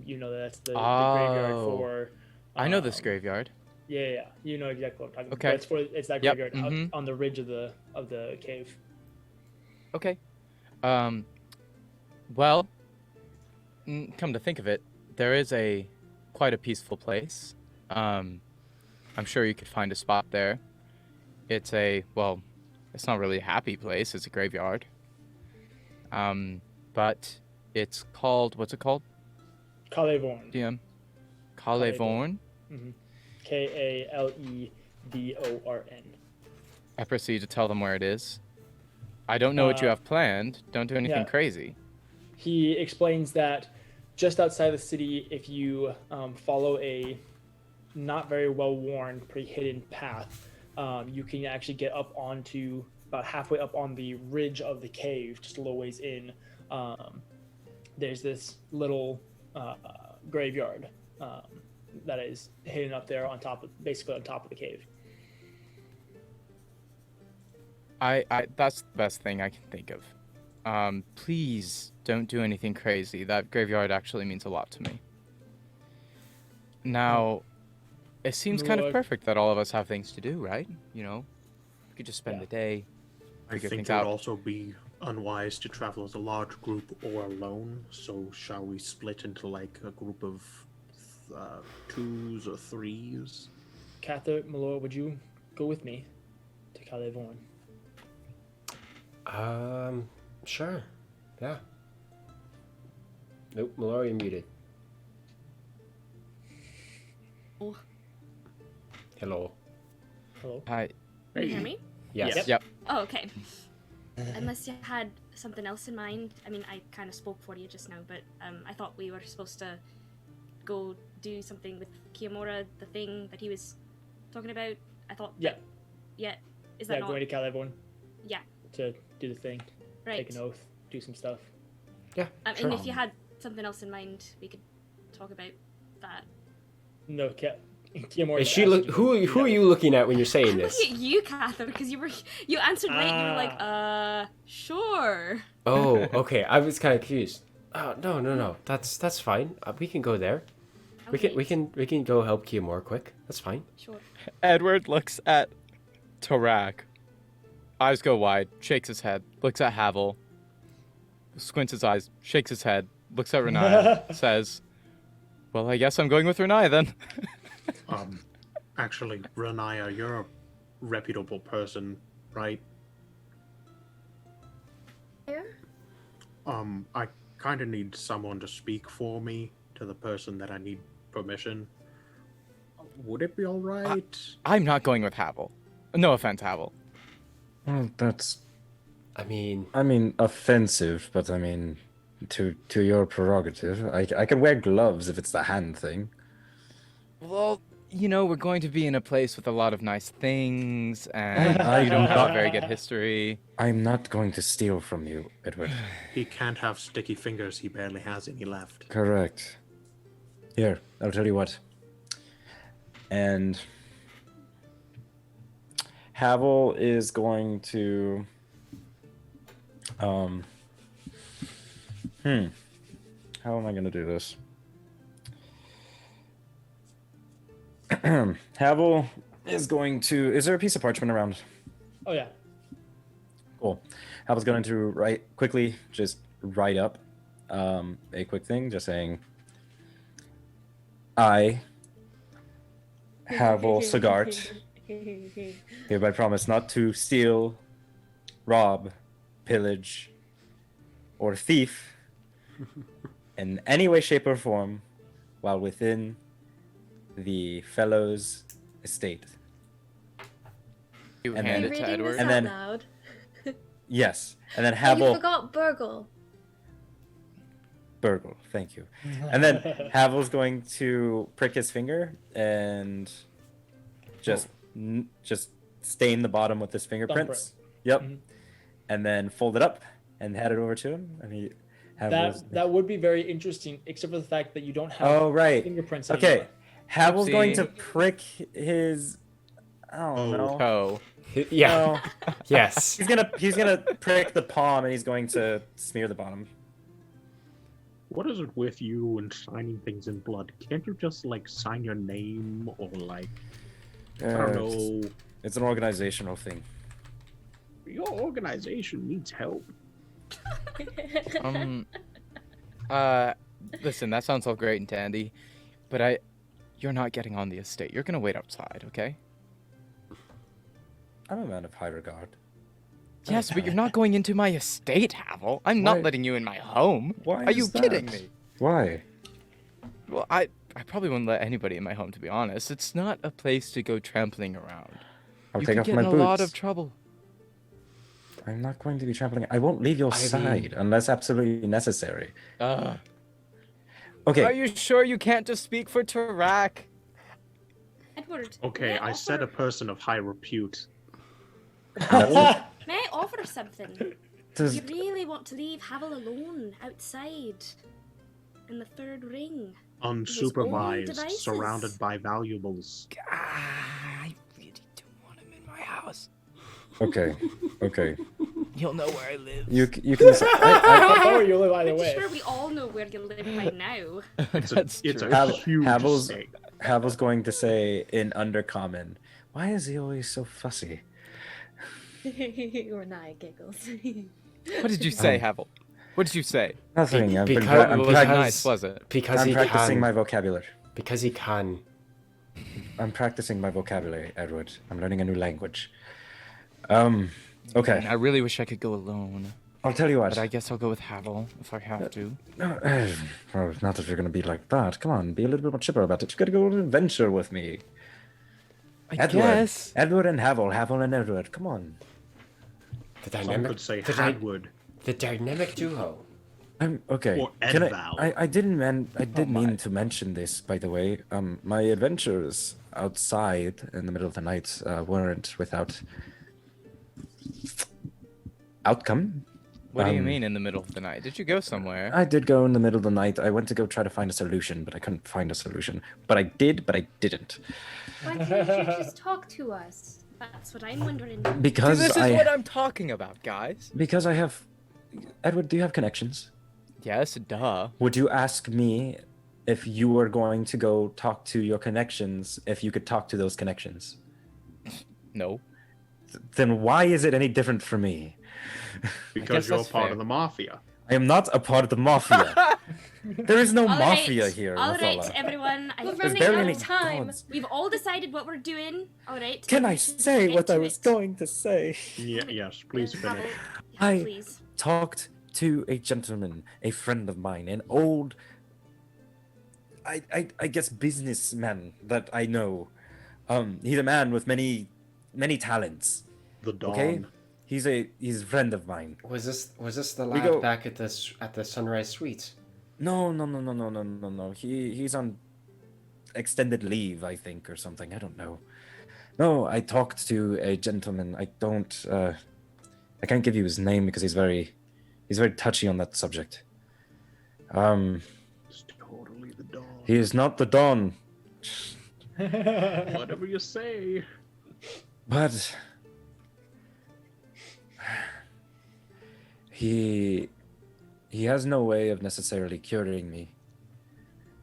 You know that's the graveyard for. I know this graveyard. Yeah, you know exactly what I'm talking Okay. about. It's that Yep, graveyard out on the ridge of the cave. Okay. Well, come to think of it, there is quite a peaceful place. I'm sure you could find a spot there. It's it's not really a happy place. It's a graveyard. But it's called, what's it called? Calevorn. DM. Calevorn. Mm-hmm. Kalevodorn. I proceed to tell them where it is. I don't know what you have planned. Don't do anything crazy. He explains that just outside the city, if you follow a not very well-worn, pretty hidden path, you can actually get up onto about halfway up on the ridge of the cave, just a little ways in. There's this little graveyard that is hidden up there basically on top of the cave. That's the best thing I can think of. Please don't do anything crazy. That graveyard actually means a lot to me. Now, it seems kind of perfect that all of us have things to do, right? You know, we could just spend the day, figure I think things it would out. also be unwise to travel as a large group or alone. So shall we split into like a group of 2s or 3s? Cather, Malor, would you go with me to Calevorn? Sure. Yeah. Nope, Mallory muted. Oh. Hello. Hello. Hi. Can you hear me? Yes. Yep. Oh, okay. Unless you had something else in mind. I mean, I kind of spoke for you just now, but I thought we were supposed to go do something with Kiyomura, the thing that he was talking about. I thought. Yeah. Yeah. Is that not? Going to Calevorn. Yeah. To do the thing. Right. Take an oath. Do some stuff. Yeah. And if you had something else in mind, we could talk about that. No, Kiyomura. Is she who are you looking at when you're saying I'm this? looking at you, Cather, because you answered right. You were like, sure. Oh, okay. I was kind of confused. Oh, no. That's fine. We can go there. Okay. We can go help Kiyomura quick. That's fine. Sure. Edward looks at Tarak. Eyes go wide, shakes his head, looks at Havel, squints his eyes, shakes his head, looks at Renaya, says, well, I guess I'm going with Renaya then. Actually, Renaya, you're a reputable person, right? Yeah. I kind of need someone to speak for me to the person that I need permission. Would it be all right? I'm not going with Havel. No offense, Havel. Well, that's. I mean, offensive, but I mean, to your prerogative. I can wear gloves if it's the hand thing. Well, you know, we're going to be in a place with a lot of nice things, and you don't have a very good history. I'm not going to steal from you, Edward. He can't have sticky fingers. He barely has any left. Correct. Here, I'll tell you what. And Havel is going to how am I going to do this? Havel is going to. Is there a piece of parchment around? Oh yeah. Cool. Havel's going to just write up a quick thing, just saying, I, Havel Sagart, hereby promise not to steal, rob, pillage, or thief in any way, shape, or form while within the Fellows' estate. You And hand then- it to Reading Edward. this And out then- loud. Yes, and then Oh, you Havel. forgot Burgle. Burgle, thank you. And then Havel's going to prick his finger and just just stain the bottom with his fingerprints. Yep. Mhm. And then fold it up and hand it over to him. And he Havel's, That would be very interesting, except for the fact that you don't have Oh right. fingerprints Okay. anymore. Havel's going Oopsie. to prick his I don't know. Oh. Yeah. No. Yes. He's gonna prick the palm and he's going to smear the bottom. What is it with you and signing things in blood? Can't you just like sign your name or like I don't know? It's an organizational thing. Your organization needs help. Listen, that sounds all great and dandy, but you're not getting on the estate. You're gonna wait outside, okay? I'm a man of high regard. Yes, but you're not going into my estate, Havel. I'm not Why- letting you in my home. Why Are you is that? kidding me? Why? Well, I probably wouldn't let anybody in my home, to be honest. It's not a place to go trampling around. I'll You take could off get my in a boots. lot of trouble. I'm not going to be trampling. I won't leave your side unless absolutely necessary. Are Okay. you sure you can't just speak for Tarak? Edward. Okay, may I said a offer- person of high repute. May I offer something? Does- You really want to leave Havel alone outside in the third ring? Unsupervised, devices. surrounded by valuables. I really do want him in my house. Okay. Okay. He'll know where I live. You can. Or you live either I'm way. sure we all know where you live by now. It's a, That's it's true. a huge Havel's estate. Havel's going to say in undercommon, "Why is he always so fussy?" Or Naya giggles. What did you say, Havel? What did you say? Nothing. I'm, Because- It Well, was prac- nice, was it? Because I'm he practicing can. my vocabulary. Because he can. I'm practicing my vocabulary, Edward. I'm learning a new language. Okay. I really wish I could go alone, I'll tell you what. but I guess I'll go with Havel if I have to. No, well, not if you're going to be like that. Come on, be a little bit more chipper about it. You got to go on an adventure with me. I Edward. guess. Edward and Havel and Edward. Come on. The Some dynamic. could say the, Hadwood. the dynamic duo. I'm okay. Or Can Edval. I did mean to mention this, by the way. My adventures outside in the middle of the night weren't without outcome. What do you Um, mean in the middle of the night? Did you go somewhere? I did go in the middle of the night. I went to go try to find a solution, but I couldn't find a solution. But I did, but I didn't. Why didn't you just talk to us? That's what I'm wondering. Because This is what I'm talking about, guys. because I have Edward, do you have connections? Yes, duh. Would you ask me if you were going to go talk to your connections if you could talk to those connections? No. Then why is it any different for me? Because guess you're that's part fair. of the mafia. I am not a part of the mafia. There is no All mafia right, here. all right, Mathila. everyone. We're There's running barely out any of time. gods. We've all decided what we're doing. All right. Can I we should say get what I to was it. going to say? Yes, please Havel, finish. yeah, I- please. Talked to a gentleman, a friend of mine, an old, I guess businessman that I know. He's a man with many talents. The Dawn. Okay, he's a friend of mine. Was this the We lad go- back at the Sunrise Suites? No. He's on extended leave, I think, or something. I don't know. No, I talked to a gentleman. I can't give you his name because he's very touchy on that subject. It's totally the Dawn. He is not the Don, Whatever you say. but he has no way of necessarily curing me.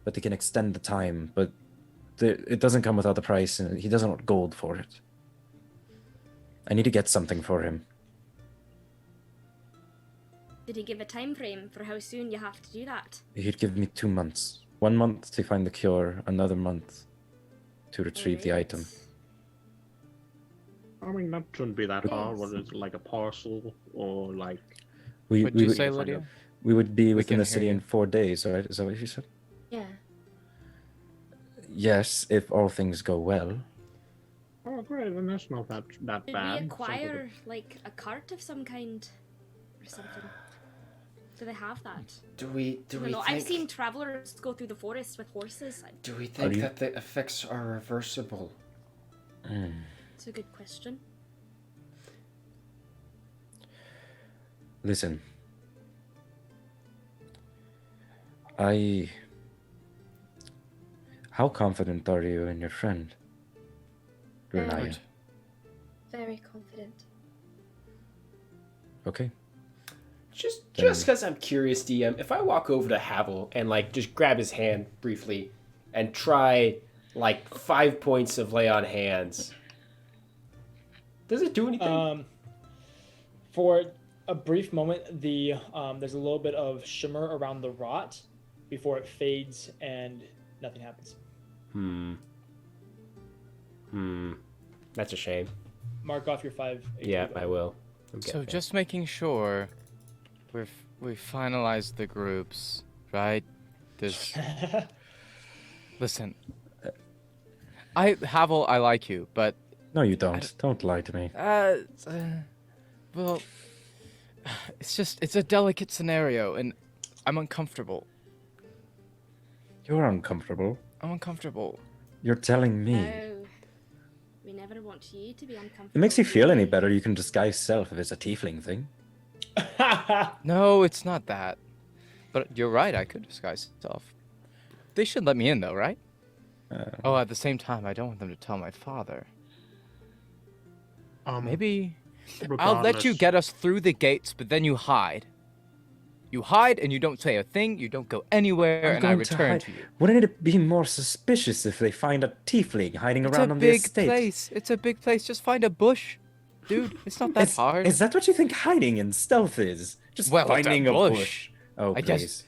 But he can extend the time, but it doesn't come without the price, and he doesn't want gold for it. I need to get something for him. Did he give a time frame for how soon you have to do that? He'd give me 2 months. 1 month to find the cure, another month to retrieve the Alright. item. I mean, that shouldn't be that hard. What is it, like a parcel or like? What'd you say, find Lydia? out. We would be We within can the hear city you. in 4 days, right? Is that what you said? Yeah. Yes, if all things go well. great, then that's not that Did we bad. acquire like a cart of some kind or something? Do they have that? Do we I don't know. I've seen travelers go through the forest with horses. Do we think that the effects are reversible? It's a good question. Listen. How confident are you in your friend? Renaya? Very confident. Okay. Just because I'm curious, DM, if I walk over to Havel and like just grab his hand briefly and try like 5 points of lay on hands, does it do anything? For a brief moment, there's a little bit of shimmer around the rot before it fades and nothing happens. That's a shame. Mark off your 5. Yeah, I will. So just making sure we've finalized the groups, right? Listen, Havel, I like you, but no, you don't. Don't lie to me. Well, it's a delicate scenario, and I'm uncomfortable. You're uncomfortable. I'm uncomfortable. You're telling me. No. We never want you to be uncomfortable. It makes you feel any better. You can disguise self if it's a tiefling thing. No, it's not that. But you're right, I could disguise self. They should let me in, though, right? At the same time, I don't want them to tell my father. Maybe I'll let you get us through the gates, but then you hide. You hide and you don't say a thing, you don't go anywhere, and I return to you. Wouldn't it be more suspicious if they find a tiefling hiding around on the estate? It's a big place. Just find a bush. Dude, it's not that hard. Is that what you think hiding in stealth is? Just finding a bush. Oh, I please. guess.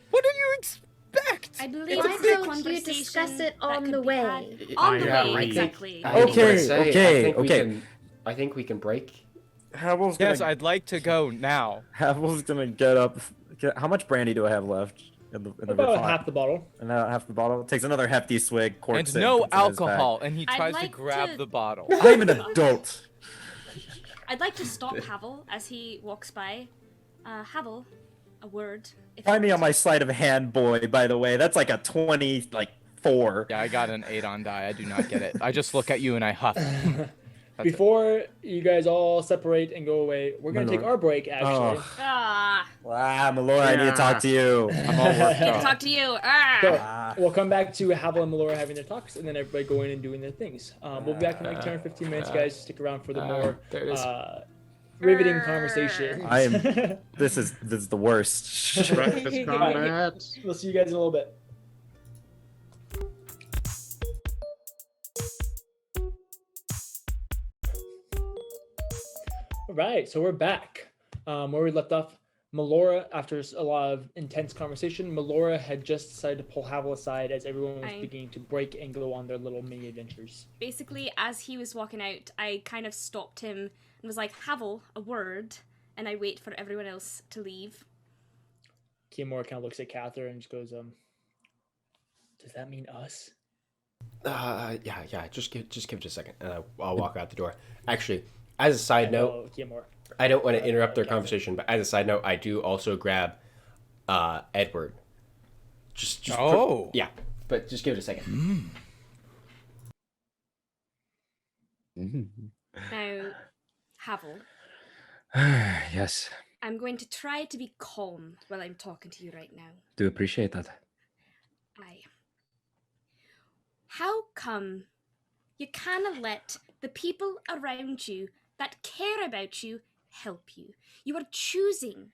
What do you expect? I believe Why don't you discuss it on the way? On the way, exactly. Okay. I think we can break. Havel's Yes, I'd like to go now. Havel's gonna get up. How much brandy do I have left? In the About half the bottle. And half the bottle. Takes another hefty swig. And no alcohol. And he tries to grab the bottle. I'm an adult. I'd like to stop Havel as he walks by. Havel, a word. Find me on my sleight of hand, boy. By the way, that's like a 24. Yeah, I got an 8 on die. I do not get it. I just look at you and I huff. Before you guys all separate and go away, we're going to take our break, actually. Melora, I need to talk to you. I'm all worked up. Talk to you. So, we'll come back to Havel and Melora having their talks, and then everybody going and doing their things. We'll be back in like 10 or 15 minutes, guys. Stick around for the more riveting conversation. This is the worst. Breakfast combat. We'll see you guys in a little bit. All right, so we're back. Where we left off, Melora, after a lot of intense conversation, Melora had just decided to pull Havel aside as everyone was beginning to break and go on their little mini adventures. Basically, as he was walking out, I kind of stopped him and was like, Havel, a word, and I wait for everyone else to leave. Kimura kind of looks at Catherine and just goes, does that mean us? Yeah. Just give it a second, and I'll walk out the door. Actually, as a side note, I don't want to interrupt their conversation, but as a side note, I do also grab Edward. But just give it a second. Now, Havel. Yes. I'm going to try to be calm while I'm talking to you right now. Do appreciate that. Aye. How come you cannot let the people around you that care about you help you? You are choosing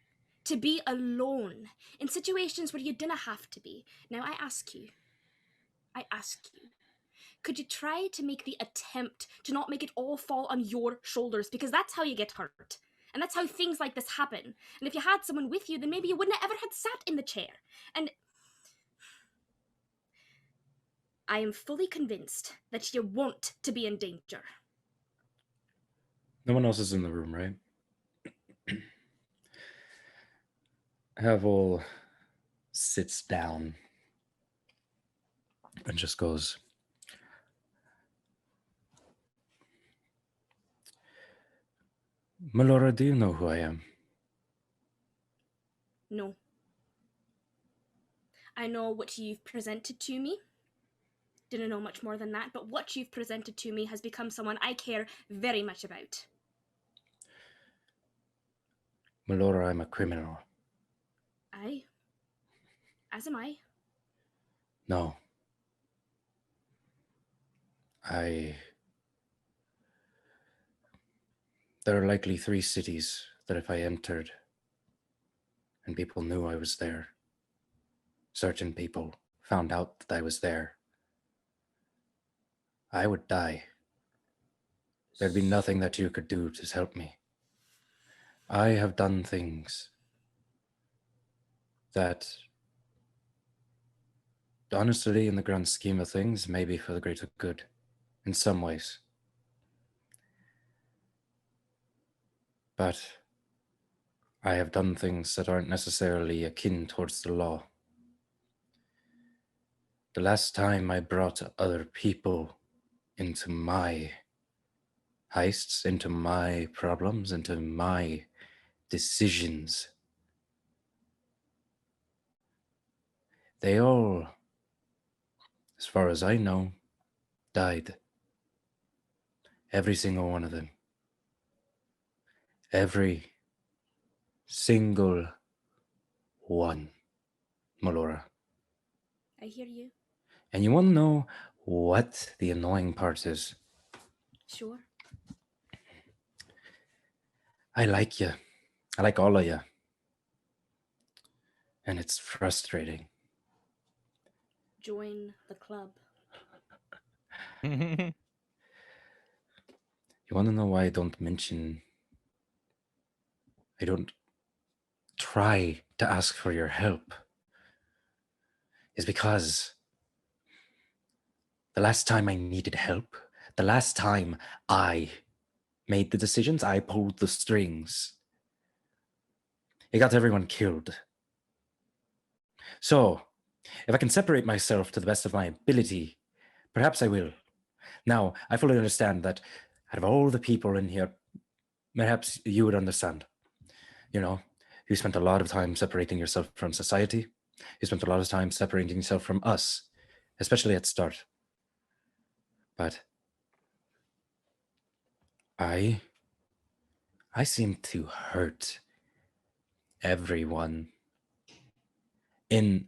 to be alone in situations where you didn't have to be. Now I ask you, could you try to make the attempt to not make it all fall on your shoulders? Because that's how you get hurt. And that's how things like this happen. And if you had someone with you, then maybe you wouldn't have ever had sat in the chair. And I am fully convinced that you want to be in danger. No one else is in the room, right? Havel sits down and just goes, Melora, do you know who I am? No. I know what you've presented to me. Didn't know much more than that, but what you've presented to me has become someone I care very much about. Melora, I'm a criminal. Aye. As am I. No. There are likely 3 cities that if I entered and people knew I was there, certain people found out that I was there, I would die. There'd be nothing that you could do to help me. I have done things that, honestly, in the grand scheme of things, may be for the greater good, in some ways. But I have done things that aren't necessarily akin towards the law. The last time I brought other people into my heists, into my problems, into my decisions, they all, as far as I know, died. Every single one of them. Every single one, Melora. I hear you. And you want to know what the annoying part is? Sure. I like you. I like all of you. And it's frustrating. Join the club. You want to know why I don't try to ask for your help? Is because the last time I needed help, the last time I made the decisions, I pulled the strings, it got everyone killed. So, if I can separate myself to the best of my ability, perhaps I will. Now, I fully understand that out of all the people in here, perhaps you would understand. You know, you spent a lot of time separating yourself from society. You spent a lot of time separating yourself from us, especially at start. But I seem to hurt everyone in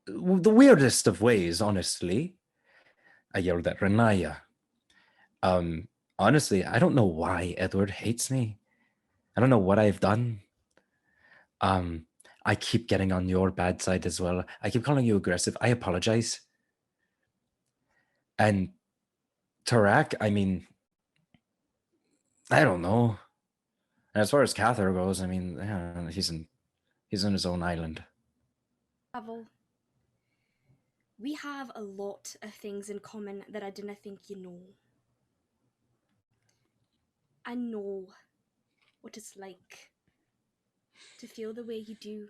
the weirdest of ways, honestly. I yelled at Renaya. Honestly, I don't know why Edward hates me. I don't know what I've done. I keep getting on your bad side as well. I keep calling you aggressive. I apologize. And Tarak, I mean, I don't know. And as far as Cathar goes, I mean, yeah, he's in his own island. Haval, we have a lot of things in common that I didn't think you know. I know what it's like to feel the way you do,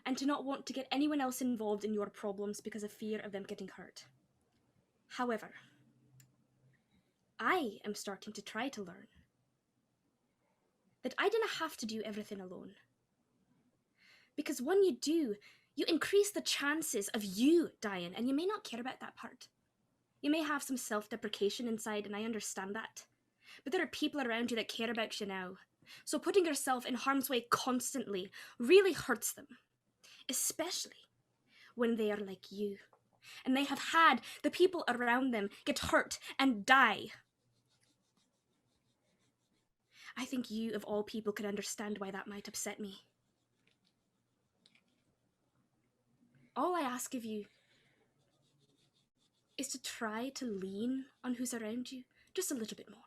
and to not want to get anyone else involved in your problems because of fear of them getting hurt. However, I am starting to try to learn that I didn't have to do everything alone. Because when you do, you increase the chances of you dying, and you may not care about that part. You may have some self-deprecation inside, and I understand that. But there are people around you that care about you now. So putting yourself in harm's way constantly really hurts them. Especially when they are like you. And they have had the people around them get hurt and die. I think you, of all people, could understand why that might upset me. All I ask of you is to try to lean on who's around you just a little bit more.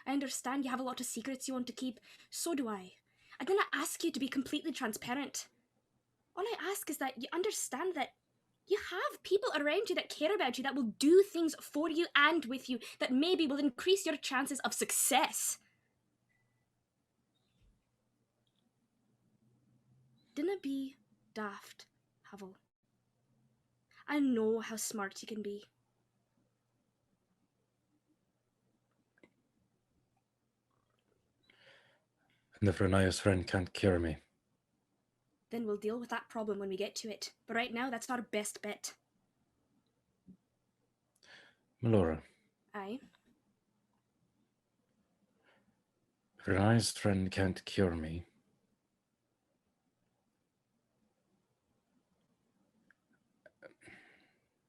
I understand you have a lot of secrets you want to keep. So do I. I didn't ask you to be completely transparent. All I ask is that you understand that you have people around you that care about you, that will do things for you and with you, that maybe will increase your chances of success. Dinna be daft, Haval. I know how smart you can be. And if Renaya's friend can't cure me, Then we'll deal with that problem when we get to it. But right now, that's our best bet. Melora, Aye. if Renaya's friend can't cure me,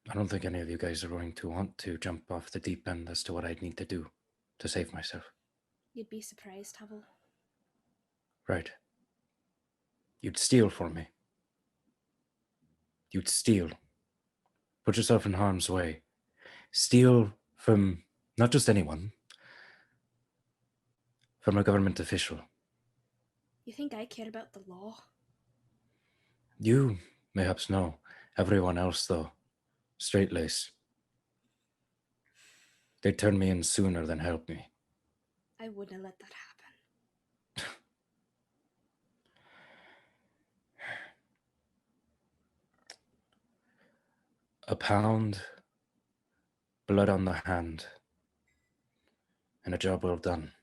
I don't think any of you guys are going to want to jump off the deep end as to what I'd need to do to save myself. You'd be surprised, Havel. Right. You'd steal for me. You'd steal. Put yourself in harm's way. Steal from not just anyone, from a government official. You think I care about the law? You, mayhaps, know. Everyone else, though, straight-lace. They'd turn me in sooner than help me. I wouldn't let that happen. A pound, blood on the hand, and a job well done.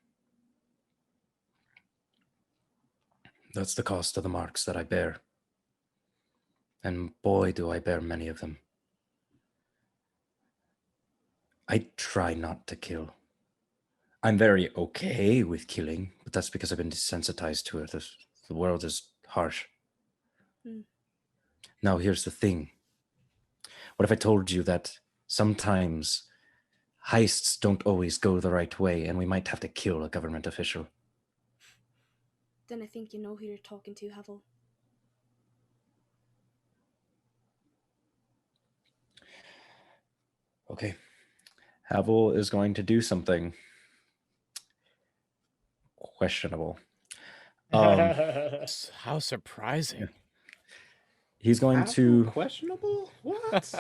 That's the cost of the marks that I bear. And boy, do I bear many of them. I try not to kill. I'm very okay with killing, but that's because I've been desensitized to it. The world is harsh. Now, here's the thing. What if I told you that sometimes heists don't always go the right way and we might have to kill a government official? Then I think you know who you're talking to, Havel. Okay. Havel is going to do something questionable. How surprising. He's going to... Questionable? What?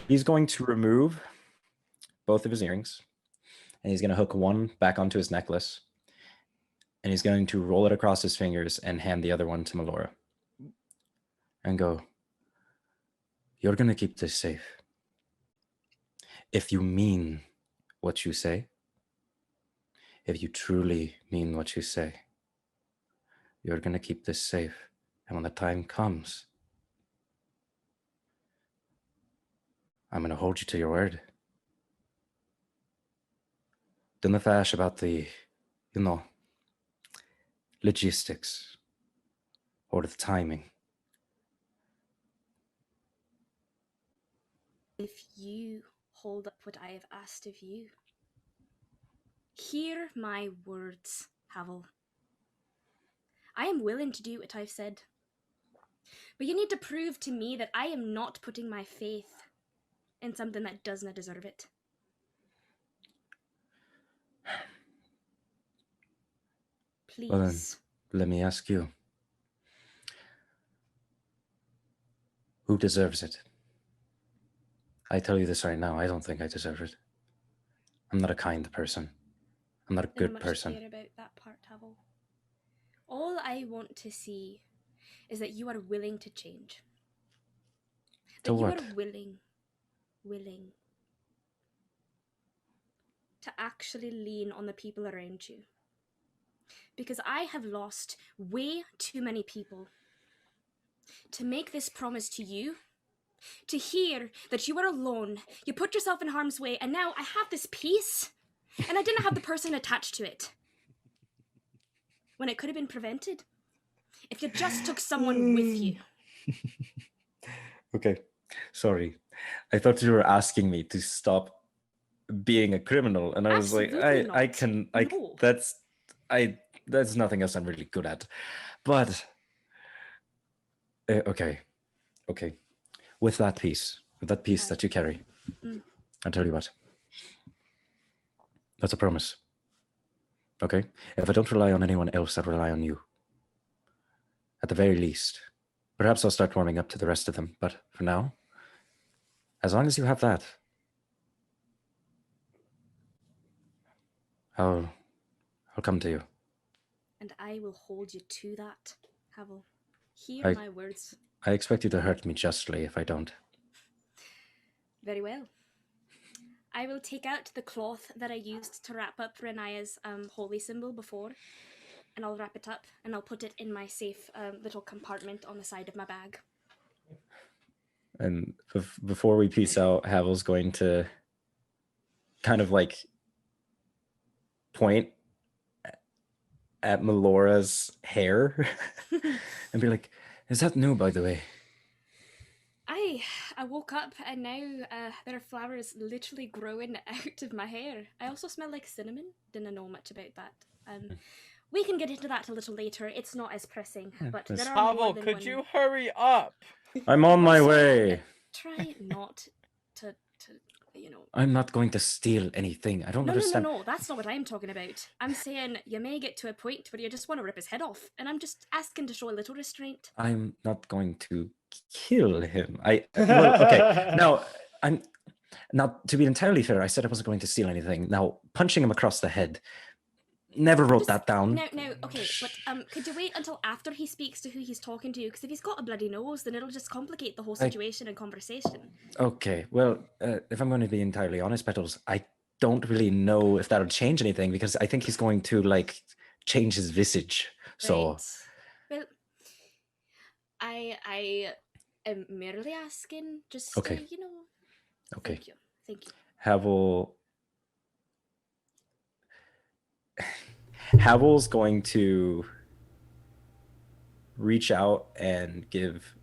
He's going to remove both of his earrings, and he's going to hook one back onto his necklace, and he's going to roll it across his fingers and hand the other one to Melora. And go, "You're going to keep this safe. If you mean what you say, if you truly mean what you say, you're going to keep this safe. And when the time comes, I'm going to hold you to your word." Don't the fash about the, logistics or the timing. If you hold up what I have asked of you, hear my words, Havel. I am willing to do what I've said. But you need to prove to me that I am not putting my faith in something that does not deserve it. Please. Well then, let me ask you. Who deserves it? I tell you this right now, I don't think I deserve it. I'm not a kind person. I'm not a good person. Care about that part, Havel. All I want to see is that you are willing to change. To what? You are willing to actually lean on the people around you. Because I have lost way too many people to make this promise to you, to hear that you are alone, you put yourself in harm's way, and now I have this peace, and I didn't have the person attached to it. When it could have been prevented. If you just took someone with you. Okay, sorry. I thought you were asking me to stop being a criminal, and I was like, that's nothing else I'm really good at. But okay. With that piece that you carry, I'll tell you what. That's a promise. Okay? If I don't rely on anyone else, I'll rely on you. At the very least. Perhaps I'll start warming up to the rest of them, but for now, as long as you have that, I'll come to you. And I will hold you to that, Havel. Hear my words. I expect you to hurt me justly if I don't. Very well. I will take out the cloth that I used to wrap up Renaya's holy symbol before, and I'll wrap it up and I'll put it in my safe little compartment on the side of my bag. And before we peace out, Havel's going to kind of like point at Melora's hair and be like, "Is that new, by the way?" I woke up and now there are flowers literally growing out of my hair. I also smell like cinnamon. Didn't know much about that. We can get into that a little later. It's not as pressing, but there are more Havel, than could one... you hurry up? I'm on my way. Try not to, you know... I'm not going to steal anything. I don't understand. No, that's not what I'm talking about. I'm saying you may get to a point where you just want to rip his head off, and I'm just asking to show a little restraint. I'm not going to kill him. Okay. Now, to be entirely fair, I said I wasn't going to steal anything. Now, punching him across the head, never wrote that down. No, okay, but could you wait until after he speaks to who he's talking to? Because if he's got a bloody nose, then it'll just complicate the whole situation and conversation. Okay, well, if I'm going to be entirely honest, Petals, I don't really know if that'll change anything, because I think he's going to, like, change his visage. So... Right. Well, I am merely asking, just, okay. You know... Okay. Thank you. Havel's going to reach out and give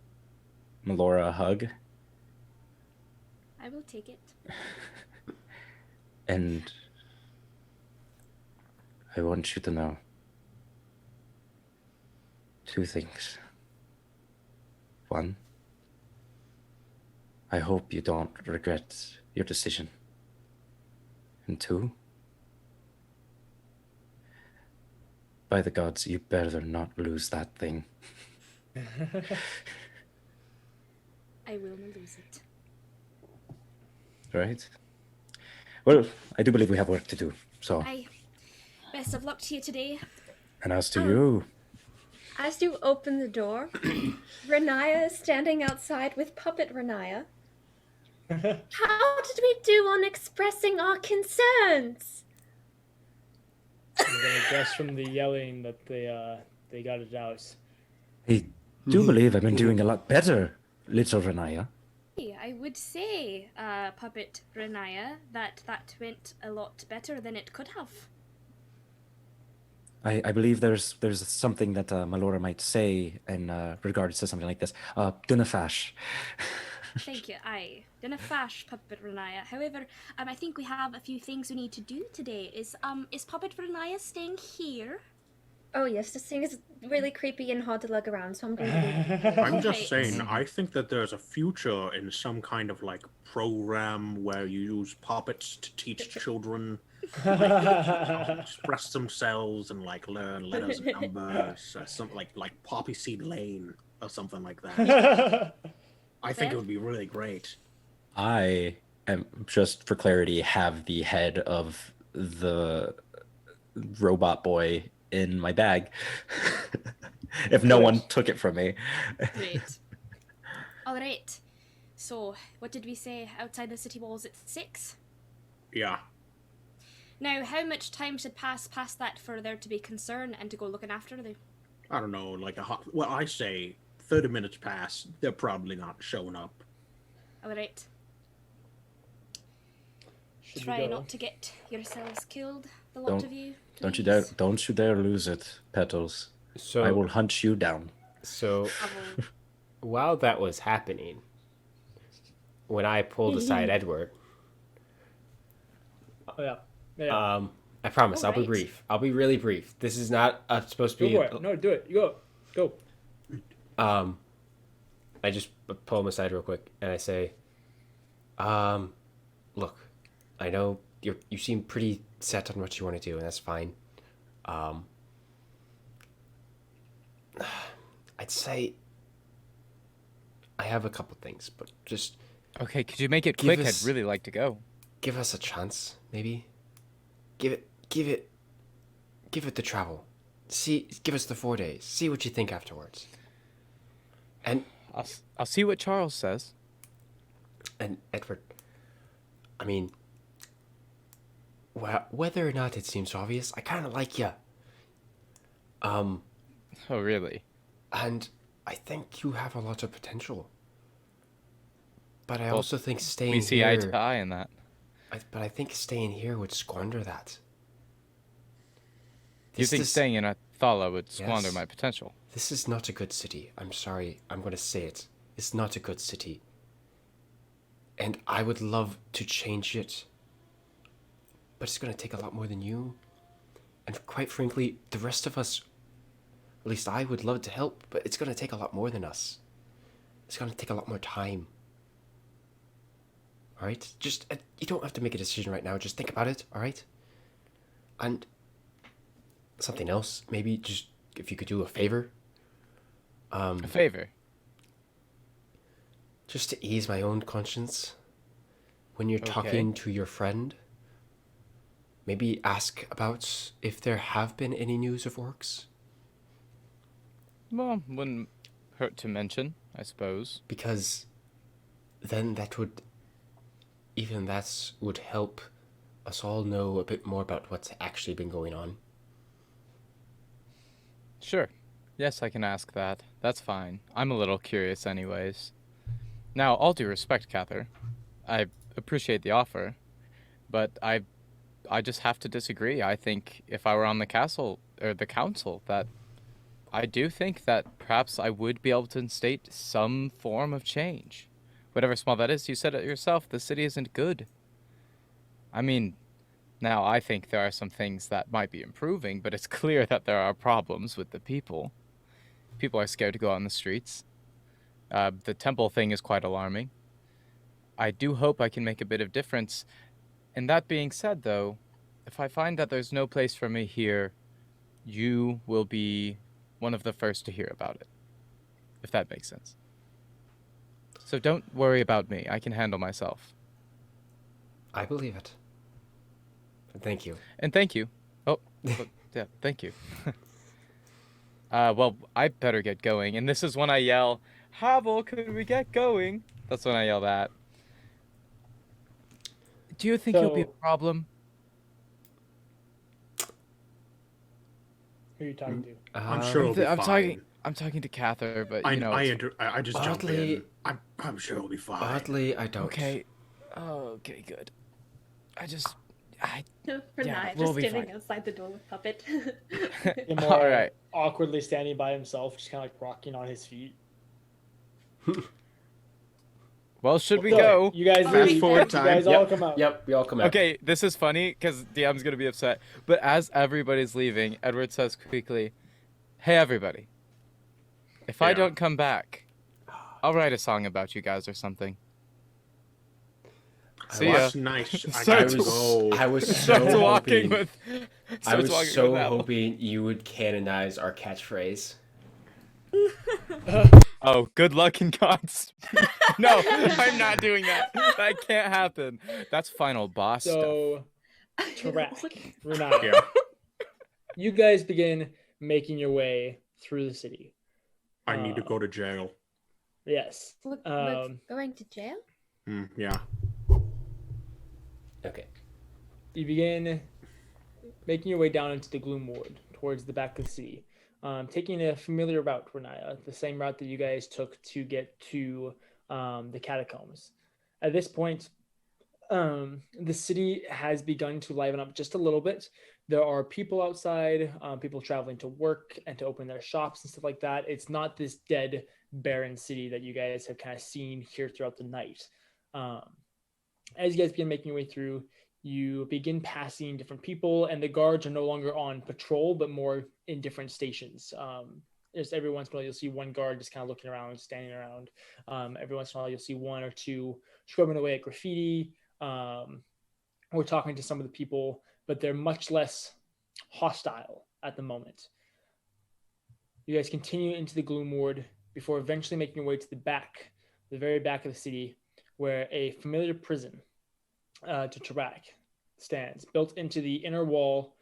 Melora a hug. I will take it. And I want you to know 2 things. 1, I hope you don't regret your decision. And 2, by the gods, you better not lose that thing. I will not lose it. Right? Well, I do believe we have work to do, so... Best of luck to you today. And as to you... As you open the door, Renaya is standing outside with Puppet Renaya. How did we do on expressing our concerns? I'm gonna guess from the yelling that they got it out. I do believe I've been doing a lot better, little Renaya. I would say, Puppet Renaya, that went a lot better than it could have. I believe there's something that Melora might say in regards to something like this. Dunafash. Thank you. Aye. Dinna fash, Puppet Renaya. However, I think we have a few things we need to do today. Is Puppet Renaya staying here? Oh yes, this thing is really creepy and hard to lug around, so I'm going to be... I'm just saying, I think that there's a future in some kind of like program where you use puppets to teach children express themselves and like learn letters and numbers, or something like Poppy Seed Lane or something like that. I think it would be really great. I am, just for clarity, have the head of the robot boy in my bag. If no one took it from me. Great. All right. So, what did we say? Outside the city walls at 6? Yeah. Now, how much time should pass past that for there to be concern and to go looking after them? I don't know, like well, I say 30 minutes pass, they're probably not showing up. All right. Try not to get yourselves killed, the lot of you. Please. Don't you dare lose it, Petals. So I will hunt you down. So while that was happening, when I pulled aside Edward, I promise I'll be brief. I'll be really brief. This is not supposed to be. Go for it. No, do it. You go. I just pull him aside real quick and I say, look, I know you seem pretty set on what you want to do, and that's fine. I'd say I have a couple things, but just okay. Could you make it quick? I'd really like to go. Give us a chance, maybe. Give it the travel. Give us the 4 days. See what you think afterwards. And I'll see what Charles says. And Edward, I mean, well, whether or not it seems obvious, I kind of like you. Um, Oh, really? and I think you have a lot of potential. But I Well, also think staying We see eye to here. eye in that. But I think staying here would squander that. You think staying in Athala would squander Yes. my potential? This is not a good city. I'm sorry. I'm going to say it. It's not a good city. And I would love to change it. But it's going to take a lot more than you. And quite frankly, the rest of us, at least I would love to help, but it's going to take a lot more than us. It's going to take a lot more time. All right? Just, you don't have to make a decision right now. Just think about it, all right? And something else, maybe just if you could do a favor. A favor? Just to ease my own conscience. When you're talking to your friend, maybe ask about if there have been any news of orcs. Well, wouldn't hurt to mention, I suppose. Because then that would help us all know a bit more about what's actually been going on. Sure. Yes, I can ask that. That's fine. I'm a little curious anyways. Now, all due respect, Cather. I appreciate the offer, but I just have to disagree. I think if I were on the council, that I do think that perhaps I would be able to instate some form of change. Whatever small that is, you said it yourself, the city isn't good. I mean, now I think there are some things that might be improving, but it's clear that there are problems with the people. People are scared to go out on the streets. The temple thing is quite alarming. I do hope I can make a bit of difference. And that being said, though, if I find that there's no place for me here, you will be one of the first to hear about it. If that makes sense. So don't worry about me. I can handle myself. I believe it. Thank you. And thank you. Oh, yeah, thank you. Well, I better get going. And this is when I yell, Havel, could we get going? That's when I yell that. Do you think you'll be a problem? Who are you talking to? I'm sure it'll be fine. I'm talking to Cather, but I just jumped Oddly, in. I'm sure it'll be fine. Oddly, I don't. Okay. Okay, good. For Yeah, now, we'll just be standing fine. outside the door with Puppet. All right. Awkwardly standing by himself, just kind of like rocking on his feet. Well, should we So, go? You guys Fast leave. forward You time. guys all come out. Yep, we all come out. Okay, this is funny because DM's gonna be upset. But as everybody's leaving, Edward says quickly, "Hey, everybody! If I Yeah. don't come back, I'll write a song about you guys or something." See ya. That's nice. Starts I was so Starts walking hoping. with. I starts was walking so with Havel. hoping you would canonize our catchphrase. Oh, good luck in Godspeed. No, I'm not doing that. That can't happen. That's final boss stuff. So, Tarak, Renata, Yeah. you guys begin making your way through the city. I need to go to jail. Yes. Look, going to jail? Yeah. Okay. You begin making your way down into the Gloom Ward towards the back of the city, taking a familiar route, Renaya, the same route that you guys took to get to the catacombs. At this point, the city has begun to liven up just a little bit. There are people outside, people traveling to work and to open their shops and stuff like that. It's not this dead, barren city that you guys have kind of seen here throughout the night. As you guys begin making your way through, you begin passing different people, and the guards are no longer on patrol, but more in different stations. Just every once in a while, you'll see one guard just kind of looking around, standing around. Every once in a while, you'll see one or two scrubbing away at graffiti, or talking to some of the people, but they're much less hostile at the moment. You guys continue into the Gloom Ward before eventually making your way to the very back of the city, where a familiar prison to Tarak stands, built into the inner wall,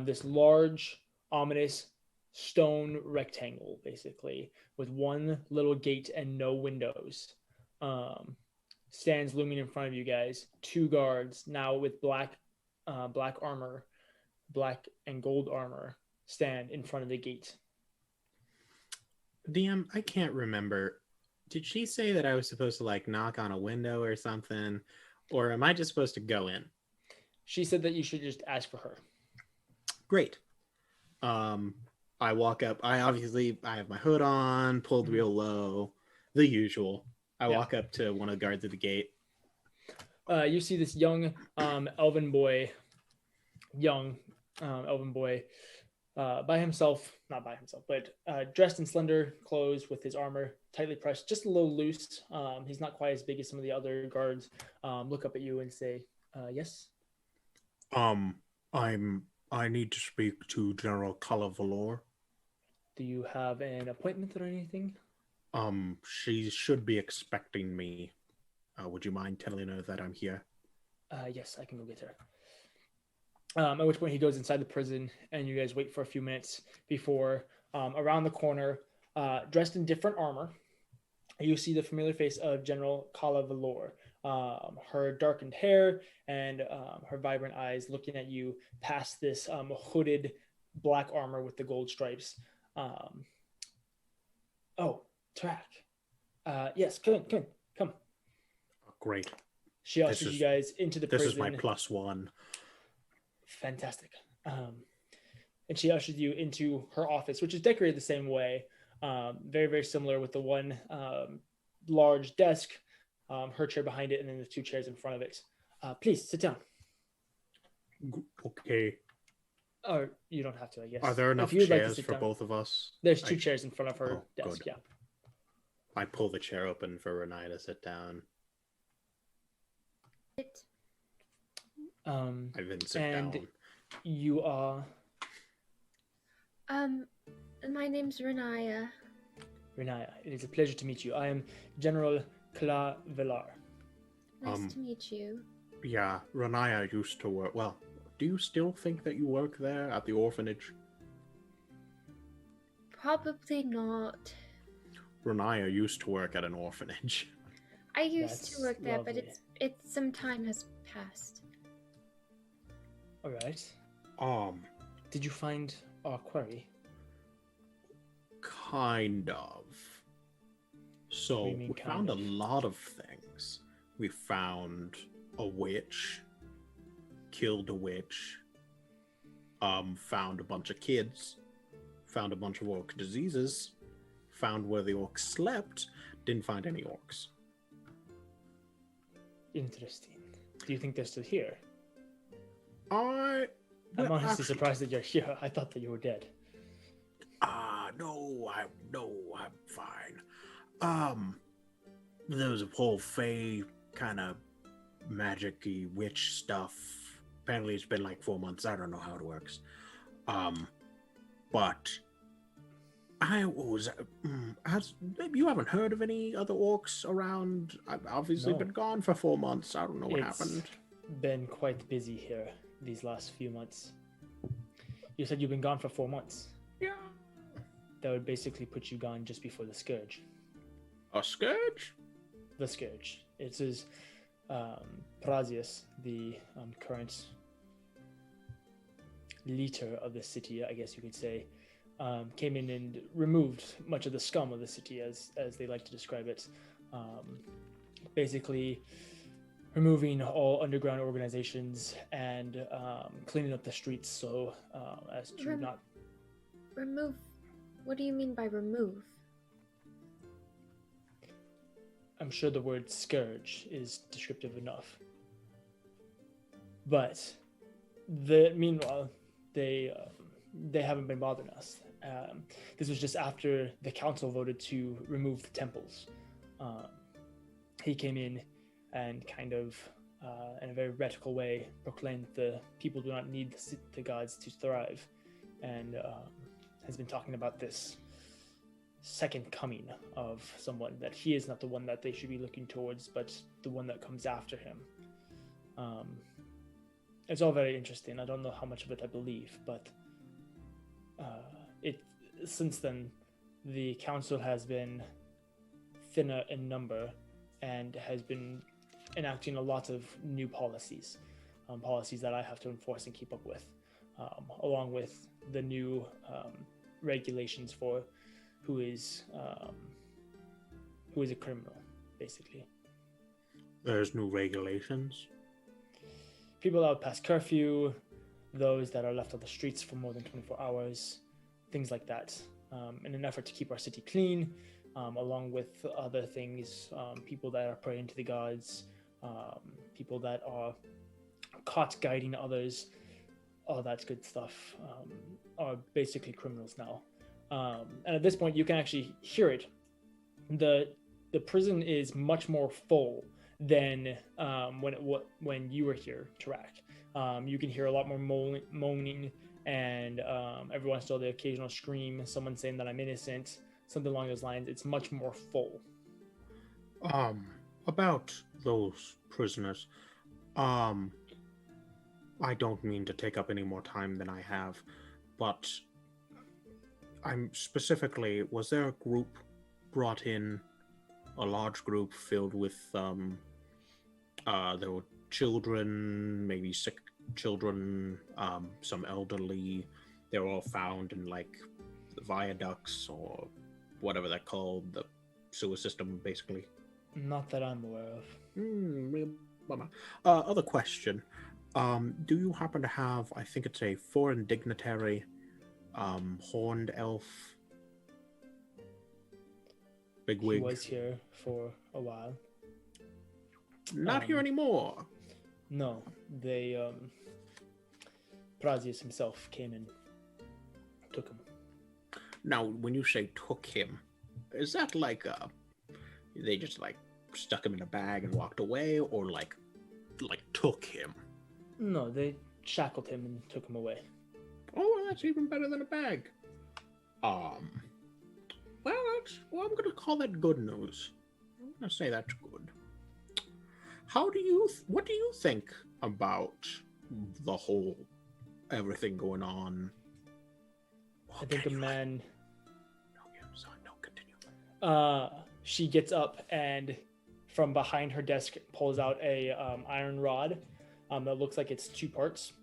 this large, ominous stone rectangle, basically, with one little gate and no windows, stands looming in front of you guys. Two guards, now with black armor, black and gold armor, stand in front of the gate. DM, I can't remember. Did she say that I was supposed to like knock on a window or something? Or am I just supposed to go in? She said that you should just ask for her. Great. I walk up. I have my hood on, pulled real low, the usual. I walk up to one of the guards at the gate. You see this young elven boy, by himself, not by himself, but dressed in slender clothes with his armor tightly pressed, just a little loose. He's not quite as big as some of the other guards. Look up at you and say, yes? I need to speak to General Calavalor. Do you have an appointment or anything? She should be expecting me. Would you mind telling her that I'm here? Yes, I can go get her. At which point he goes inside the prison, and you guys wait for a few minutes before, around the corner, dressed in different armor, you see the familiar face of General Kala Valor. Her darkened hair and her vibrant eyes looking at you past this hooded black armor with the gold stripes. Track. Yes, come. Great. She ushers you guys into the prison. This is my +1. Fantastic. And she ushers you into her office, which is decorated the same way. Very, very similar, with the one large desk, her chair behind it, and then the 2 chairs in front of it. Please sit down. Okay. Or you don't have to, I guess. Are there enough chairs for both of us? There's 2 chairs in front of her desk. Good. Yeah. I pull the chair open for Renai to sit down. I then sit down. You are. My name's Renaya. Renaya, it is a pleasure to meet you. I am General Kla Velar. Nice to meet you. Yeah, Renaya used to work. Well, do you still think that you work there at the orphanage? Probably not. Renaya used to work at an orphanage. I used to work there, lovely. but it's some time has passed. All right. Did you find our quarry? Kind of. So What do you mean, we found kind a of? lot of things. We found a witch, killed a witch, found a bunch of kids, found a bunch of orc diseases, found where the orcs slept, didn't find any orcs. Interesting. Do you think they're still here? I'm I'm honestly surprised that you're here. I thought that you were dead. No, I'm fine. There was a whole Fey kind of magic-y witch stuff. Apparently it's been like 4 months. I don't know how it works. But I was... you haven't heard of any other orcs around? I've obviously No. been gone for 4 months. I don't know what happened. Been quite busy here these last few months. You said you've been gone for 4 months. Yeah. That would basically put you gone just before the Scourge. A scourge? The Scourge. It is Prazius, the current leader of the city, I guess you could say, came in and removed much of the scum of the city, as they like to describe it. Basically, removing all underground organizations and cleaning up the streets so as to not... Remove? What do you mean by remove? I'm sure the word scourge is descriptive enough. But meanwhile, they haven't been bothering us. This was just after the council voted to remove the temples. He came in and kind of, in a very rhetorical way, proclaimed the people do not need the gods to thrive, and has been talking about this second coming of someone, that he is not the one that they should be looking towards, but the one that comes after him. It's all very interesting. I don't know how much of it I believe, but since then, the council has been thinner in number and has been enacting a lot of new policies, policies that I have to enforce and keep up with. along with the new regulations for who is a criminal, basically. There's new regulations. People out past curfew, those that are left on the streets for more than 24 hours, things like that, in an effort to keep our city clean, along with other things, people that are praying to the gods, people that are caught guiding others, all that good stuff, are basically criminals now. And at this point, you can actually hear it. The prison is much more full than when you were here, Tarak. You can hear a lot more moaning, and every once in a while the occasional scream, someone saying that I'm innocent, something along those lines. It's much more full. About those prisoners, I don't mean to take up any more time than I have, but I'm specifically, was there a group brought in, a large group filled with, there were children, maybe sick children, some elderly. They were all found in like the viaducts or whatever they're called, the sewer system, basically. Not that I'm aware of. Real bummer. Other question. Do you happen to have, I think it's a foreign dignitary, horned elf? Bigwig. He was here for a while. Not here anymore. No, they Prazius himself came and took him. Now, when you say took him, is that like they just like stuck him in a bag and walked away, or like took him? No, they shackled him and took him away. Oh, that's even better than a bag. Well, I'm gonna call that good news. I'm gonna say that's good. What do you think about the whole everything going on? I think a man. No, continue. She gets up and from behind her desk pulls out a iron rod that looks like it's two parts,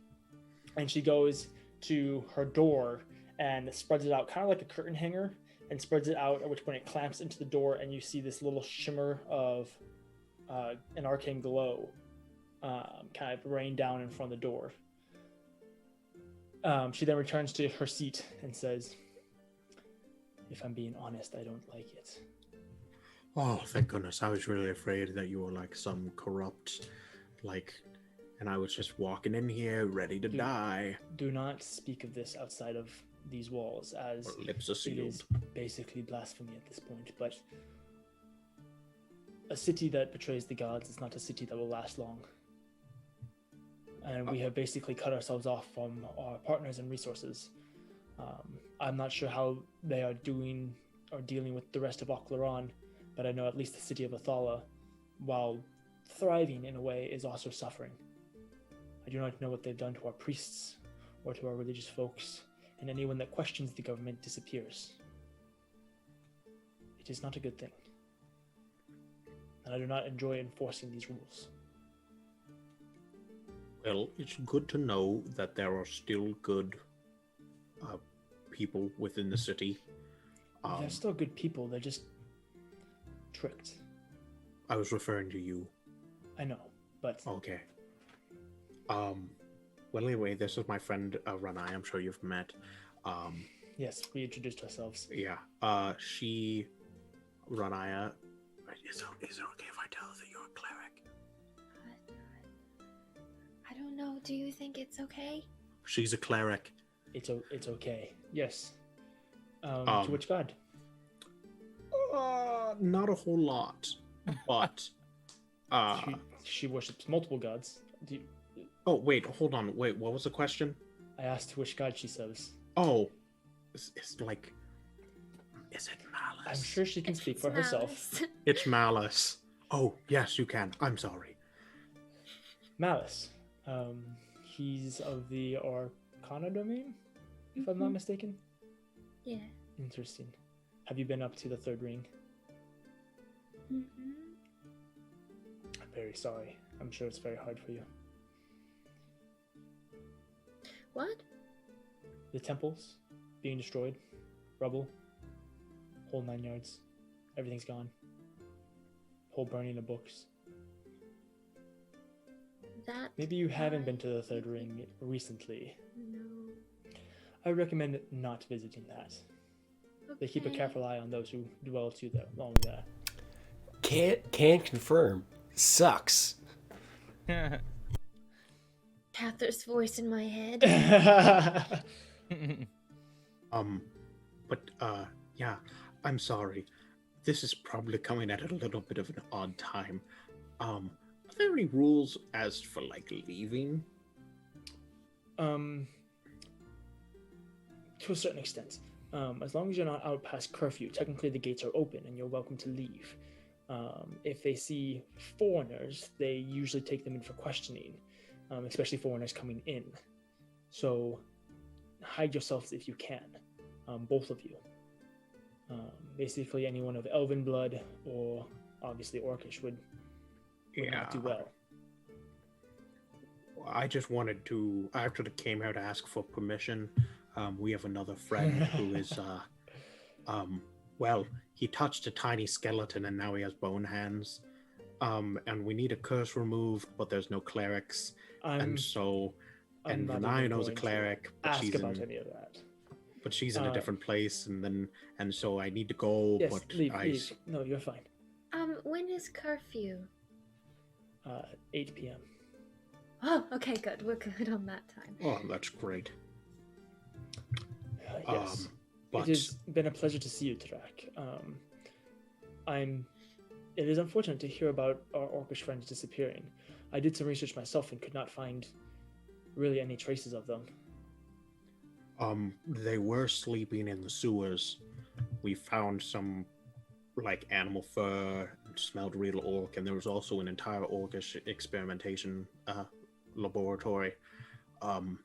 and she goes to her door and spreads it out kind of like a curtain hanger, and spreads it out, at which point it clamps into the door, and you see this little shimmer of an arcane glow kind of rain down in front of the door. She then returns to her seat and says, "If I'm being honest, I don't like it." Oh, thank goodness. I was really afraid that you were like some corrupt, and I was just walking in here ready to die. Do not speak of this outside of these walls, as Our lips are it sealed. is basically blasphemy at this point. But a city that betrays the gods is not a city that will last long. And we have basically cut ourselves off from our partners and resources. I'm not sure how they are doing or dealing with the rest of Oclaron, but I know at least the city of Athala, while thriving in a way, is also suffering. I do not know what they've done to our priests or to our religious folks, and anyone that questions the government disappears. It is not a good thing. And I do not enjoy enforcing these rules. Well, it's good to know that there are still good people within the city. They're still good people, they're just tricked. I was referring to you. I know, but... Okay. Well, anyway, this is my friend Ranai. I'm sure you've met. Yes, we introduced ourselves. Yeah. Ranaya. Is it okay if I tell her that you're a cleric? I don't know. Do you think it's okay? She's a cleric. It's okay. Yes. To which god? Not a whole lot, but She worships multiple gods. Oh, wait, hold on. Wait, what was the question? I asked which god she serves. Oh, it's like, is it Malice? I'm sure she can speak for herself. It's Malice. Oh, yes, you can. I'm sorry. Malice. He's of the Arcana domain, if I'm not mistaken. Yeah. Interesting. Have you been up to the third ring? Mm-hmm. I'm very sorry. I'm sure it's very hard for you. What? the temples being destroyed, rubble, whole 9 yards, everything's gone. Whole burning of books. That. Maybe you haven't been to the Third Ring recently. No. I would recommend not visiting that. They keep a Okay. careful eye on those who dwell too there, long there. Can't confirm. Sucks. Cather's voice in my head. Yeah, I'm sorry. This is probably coming at a little bit of an odd time. Are there any rules as for like leaving? To a certain extent. As long as you're not out past curfew, technically the gates are open and you're welcome to leave. If they see foreigners, they usually take them in for questioning, especially foreigners coming in. So hide yourselves if you can, both of you. Basically, anyone of elven blood or obviously orcish would not do well. I just wanted to, after they came here to ask for permission, we have another friend who is, well, he touched a tiny skeleton and now he has bone hands. And we need a curse removed, but there's no clerics. And Renaya knows a cleric, but she's about any of that. But she's in a different place, and so I need to go. Yes, but leave. No, you're fine. When is curfew? 8 p.m. Oh, okay, good. We're good on that time. Oh, that's great. Yes. But It has been a pleasure to see you, Tarak. It is unfortunate to hear about our orcish friends disappearing. I did some research myself and could not find really any traces of them. they were sleeping in the sewers. We found some like animal fur, smelled real orc, and there was also an entire orcish experimentation laboratory. Did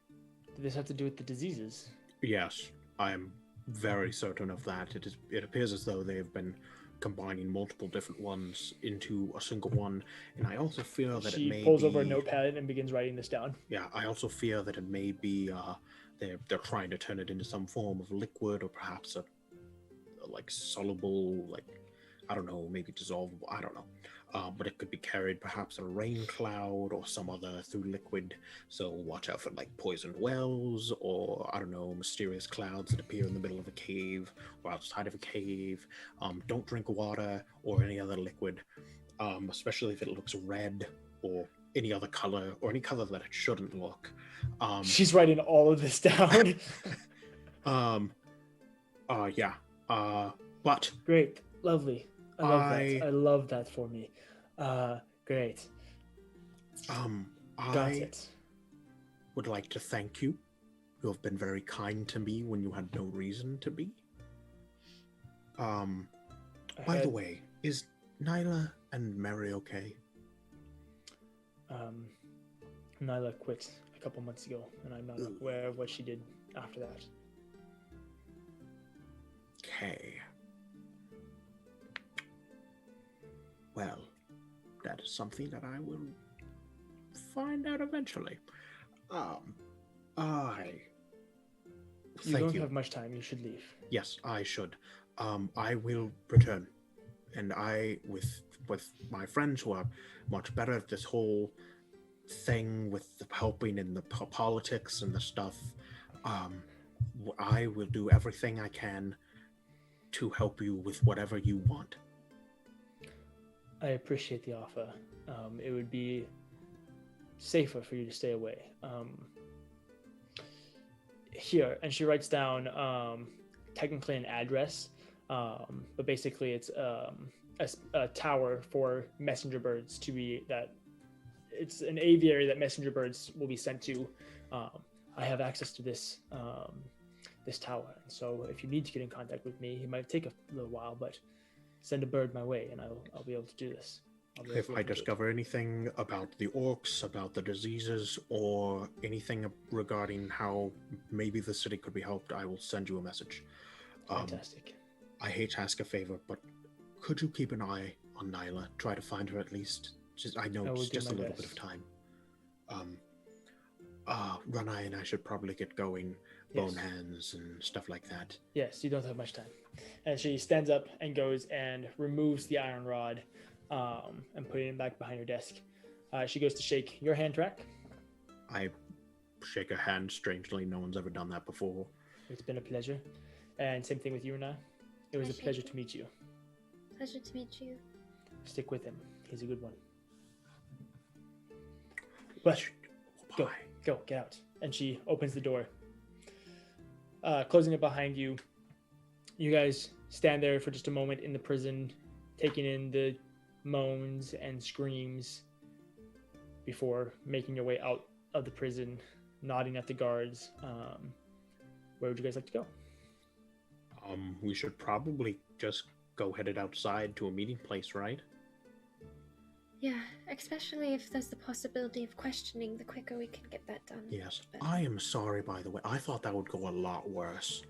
this have to do with the diseases? Yes, I'm very certain of that. It appears as though they have been combining multiple different ones into a single one, and I also fear that it may She pulls be... over a notepad and begins writing this down. Yeah, I also fear that it may be they're trying to turn it into some form of liquid, or perhaps a like soluble, like, I don't know, maybe dissolvable, I don't know. But it could be carried perhaps in a rain cloud or some other through liquid. So watch out for like poisoned wells, or I don't know, mysterious clouds that appear in the middle of a cave or outside of a cave. Don't drink water or any other liquid, especially if it looks red or any other color, or any color that it shouldn't look. She's writing all of this down. Yeah. But Great, lovely. I love that. I love that for me. Great. Got I it. would like to thank you. You have been very kind to me when you had no reason to be. By the way, is Nyla and Mary okay? Nyla quit a couple months ago, and I'm not aware of what she did after that. Okay. Well, that is something that I will find out eventually. You don't have much time. You should leave. Yes, I should. I will return, and I, with my friends who are much better at this whole thing with the helping in the politics and the stuff, I will do everything I can to help you with whatever you want. I appreciate the offer. It would be safer for you to stay away. Here, and she writes down technically an address, but basically it's a tower for messenger birds to be that. It's an aviary that messenger birds will be sent to. I have access to this this tower, and so if you need to get in contact with me, it might take a little while, but send a bird my way, and I'll be able to do this. If I discover anything about the orcs, about the diseases, or anything regarding how maybe the city could be helped, I will send you a message. Fantastic. I hate to ask a favor, but could you keep an eye on Nyla? Try to find her at least. I know it's just a little bit of time. Ranai and I should probably get going. bone Yes. hands and stuff like that. Yes, you don't have much time. And she stands up and goes and removes the iron rod and putting it back behind her desk. She goes to shake your hand, Track. I shake a hand strangely. No one's ever done that before. It's been a pleasure. And same thing with you, Rena. It was a pleasure to meet you. Pleasure to meet you. Stick with him. He's a good one. But go, get out. And she opens the door. Closing it behind you. You guys stand there for just a moment in the prison, taking in the moans and screams before making your way out of the prison, nodding at the guards. Where would you guys like to go? We should probably just go headed outside to a meeting place, right? Yeah, especially if there's the possibility of questioning, the quicker we can get that done. Yes. the better. I am sorry, by the way. I thought that would go a lot worse.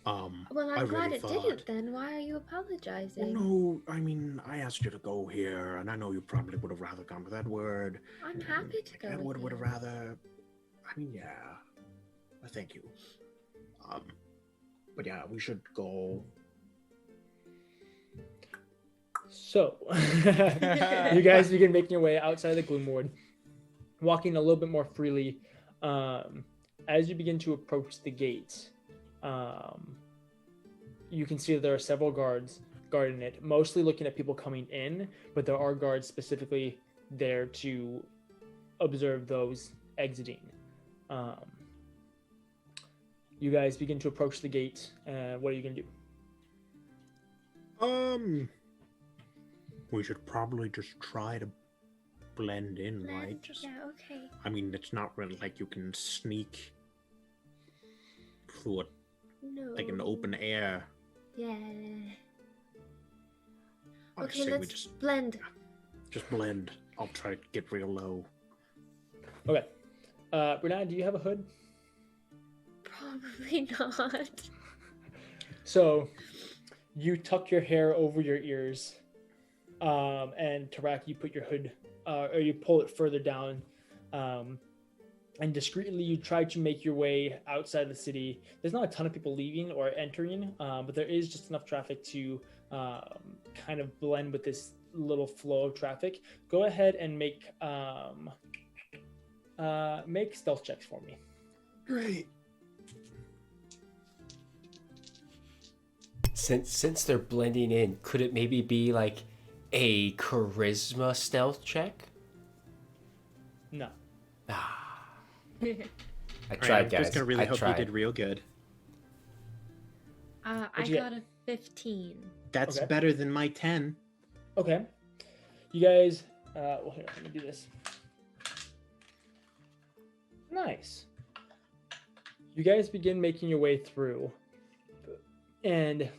Well, I I'm glad really it thought- didn't then. Why are you apologizing? Well, no, I mean, I asked you to go here, and I know you probably would have rather gone with Edward. I'm happy to go Edward with would you. have rather. I mean, yeah. Thank you. But yeah, we should go. So, you guys begin making your way outside the Gloom Ward, walking a little bit more freely. As you begin to approach the gates, you can see that there are several guards guarding it, mostly looking at people coming in, but there are guards specifically there to observe those exiting. You guys begin to approach the gate. What are you going to do? We should probably just try to blend in, Blend, right? Just, yeah, okay. I mean, it's not really like you can sneak through No. like an open air. Yeah. I Okay, say let's we just blend. blend. I'll try to get real low. Okay. Bernard, do you have a hood? Probably not. So you tuck your hair over your ears, and Tarak, you put your hood, or you pull it further down, and discreetly you try to make your way outside the city. There's not a ton of people leaving or entering, but there is just enough traffic to kind of blend with this little flow of traffic. Go ahead and make stealth checks for me. Great. Since they're blending in, could it maybe be like a charisma stealth check? No. I tried, I'm guys. just gonna really I hope tried. you did real good. I What'd you got a 15. That's Okay. better than my 10. Okay. You guys, well, here, let me do this. Nice. You guys begin making your way through, and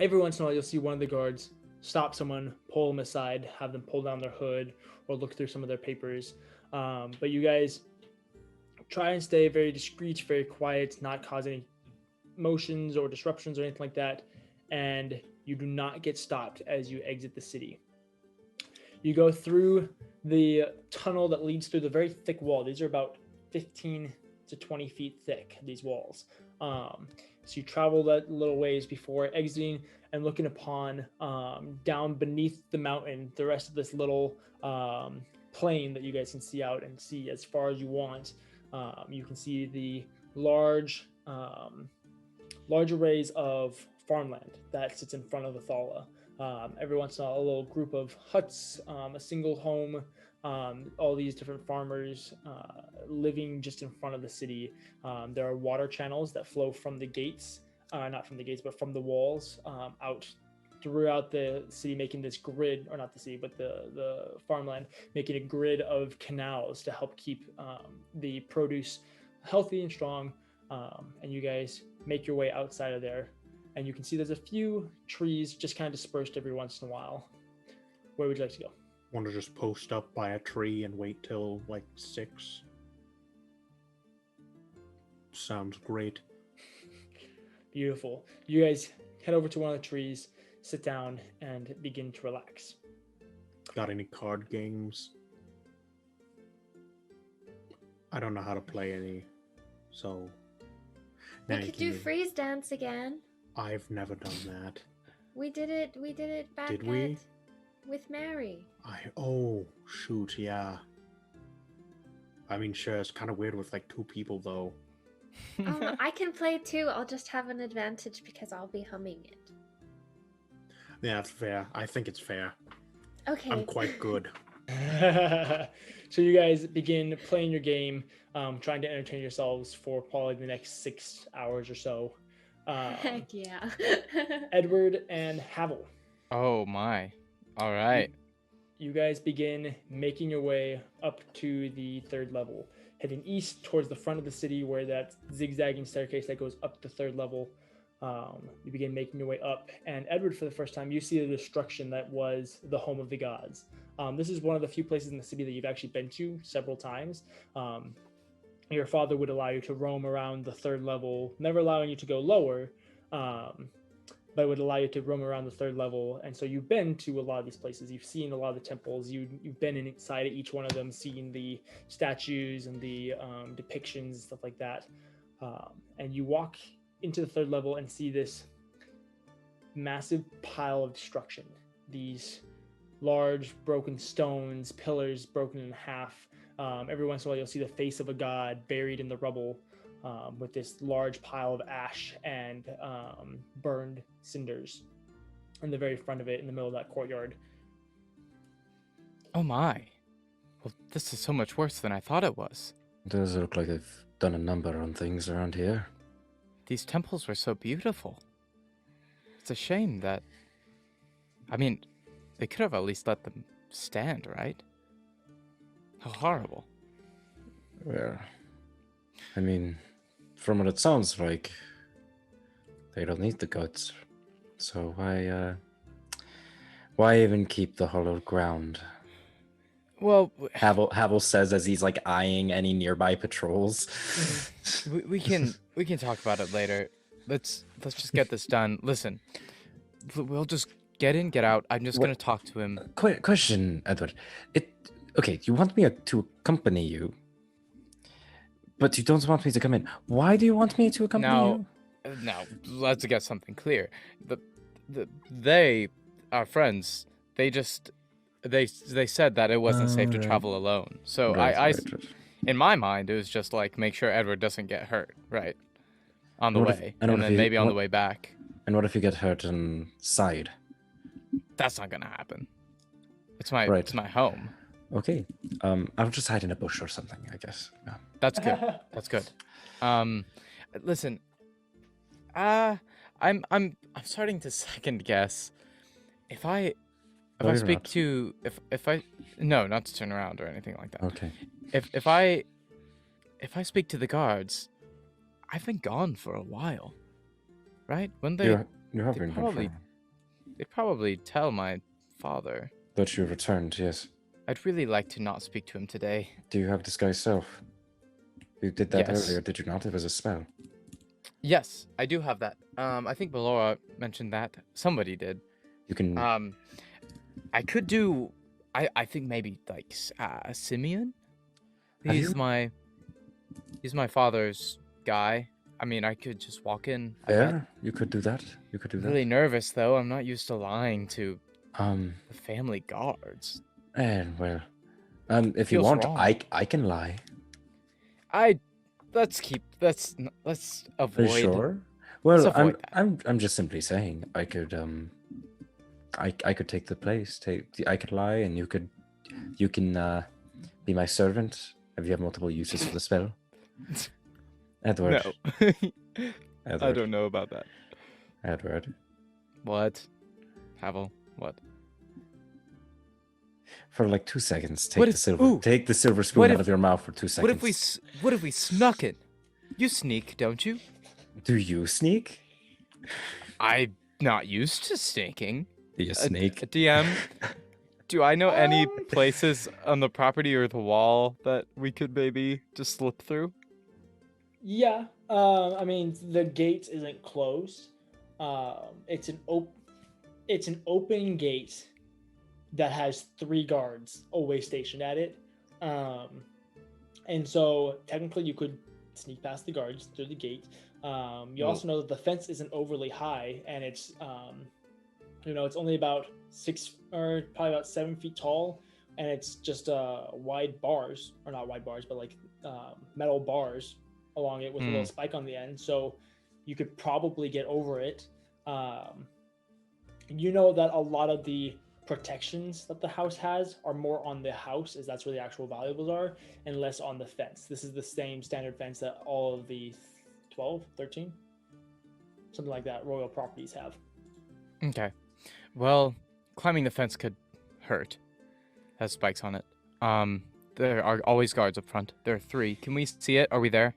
every once in a while you'll see one of the guards stop someone, pull them aside, have them pull down their hood, or look through some of their papers. But you guys try and stay very discreet, very quiet, not cause any motions or disruptions or anything like that, and you do not get stopped as you exit the city. You go through the tunnel that leads through the very thick wall. These are about 15 to 20 feet thick, these walls. So you travel that little ways before exiting and looking upon down beneath the mountain, the rest of this little plain that you guys can see out and see as far as you want. You can see the large arrays of farmland that sits in front of the Thala. Every once in a while, a little group of huts, a single home, all these different farmers living just in front of the city. There are water channels that flow from the gates, not from the gates, but from the walls out throughout the city, making this grid, or not the city, but the farmland, making a grid of canals to help keep the produce healthy and strong. And you guys make your way outside of there, and you can see there's a few trees just kind of dispersed every once in a while. Where would you like to go? Want to just post up by a tree and wait till like 6? Sounds great. Beautiful. You guys head over to one of the trees, sit down, and begin to relax. Got any card games? I don't know how to play any, so We Now you could can do move. freeze dance again. I've never done that. We did it. We did it back Did we? with Mary. Oh shoot, yeah. I mean, sure, it's kind of weird with like 2 people though. I can play too. I'll just have an advantage because I'll be humming it. Yeah, that's fair. I think it's fair. Okay. I'm quite good. So you guys begin playing your game, trying to entertain yourselves for probably the next 6 hours or so. Heck yeah. Edward and Havel, Oh my. All right. you guys begin making your way up to the 3rd level, heading east towards the front of the city where that zigzagging staircase that goes up the 3rd level. You begin making your way up, and Edward, for the first time, you see the destruction that was the home of the gods. This is one of the few places in the city that you've actually been to several times. Your father would allow you to roam around the 3rd level, never allowing you to go lower, but would allow you to roam around the 3rd level. And so you've been to a lot of these places. You've seen a lot of the temples. You've been inside of each one of them, seeing the statues and the depictions, stuff like that. And you walk into the 3rd level and see this massive pile of destruction. These large broken stones, pillars broken in half. Every once in a while, you'll see the face of a god buried in the rubble, with this large pile of ash and burned cinders in the very front of it, in the middle of that courtyard. Oh my. Well, this is so much worse than I thought it was. It does look like they've done a number on things around here. These temples were so beautiful. It's a shame that... I mean, they could have at least let them stand, right? How horrible. Well, I mean, from what it sounds like, they don't need the gods. So why even keep the hollowed ground? Well, Havel says as he's like eyeing any nearby patrols. we can talk about it later. Let's just get this done. Listen, we'll just get in, get out. I'm just gonna talk to him. Question, Edward. Okay, you want me to accompany you, but you don't want me to come in. Why do you want me to accompany you? Now, let's get something clear. They, our friends, they said that it wasn't safe to travel alone. So Right. in my mind, it was just like make sure Edward doesn't get hurt, right, on the way, and then maybe on the way back. And what if you get hurt inside? That's not gonna happen. It's my home. Okay. I'll just hide in a bush or something, I guess. Yeah. That's good. That's good. Listen. I'm starting to second guess. If I speak to not to turn around or anything like that. Okay. If I speak to the guards, I've been gone for a while, right? When You have been gone for a while. They probably tell my father That you returned, yes. I'd really like to not speak to him today. Do you have disguise self? You did that Yes. earlier, did you not? It was a spell. Yes, I do have that. I think Belora mentioned that. Somebody did. You can. I could do. I think maybe like Simeon. Have He's you? he's my father's guy. I mean, I could just walk in. Fair. You could do that. You could do I'm that. really nervous though. I'm not used to lying to The family guards. well, if you Feels want, wrong. I can lie. Let's avoid. Are you sure? let's Well, avoid that. I'm just simply saying I could I could take the place. I could lie, and you can be my servant. Have you have multiple uses for the spell? Edward. No. Edward. I don't know about that. Edward. What? Havel? What? For like 2 seconds, take What the if- silver. ooh. Take the silver spoon What out if- of your mouth for 2 seconds. What if we snuck it? You sneak, don't you? Do you sneak? I'm not used to sneaking. Do you sneak? DM, do I know any places on the property or the wall that we could maybe just slip through? Yeah, I mean the gate isn't closed. It's an open gate that has 3 guards always stationed at it, and so technically you could sneak past the guards through the gate. You also know that the fence isn't overly high, and it's it's only about 6 or probably about 7 feet tall, and it's just wide bars, or not wide bars, but like metal bars along it with a little spike on the end. So you could probably get over it. You know that a lot of the protections that the house has are more on the house, as that's where the actual valuables are, and less on the fence. This is the same standard fence that all of the 12, 13, something like that, royal properties have. Okay. Well, climbing the fence could hurt. Has spikes on it. There are always guards up front. There are 3. Can we see it? Are we there?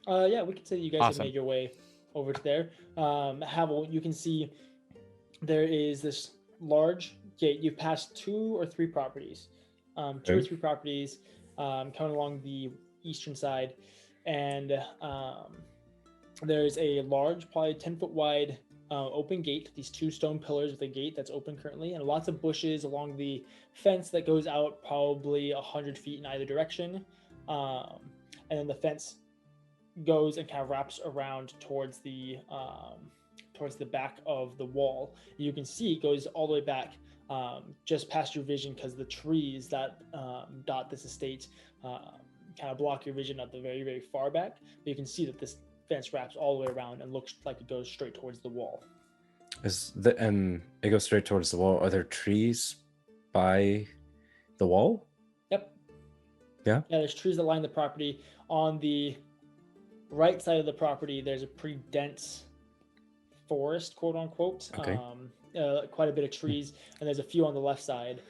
Yeah, we can say that you guys Awesome. have made your way over to there. Havel, you can see there is this large gate. You've passed 2 or 3 properties. 2 or 3 properties coming along the eastern side, and there's a large, probably 10-foot wide open gate, these 2 stone pillars with a gate that's open currently, and lots of bushes along the fence that goes out probably 100 feet in either direction. And then the fence goes and kind of wraps around towards the back of the wall. You can see it goes all the way back just past your vision, because the trees that dot this estate kind of block your vision at the very, very far back. But you can see that this fence wraps all the way around and looks like it goes straight towards the wall. It goes straight towards the wall. Are there trees by the wall? Yep. Yeah? Yeah, there's trees that line the property. On the right side of the property, there's a pretty dense forest, quote unquote. Okay. Quite a bit of trees, and there's a few on the left side.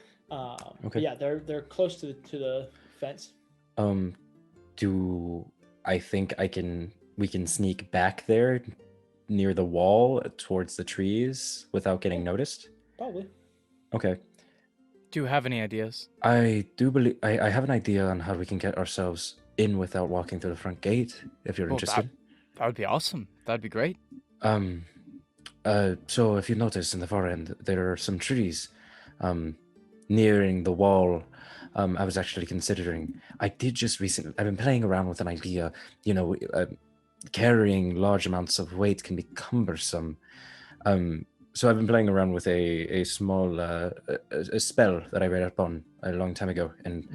Okay. Yeah, they're close to the fence. Do I think we can sneak back there near the wall towards the trees without getting noticed? Probably. Okay. Do you have any ideas? I do believe I have an idea on how we can get ourselves in without walking through the front gate, if you're interested. That would be awesome. That'd be great. So if you notice in the far end, there are some trees nearing the wall. I was actually considering, I've been playing around with an idea, carrying large amounts of weight can be cumbersome. So I've been playing around with a small a spell that I read up on a long time ago. And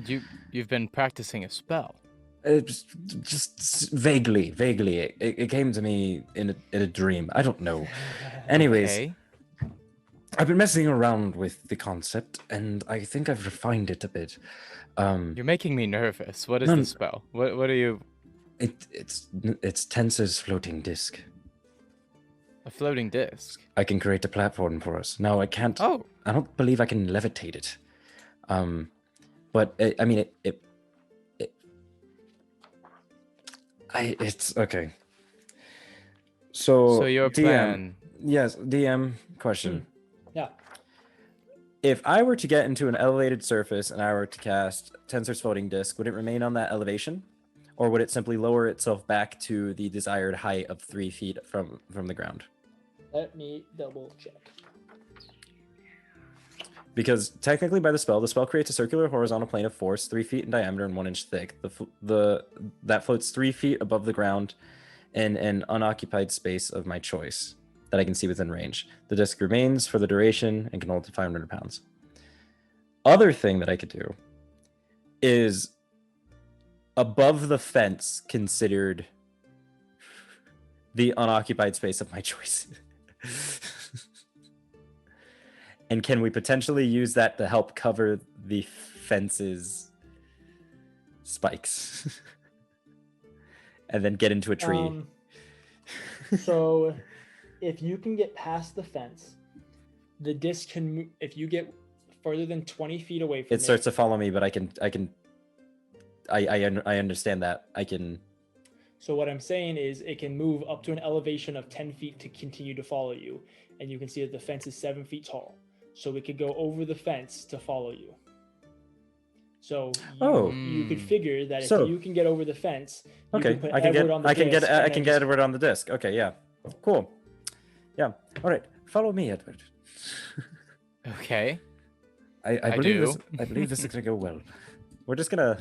you've been practicing a spell? Just vaguely. It came to me in a dream. I don't know. Anyways, okay. I've been messing around with the concept, and I think I've refined it a bit. You're making me nervous. What is the spell? What are you? It's Tensor's floating disc. A floating disc. I can create a platform for us. Now I can't. Oh. I don't believe I can levitate it. But it's okay. So your plan? Yes, DM question. Yeah. If I were to get into an elevated surface and I were to cast Tensor's floating disc, would it remain on that elevation, or would it simply lower itself back to the desired height of 3 feet from the ground? Let me double check. Because technically, by the spell creates a circular horizontal plane of force 3 feet in diameter and 1 inch thick. That floats 3 feet above the ground in an unoccupied space of my choice that I can see within range. The disc remains for the duration and can hold to 500 pounds. Other thing that I could do is above the fence considered the unoccupied space of my choice. And can we potentially use that to help cover the fence's spikes? And then get into a tree? So if you can get past the fence, the disc can move. If you get further than 20 feet away from it, it starts to follow me, but I understand that. I can. So what I'm saying is it can move up to an elevation of 10 feet to continue to follow you. And you can see that the fence is 7 feet tall. So we could go over the fence to follow you. So you could figure that if you can get over the fence, you can put Edward on the disc. I can get Edward on the disc. Okay, yeah. Cool. Yeah. All right. Follow me, Edward. Okay. I believe this is gonna go well. We're just gonna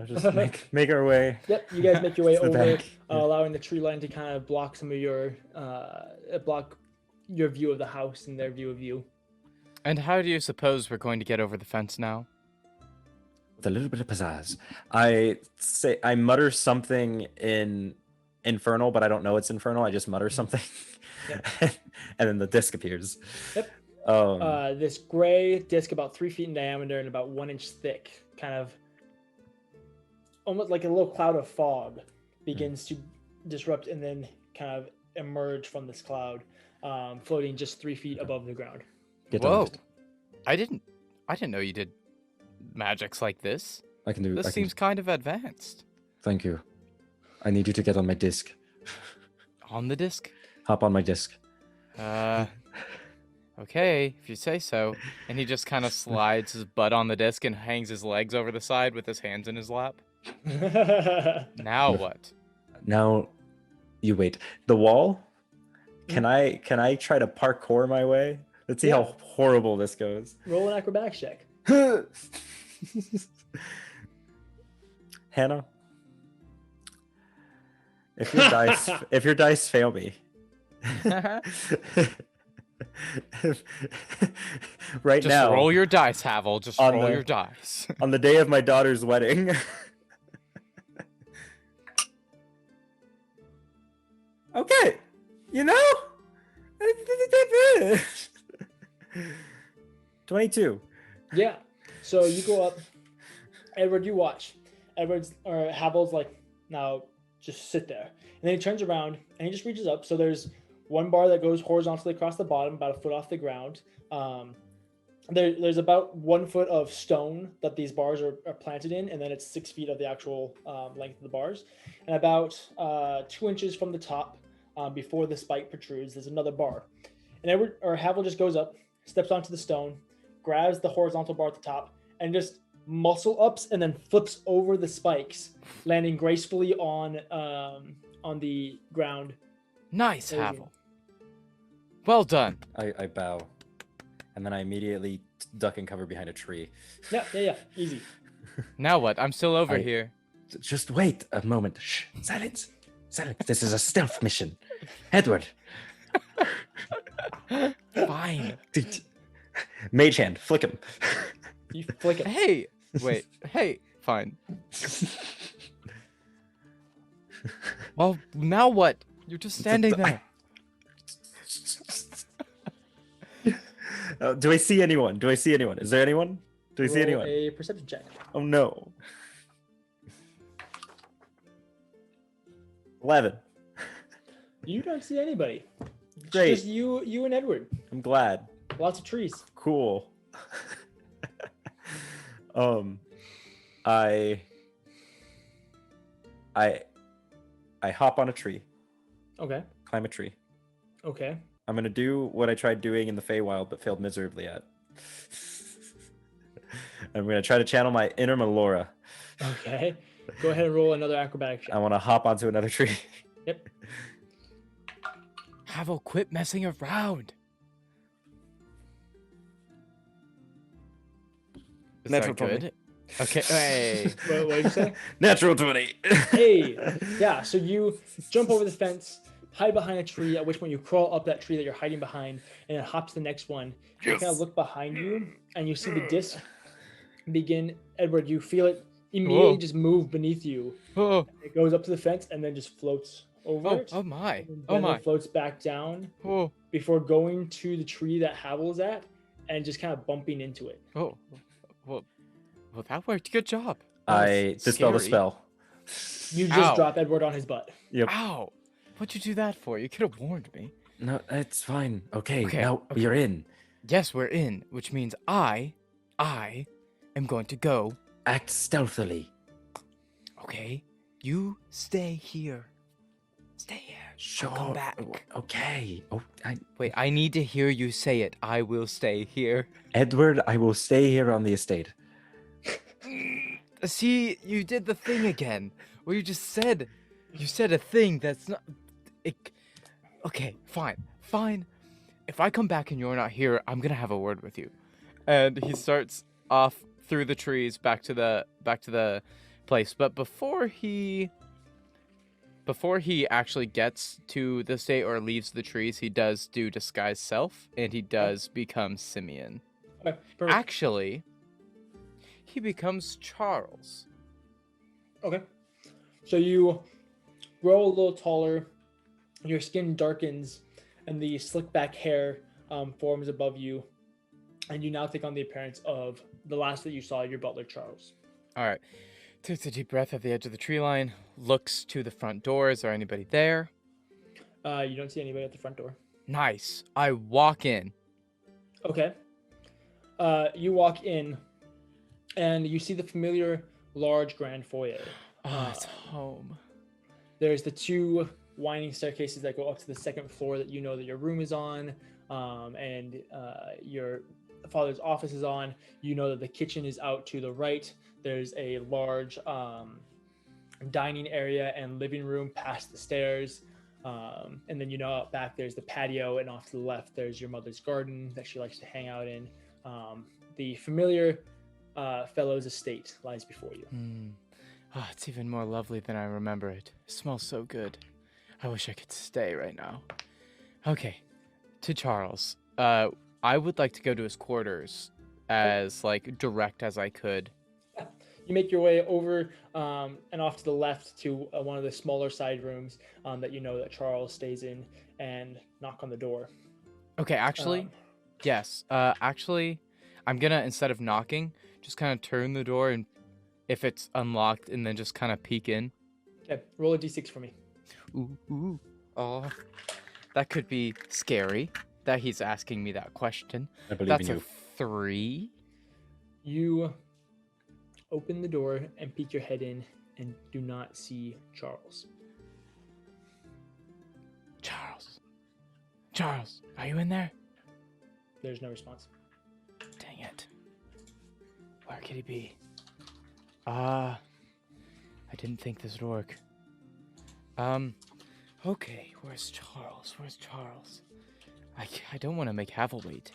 just make our way. Yep, you guys make your way to the over, back. allowing the tree line to kind of block some of your view of the house and their view of you. And how do you suppose we're going to get over the fence now? With a little bit of pizzazz. I mutter something in Infernal, but I don't know it's Infernal. I just mutter something. Yep. And then the disc appears. Yep. This gray disc about 3 feet in diameter and about 1 inch thick, kind of almost like a little cloud of fog, begins to disrupt and then kind of emerge from this cloud, floating just 3 feet above the ground. Whoa! I didn't know you did magics like this. I can do. This seems kind of advanced. Thank you. I need you to get on my disc. On the disc? Hop on my disc. Okay, if you say so. And he just kind of slides his butt on the disc and hangs his legs over the side with his hands in his lap. Now what? Now, you wait. The wall? Can I try to parkour my way? Let's see how horrible this goes. Roll an acrobatics check. Hannah, if your dice fail me, right Just now, roll your dice, Havel. Just roll your dice. On the day of my daughter's wedding. Okay, 22. Yeah. So you go up. Edward, you watch. Havel's like, now just sit there. And then he turns around and he just reaches up. So there's one bar that goes horizontally across the bottom, about a foot off the ground. There's about 1 foot of stone that these bars are planted in, and then it's 6 feet of the actual length of the bars. And about 2 inches from the top, before the spike protrudes, there's another bar. And Havel just goes up, steps onto the stone, grabs the horizontal bar at the top, and just muscle ups and then flips over the spikes, landing gracefully on the ground. Nice, Havel. Well done. I bow, and then I immediately duck and cover behind a tree. Yeah, easy. Now what? I'm still over here. Just wait a moment. Shh, silence. This is a stealth mission. Edward. Fine. Mage hand, flick him. You flick him. Hey, wait. Hey, fine. Well, now what? You're just standing there. Do I see anyone? Is there anyone? Do I see anyone? A perception check. Oh no. 11. You don't see anybody. It's Great. just you and Edward. I'm glad. Lots of trees. Cool. I hop on a tree. Okay. Climb a tree. Okay. I'm gonna do what I tried doing in the Feywild but failed miserably at. I'm gonna try to channel my inner Melora. Okay. Go ahead and roll another acrobatic check. I want to hop onto another tree. Yep. Havel, quit messing around. Is Natural that good? Okay. Hey. What did you say? Natural 20. Hey. Yeah. So you jump over the fence, hide behind a tree. At which point you crawl up that tree that you're hiding behind, and then hop to the next one. You kind of look behind you, and you see the disc begin. Edward, you feel it immediately just move beneath you. Oh. It goes up to the fence and then just floats over it. Oh my. And Oh then my. it floats back down Oh. before going to the tree that Havel is at and just kind of bumping into it. Oh. Well, that worked. Good job. I dispel the scary. spell. You just Ow. drop Edward on his butt. Yep. Ow. What'd you do that for? You could have warned me. No, it's fine. Okay, Okay, now okay. you're in. Yes, we're in, which means I am going to go. Act stealthily. Okay, you stay here. Stay here. Sure. I'll come back. Okay. Oh, Wait, I need to hear you say it. I will stay here. Edward, I will stay here on the estate. See, you did the thing again. Where you said a thing that's not. Okay, fine. If I come back and you're not here, I'm gonna have a word with you. And he starts off through the trees back to the place. But before he actually gets to the estate or leaves the trees, he does do disguise self, and he does become Simeon. Okay, perfect. Actually, he becomes Charles. Okay. So you grow a little taller, your skin darkens, and the slick back hair forms above you, and you now take on the appearance of the last that you saw, your butler, Charles. All right. Takes a deep breath at the edge of the tree line, looks to the front door. Is there anybody there? You don't see anybody at the front door. Nice. I walk in. Okay. You walk in, and you see the familiar large grand foyer. It's home. There's the two winding staircases that go up to the second floor that you know that your room is on, and your father's office is on. You know that the kitchen is out to the right. There's a large dining area and living room past the stairs. And then you know out back there's the patio, and off to the left there's your mother's garden that she likes to hang out in. The familiar fellow's estate lies before you. Oh, it's even more lovely than I remember it. It smells so good. I wish I could stay right now. Okay, to Charles. I would like to go to his quarters as direct as I could. You make your way over and off to the left to one of the smaller side rooms that you know that Charles stays in, and knock on the door. Okay, actually, yes. Actually, I'm gonna, instead of knocking, just kind of turn the door, and if it's unlocked, and then just kind of peek in. Okay, roll a d6 for me. Ooh. Oh, that could be scary. That he's asking me that question. I believe That's in you. a 3. You open the door and peek your head in and do not see Charles. Charles, are you in there? There's no response. Dang it. Where could he be? I didn't think this would work. Okay, where's Charles? I don't want to make Havel wait.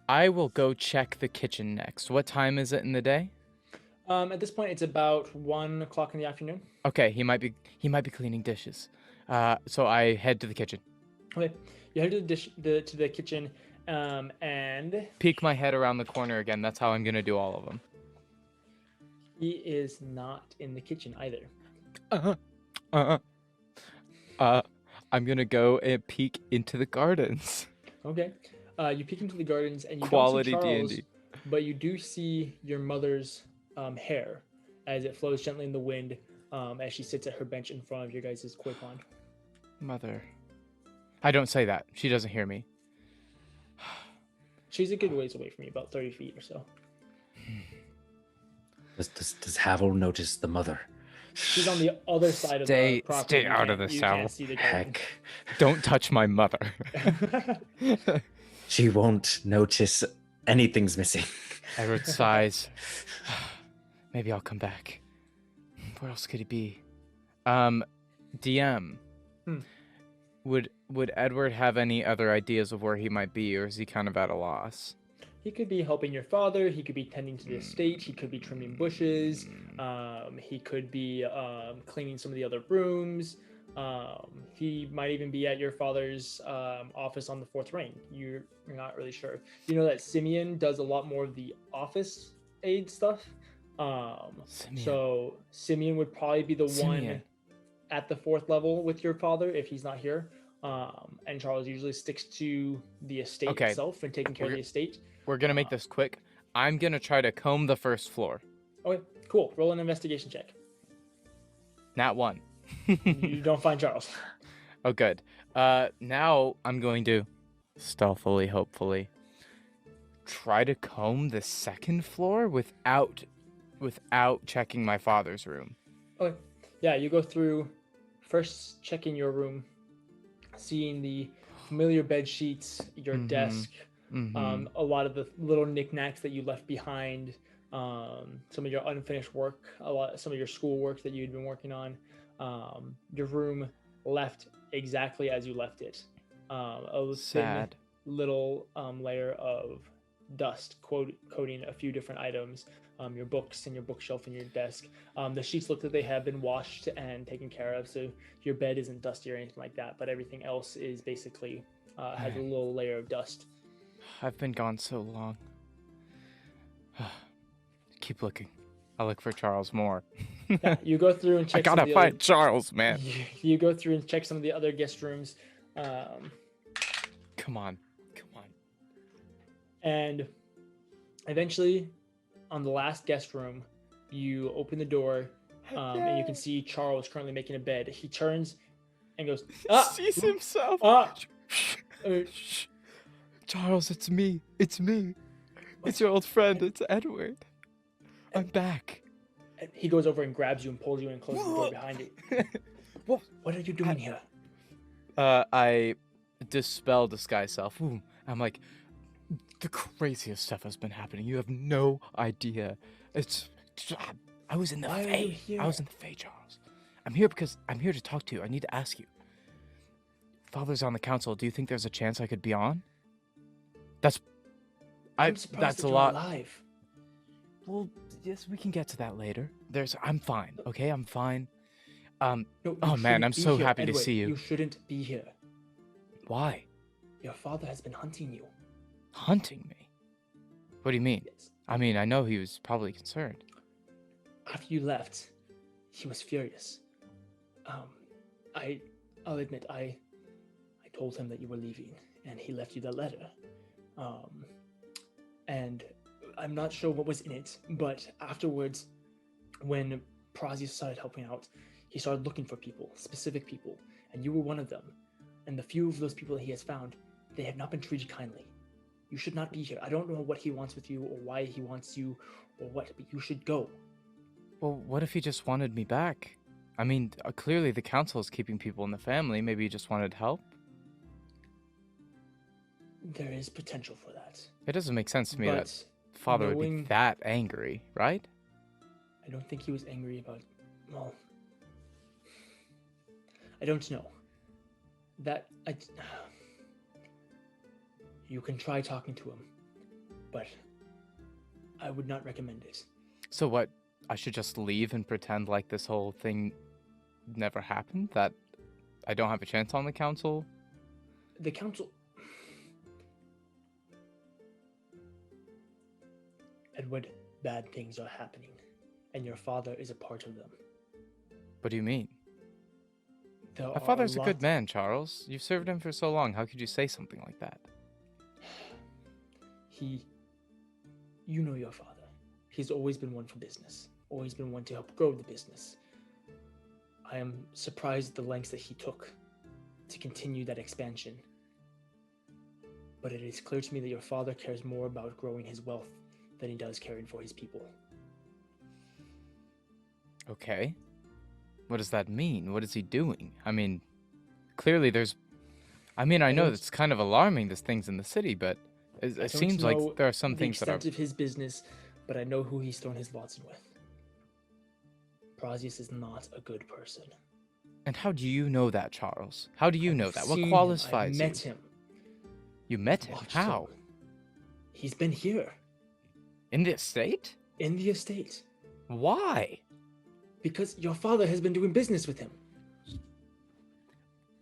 I will go check the kitchen next. What time is it in the day? At this point, it's about 1 o'clock in the afternoon. Okay, he might be cleaning dishes. So I head to the kitchen. Okay, you head to the kitchen, and Peek my head around the corner again. That's how I'm gonna do all of them. he is not in the kitchen either. I'm gonna go and peek into the gardens. Okay, you peek into the gardens and you Quality don't see Charles, D&D. but you do see your mother's hair as it flows gently in the wind as she sits at her bench in front of your guys' koi pond. Mother. I don't say that. She doesn't hear me. She's a good ways away from you, about 30 feet or so. Does Havel notice the mother? She's on the other side of the property. Stay out of this, You Havel. can't see the garden. Heck, Don't touch my mother. she won't notice anything's missing. Edward sighs. Maybe I'll come back. Where else could he be? DM. Would Edward have any other ideas of where he might be, or is he kind of at a loss? He could be helping your father. He could be tending to the estate. He could be trimming bushes. He could be cleaning some of the other rooms. He might even be at your father's office on the fourth ring. You're not really sure. You know that Simeon does a lot more of the office aid stuff. So Simeon would probably be the one at the fourth level with your father if he's not here. And Charles usually sticks to the estate itself and taking care of the estate. We're gonna make this quick. I'm gonna try to comb the first floor. Okay, cool. Roll an investigation check. Nat 1. You don't find Charles. Oh, good. Now I'm going to stealthily, hopefully, try to comb the second floor without checking my father's room. Okay. Yeah, you go through, first checking your room, seeing the familiar bed sheets, your desk, a lot of the little knickknacks that you left behind, some of your unfinished work, some of your school work that you'd been working on. Your room left exactly as you left it. A Sad. thin little layer of dust coating a few different items, your books and your bookshelf and your desk. The sheets look like they have been washed and taken care of, so your bed isn't dusty or anything like that, but everything else is basically has a little layer of dust. I've been gone so long. Keep looking. I'll look for Charles more. Yeah, you go through and check. I gotta find Charles, man. You go through and check some of the other guest rooms. Come on. And eventually, on the last guest room, you open the door, and you can see Charles currently making a bed. He turns and goes, Sees himself. Charles, it's me. It's me. It's your old friend. It's Edward. I'm back. And he goes over and grabs you and pulls you in and closes the door behind you. What are you doing here? I dispel disguise self. Ooh, I'm like, the craziest stuff has been happening. You have no idea. I was in the Fae. I was in the Fae, Charles. I'm here because I'm here to talk to you. I need to ask you. Father's on the council. Do you think there's a chance I could be on? I'm surprised that's that a you're lot. Alive. Well, yes, we can get to that later. I'm fine. Okay, I'm fine. No, oh man, I'm so here, happy to Edward. see you. You shouldn't be here. Why? Your father has been hunting you. Hunting me? What do you mean? Yes. I mean, I know he was probably concerned. After you left, he was furious. I'll admit, I told him that you were leaving, and he left you that letter. And I'm not sure what was in it, but afterwards, when Prazi started helping out, he started looking for people, specific people, and you were one of them. And the few of those people that he has found, they have not been treated kindly. You should not be here. I don't know what he wants with you or why he wants you or what, but you should go. Well, what if he just wanted me back? I mean, clearly the council is keeping people in the family. Maybe he just wanted help? There is potential for that. It doesn't make sense to me But that father would be that angry, right? I don't think he was angry about, well, I don't know. You can try talking to him, but I would not recommend it. So what, I should just leave and pretend like this whole thing never happened? That I don't have a chance on the council? The council... Edward, bad things are happening, and your father is a part of them. What do you mean? There My are father's a lot- good man, Charles. You've served him for so long. How could you say something like that? You know your father. He's always been one for business, always been one to help grow the business. I am surprised at the lengths that he took to continue that expansion. But it is clear to me that your father cares more about growing his wealth than he does caring for his people. Okay. What does that mean? What is he doing? I mean, clearly there's... I mean, I know don't- it's kind of alarming, there's things in the city, but it seems like there are some things that are... the extent of his business, but I know who he's thrown his lots in with. Prazius is not a good person. And how do you know that, Charles? How do you know that? What Seen him. qualifies I've you? met him. You met him? Watched How? him. He's been here, In the estate? in the estate, Why? because your father has been doing business with him.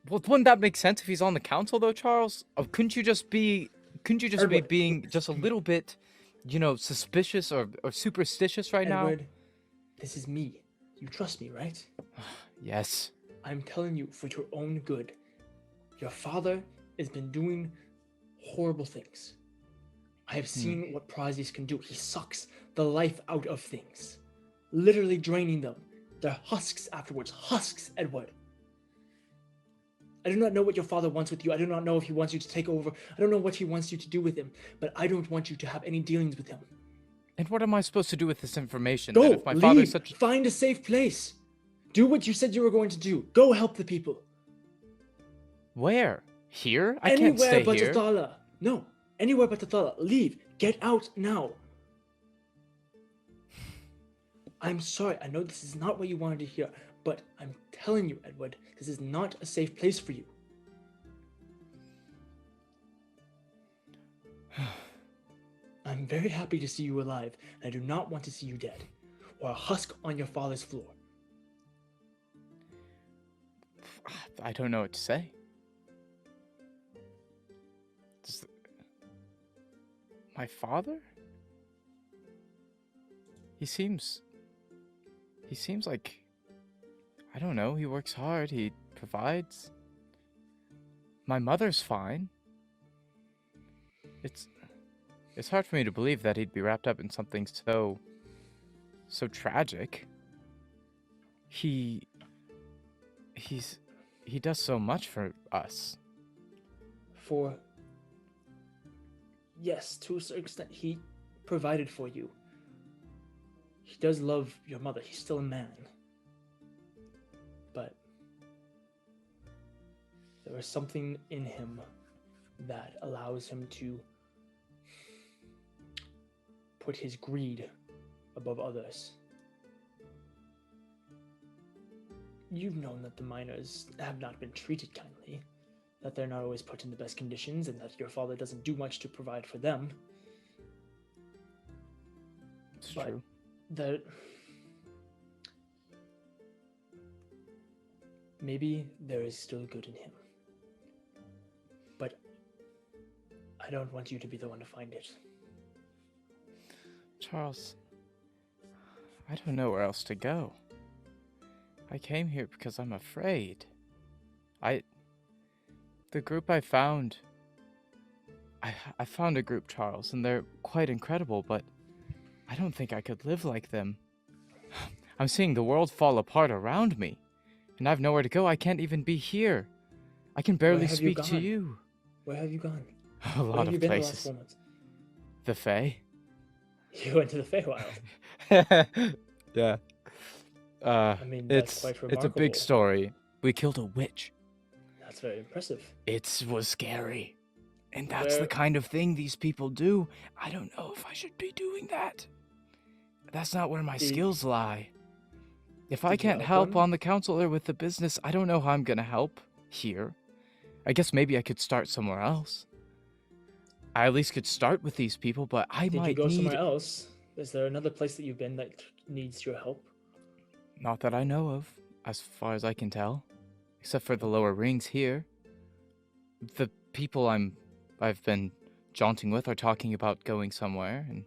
Well, wouldn't that make sense if he's on the council, though, Charles? Couldn't you just be Edward, being just a little bit, suspicious or superstitious right Edward, this is me. You trust me, right? now? Yes. I'm telling you for your own good. Your father has been doing horrible things. I have seen what Prazius can do. He sucks the life out of things, literally draining them. They're husks afterwards. Husks, Edward. I do not know what your father wants with you. I do not know if he wants you to take over. I don't know what he wants you to do with him, but I don't want you to have any dealings with him. And what am I supposed to do with this information? Go, That if my father's leave, such... find a safe place. Do what you said you were going to do. Go help the people. Where? Here? I Anywhere can't stay but here. Athala. No, anywhere but Athala. Leave. Get out now. I'm sorry. I know this is not what you wanted to hear, but I'm telling you, Edward, this is not a safe place for you. I'm very happy to see you alive, and I do not want to see you dead, or a husk on your father's floor. I don't know what to say. My father? He seems like, I don't know, he works hard, he provides. My mother's fine. It's hard for me to believe that he'd be wrapped up in something so tragic. He does so much for us. Yes, to a certain extent, he provided for you. He does love your mother. He's still a man. But there is something in him that allows him to put his greed above others. You've known that the miners have not been treated kindly, that they're not always put in the best conditions, and that your father doesn't do much to provide for them. It's true. Maybe there is still good in him. But I don't want you to be the one to find it. Charles, I don't know where else to go. I came here because I'm afraid. The group I found... I found a group, Charles, and they're quite incredible, but I don't think I could live like them. I'm seeing the world fall apart around me, and I have nowhere to go. I can't even be here. I can barely speak to you. Where have you gone? A lot of places. Where have you been the last 4 months? The Fae. You went to the Feywild. Yeah. I mean, that's quite it's a big remarkable. story. We killed a witch. That's very impressive. It was scary. And that's the kind of thing these people do. I don't know if I should be doing that. That's not where my skills lie. If I can't help on the council or with the business, I don't know how I'm gonna help here. I guess maybe I could start somewhere else. I at least could start with these people, but I might Did you go need... somewhere else? Is there another place that you've been that needs your help? Not that I know of, as far as I can tell. Except for the lower rings here. The people I've been jaunting with are talking about going somewhere, and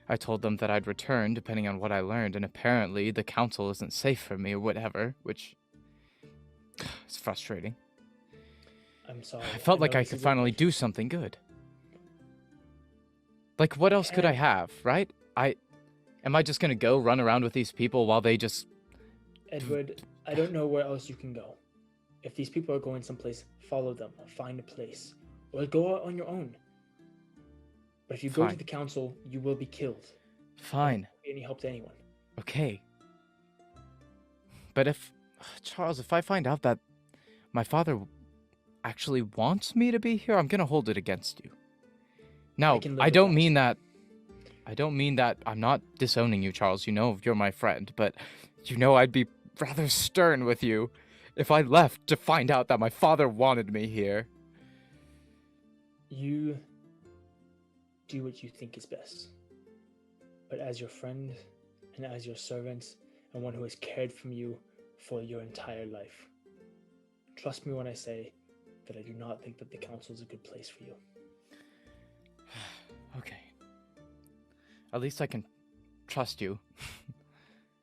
I told them that I'd return depending on what I learned, and apparently the council isn't safe for me or whatever, which is frustrating. I'm sorry. I felt like I could finally do something good. Like, what else could I have, right? Am I just gonna go run around with these people while they just... Edward, I don't know where else you can go. If these people are going someplace, follow them, find a place, or go out on your own. But if you go to the council, you will be killed. Fine. Not be any help to anyone. Okay. But Charles, if I find out that my father actually wants me to be here, I'm gonna hold it against you. Now, I don't mean that I'm not disowning you, Charles. You know you're my friend, but you know I'd be rather stern with you if I left to find out that my father wanted me here. You do what you think is best. But as your friend, and as your servant, and one who has cared for you for your entire life, trust me when I say that I do not think that the council is a good place for you. Okay. At least I can trust you.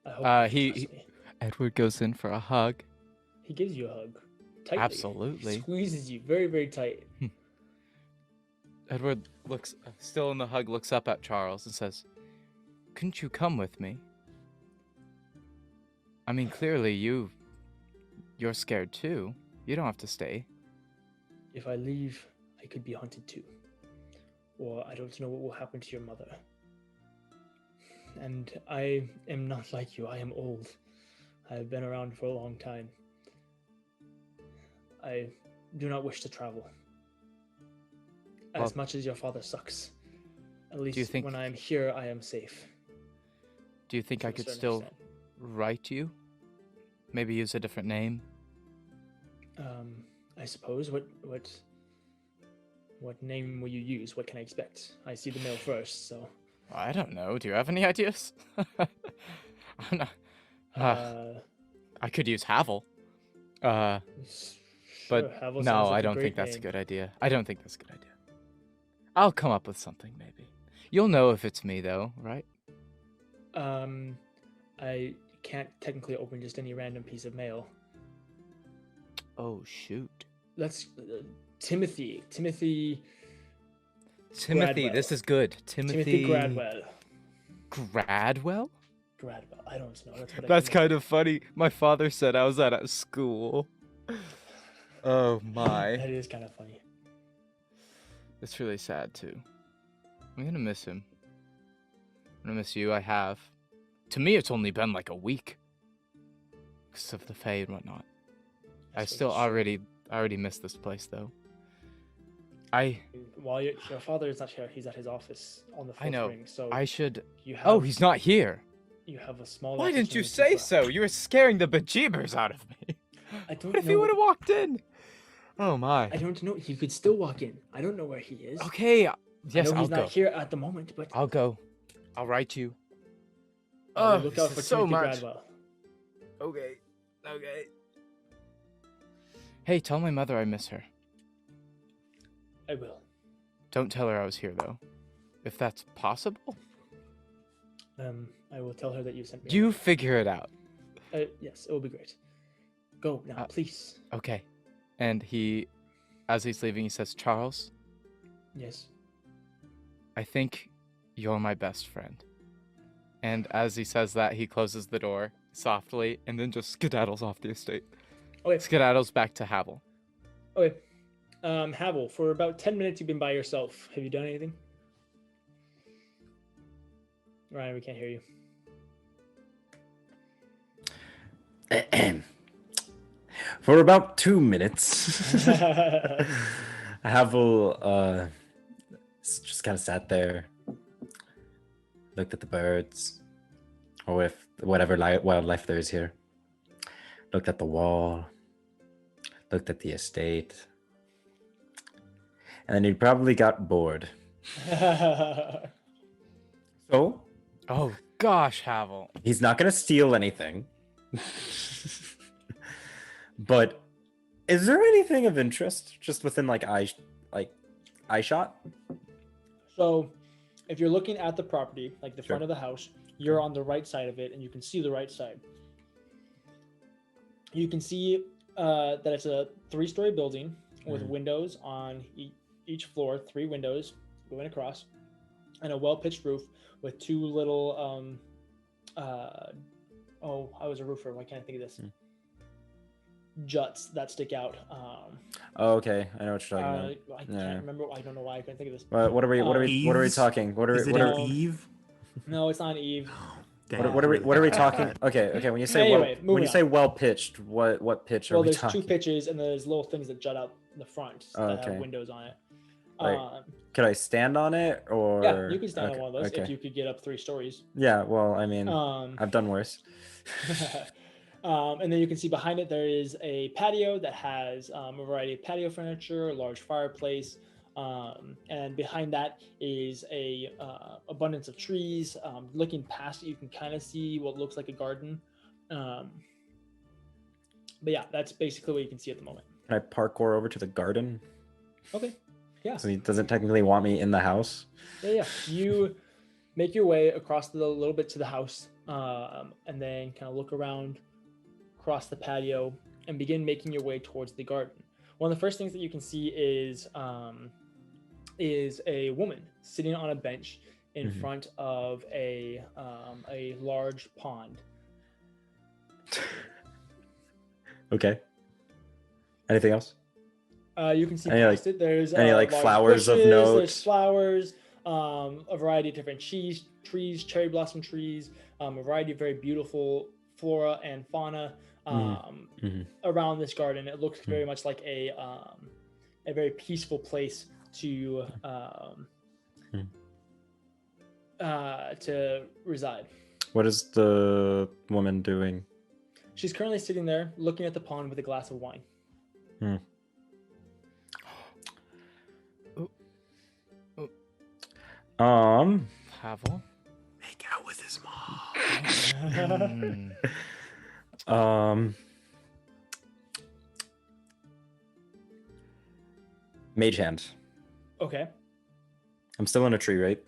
I hope you trust me. Edward goes in for a hug. He gives you a hug. Tightly. Absolutely. He squeezes you very, very tight. Edward looks, still in the hug, looks up at Charles and says, "Couldn't you come with me? I mean, clearly you're scared too. You don't have to stay." If I leave, I could be hunted too. Or I don't know what will happen to your mother. And I am not like you. I am old. I have been around for a long time. I do not wish to travel. As much as your father sucks. At least when I am here, I am safe. Do you think I could still write you? Maybe use a different name? I suppose. What What name will you use? What can I expect? I see the mail first, so. I don't know. Do you have any ideas? I'm not... I could use Havel. But Havel no, sounds like I a don't great think that's a name. good idea. I don't think that's a good idea. I'll come up with something, maybe. You'll know if it's me, though, right? I can't technically open just any random piece of mail. Oh, shoot. Let's... Timothy, Gradwell. This is good. Timothy Gradwell. Gradwell? Gradwell. I don't know. That's, what That's kind of funny. My father said I was at school. Oh my. That is kind of funny. It's really sad too. I'm gonna miss him. I'm gonna miss you. I have. To me, it's only been like a week. Because of the Fae and whatnot. I still already miss this place though. While your father is not here, he's at his office on the fourth I know. ring, so I should. you have, Oh, he's not here. You have a small. Why didn't you opportunity say so? You were scaring the bejeebers out of me. I don't What if know. he would have walked in? Oh my. I don't know. He could still walk in. I don't know where he is. Okay. Yes, I know I'll he's go. not here at the moment, but I'll go. I'll write you. look out for so Timothy much. Gradwell. Okay. Hey, tell my mother I miss her. I will. Don't tell her I was here though. If that's possible. I will tell her that you sent me. You figure it out. Yes, it will be great. Go now, please. Okay. And as he's leaving, he says, Charles, Yes. I think you're my best friend. And as he says that, he closes the door softly and then just skedaddles off the estate. Okay. Skedaddles back to Havel. Okay. Havel, for about 10 minutes you've been by yourself. Have you done anything? Ryan, we can't hear you. For about 2 minutes, Havel just kind of sat there, looked at the birds, or if whatever wildlife there is here, looked at the wall, looked at the estate, and then he probably got bored. So, Oh gosh, Havel. he's not going to steal anything. But is there anything of interest just within eye shot? So, if you're looking at the property, like the front of the house, you're on the right side of it, and you can see the right side. You can see that it's a 3-story building with windows on each floor, 3 windows going across, and a well-pitched roof with 2 little I was a roofer. Why can't I think of this? Juts that stick out. Oh, okay, I know what you're talking about. I can't remember. I don't know why I couldn't think of this. What are we talking? Is it an Eve? No, it's not an Eve. What are we talking? Okay. When you say well pitched, what pitch are we There's talking? 2 pitches and there's little things that jut out in the front that have windows on it. Right. Could I stand on it or? Yeah, you can stand on one of those if you could get up 3 stories. Yeah, well, I mean, I've done worse. And then you can see behind it there is a patio that has a variety of patio furniture, a large fireplace, and behind that is a abundance of trees. Looking past it, you can kind of see what looks like a garden. But yeah, that's basically what you can see at the moment. Can I parkour over to the garden? Okay. Yeah. So he doesn't technically want me in the house? Yeah. You make your way across a little bit to the house, and then kind of look around across the patio and begin making your way towards the garden. One of the first things that you can see is a woman sitting on a bench in front of a large pond. Okay. Anything else? You can see past it. There's any large flowers bushes, of note? There's flowers, a variety of different trees, cherry blossom trees, a variety of very beautiful flora and fauna around this garden. It looks very much like a very peaceful place to reside. What is the woman doing? She's currently sitting there looking at the pond with a glass of wine. Havel. Make out with his mom. Mage hand. Okay. I'm still in a tree, right?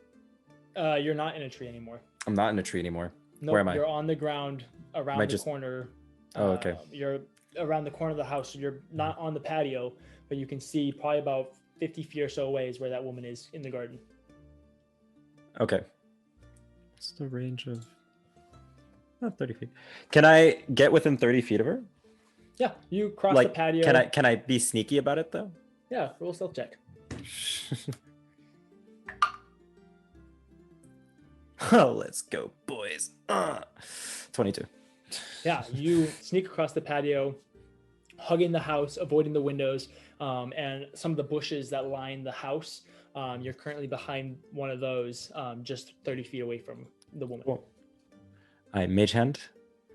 You're not in a tree anymore. I'm not in a tree anymore. No, Where am I? You're on the ground around the corner. Oh, okay. You're around the corner of the house. So you're not on the patio, but you can see probably about 50 feet or so away is where that woman is in the garden. Okay. What's the range of... Not 30 feet. Can I get within 30 feet of her? Yeah, you cross the patio. Can I be sneaky about it, though? Yeah, roll stealth check. Oh, let's go, boys. 22. Yeah, you sneak across the patio, hugging the house, avoiding the windows, and some of the bushes that line the house. You're currently behind one of those, just 30 feet away from the woman. Cool. I mage hand.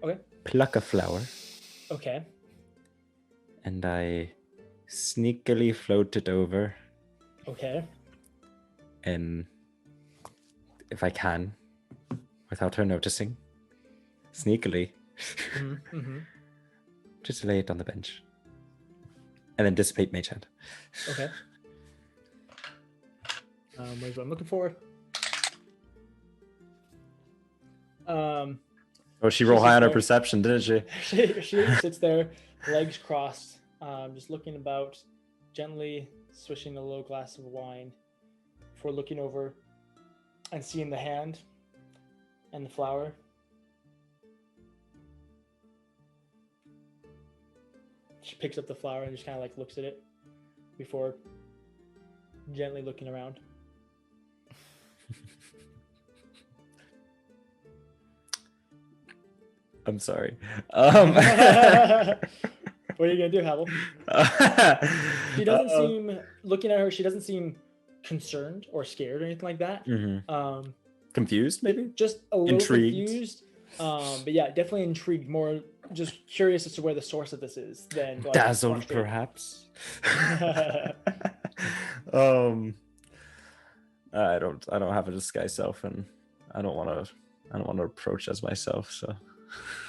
Okay. Pluck a flower. Okay. And I sneakily float it over. Okay. And if I can, without her noticing, sneakily, just lay it on the bench. And then dissipate mage hand. Okay. Where's what I'm looking for? She rolled high on her perception, didn't she? She sits there, legs crossed, just looking about, gently swishing a little glass of wine before looking over and seeing the hand and the flower. She picks up the flower and just kind of like looks at it before gently looking around. I'm sorry. What are you gonna do, Havel? She doesn't seem, looking at her, she doesn't seem concerned or scared or anything like that. Confused, maybe? Just a little intrigued. Confused. But yeah, definitely intrigued. More just curious as to where the source of this is than like, dazzled, perhaps. I don't have a disguised self, and I don't want to approach as myself. So,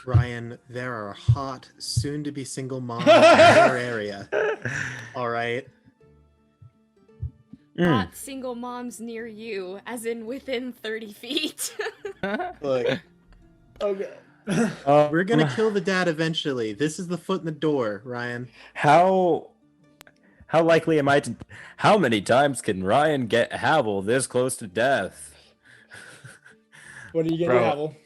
Ryan, there are hot, soon-to-be single moms in your area. All right. Not single moms near you, as in within 30 feet. Look. Okay. We're gonna kill the dad eventually. This is the foot in the door, Ryan. How likely am I to... How many times can Ryan get Havel this close to death? What are you gonna do, Havel?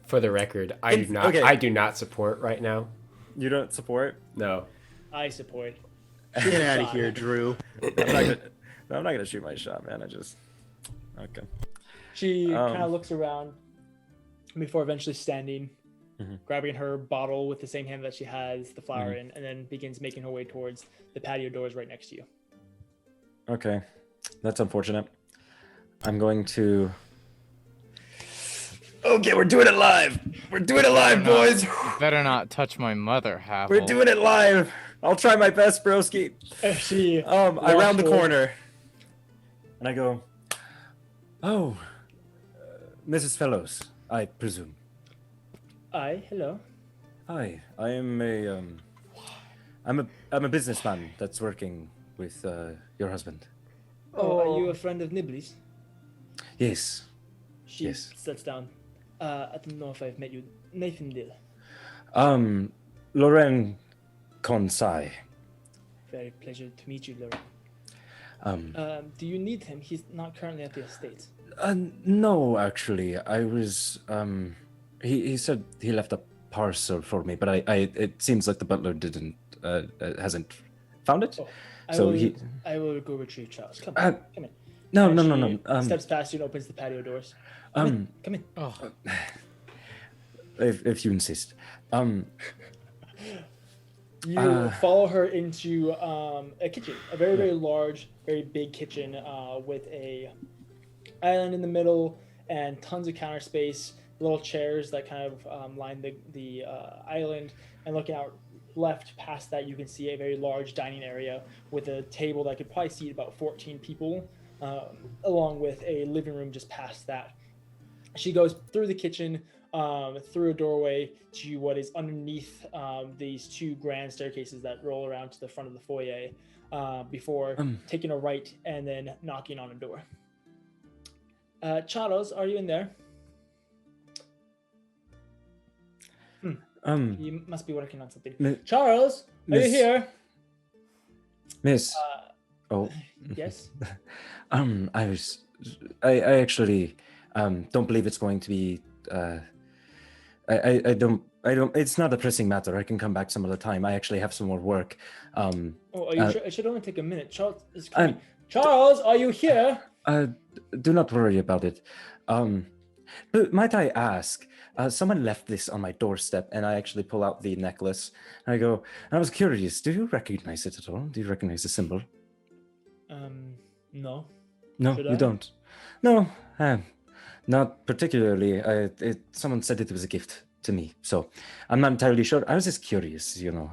For the record, I do not support right now. You don't support? No. I support. Get out of here, Drew. I'm not gonna shoot my shot, man. Okay. She kind of looks around before eventually standing, grabbing her bottle with the same hand that she has the flower in, and then begins making her way towards the patio doors right next to you. Okay. That's unfortunate. I'm going to... Okay, we're doing it live! We're doing it live, boys! Better not touch my mother, Havel. We're doing it live! I'll try my best, broski. I round the corner. And I go, oh, Mrs. Fellows, I presume. Hello. Hi, I am I'm a businessman that's working with your husband. Oh, are you a friend of Nibley's? Yes. She sits down. I don't know if I've met you. Nathan Dill. Loren Konsai. Very pleasure to meet you, Loren. Do you need him? He's not currently at the estate. No, actually. I was he said he left a parcel for me, but it seems like the butler hasn't found it. Oh, I will go retrieve Charles. Come in. No. Steps past you and opens the patio doors. Come in. Oh. If you insist. You follow her into a kitchen, a very, very large, very big kitchen with a island in the middle and tons of counter space, little chairs that kind of line the island. And looking out left past that, you can see a very large dining area with a table that could probably seat about 14 people along with a living room just past that. She goes through the kitchen, through a doorway to what is underneath these two grand staircases that roll around to the front of the foyer before taking a right and then knocking on a door. Charles, are you in there? You must be working on something. Charles, are you here? Miss. Yes. I actually don't believe it's going to be. I don't. It's not a pressing matter. I can come back some other time. I actually have some more work. Are you sure? It should only take a minute. Charles is coming. Charles, are you here? Do not worry about it. But might I ask? Someone left this on my doorstep, and I actually pull out the necklace. And I go, and I was curious. Do you recognize it at all? Do you recognize the symbol? No. No, Should you I? don't. No, not particularly. Someone said it was a gift to me, so I'm not entirely sure. I was just curious, you know.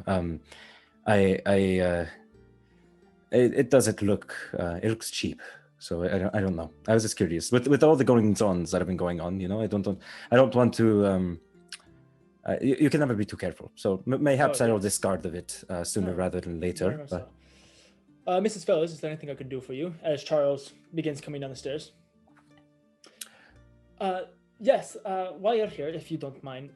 It doesn't look. It looks cheap, so I don't know. I was just curious. With all the goings-ons that have been going on, you know, I don't want to. You can never be too careful. So mayhaps I will discard of it sooner rather than later. But... Mrs. Fellows, is there anything I could do for you? As Charles begins coming down the stairs. Yes. While you're here, if you don't mind,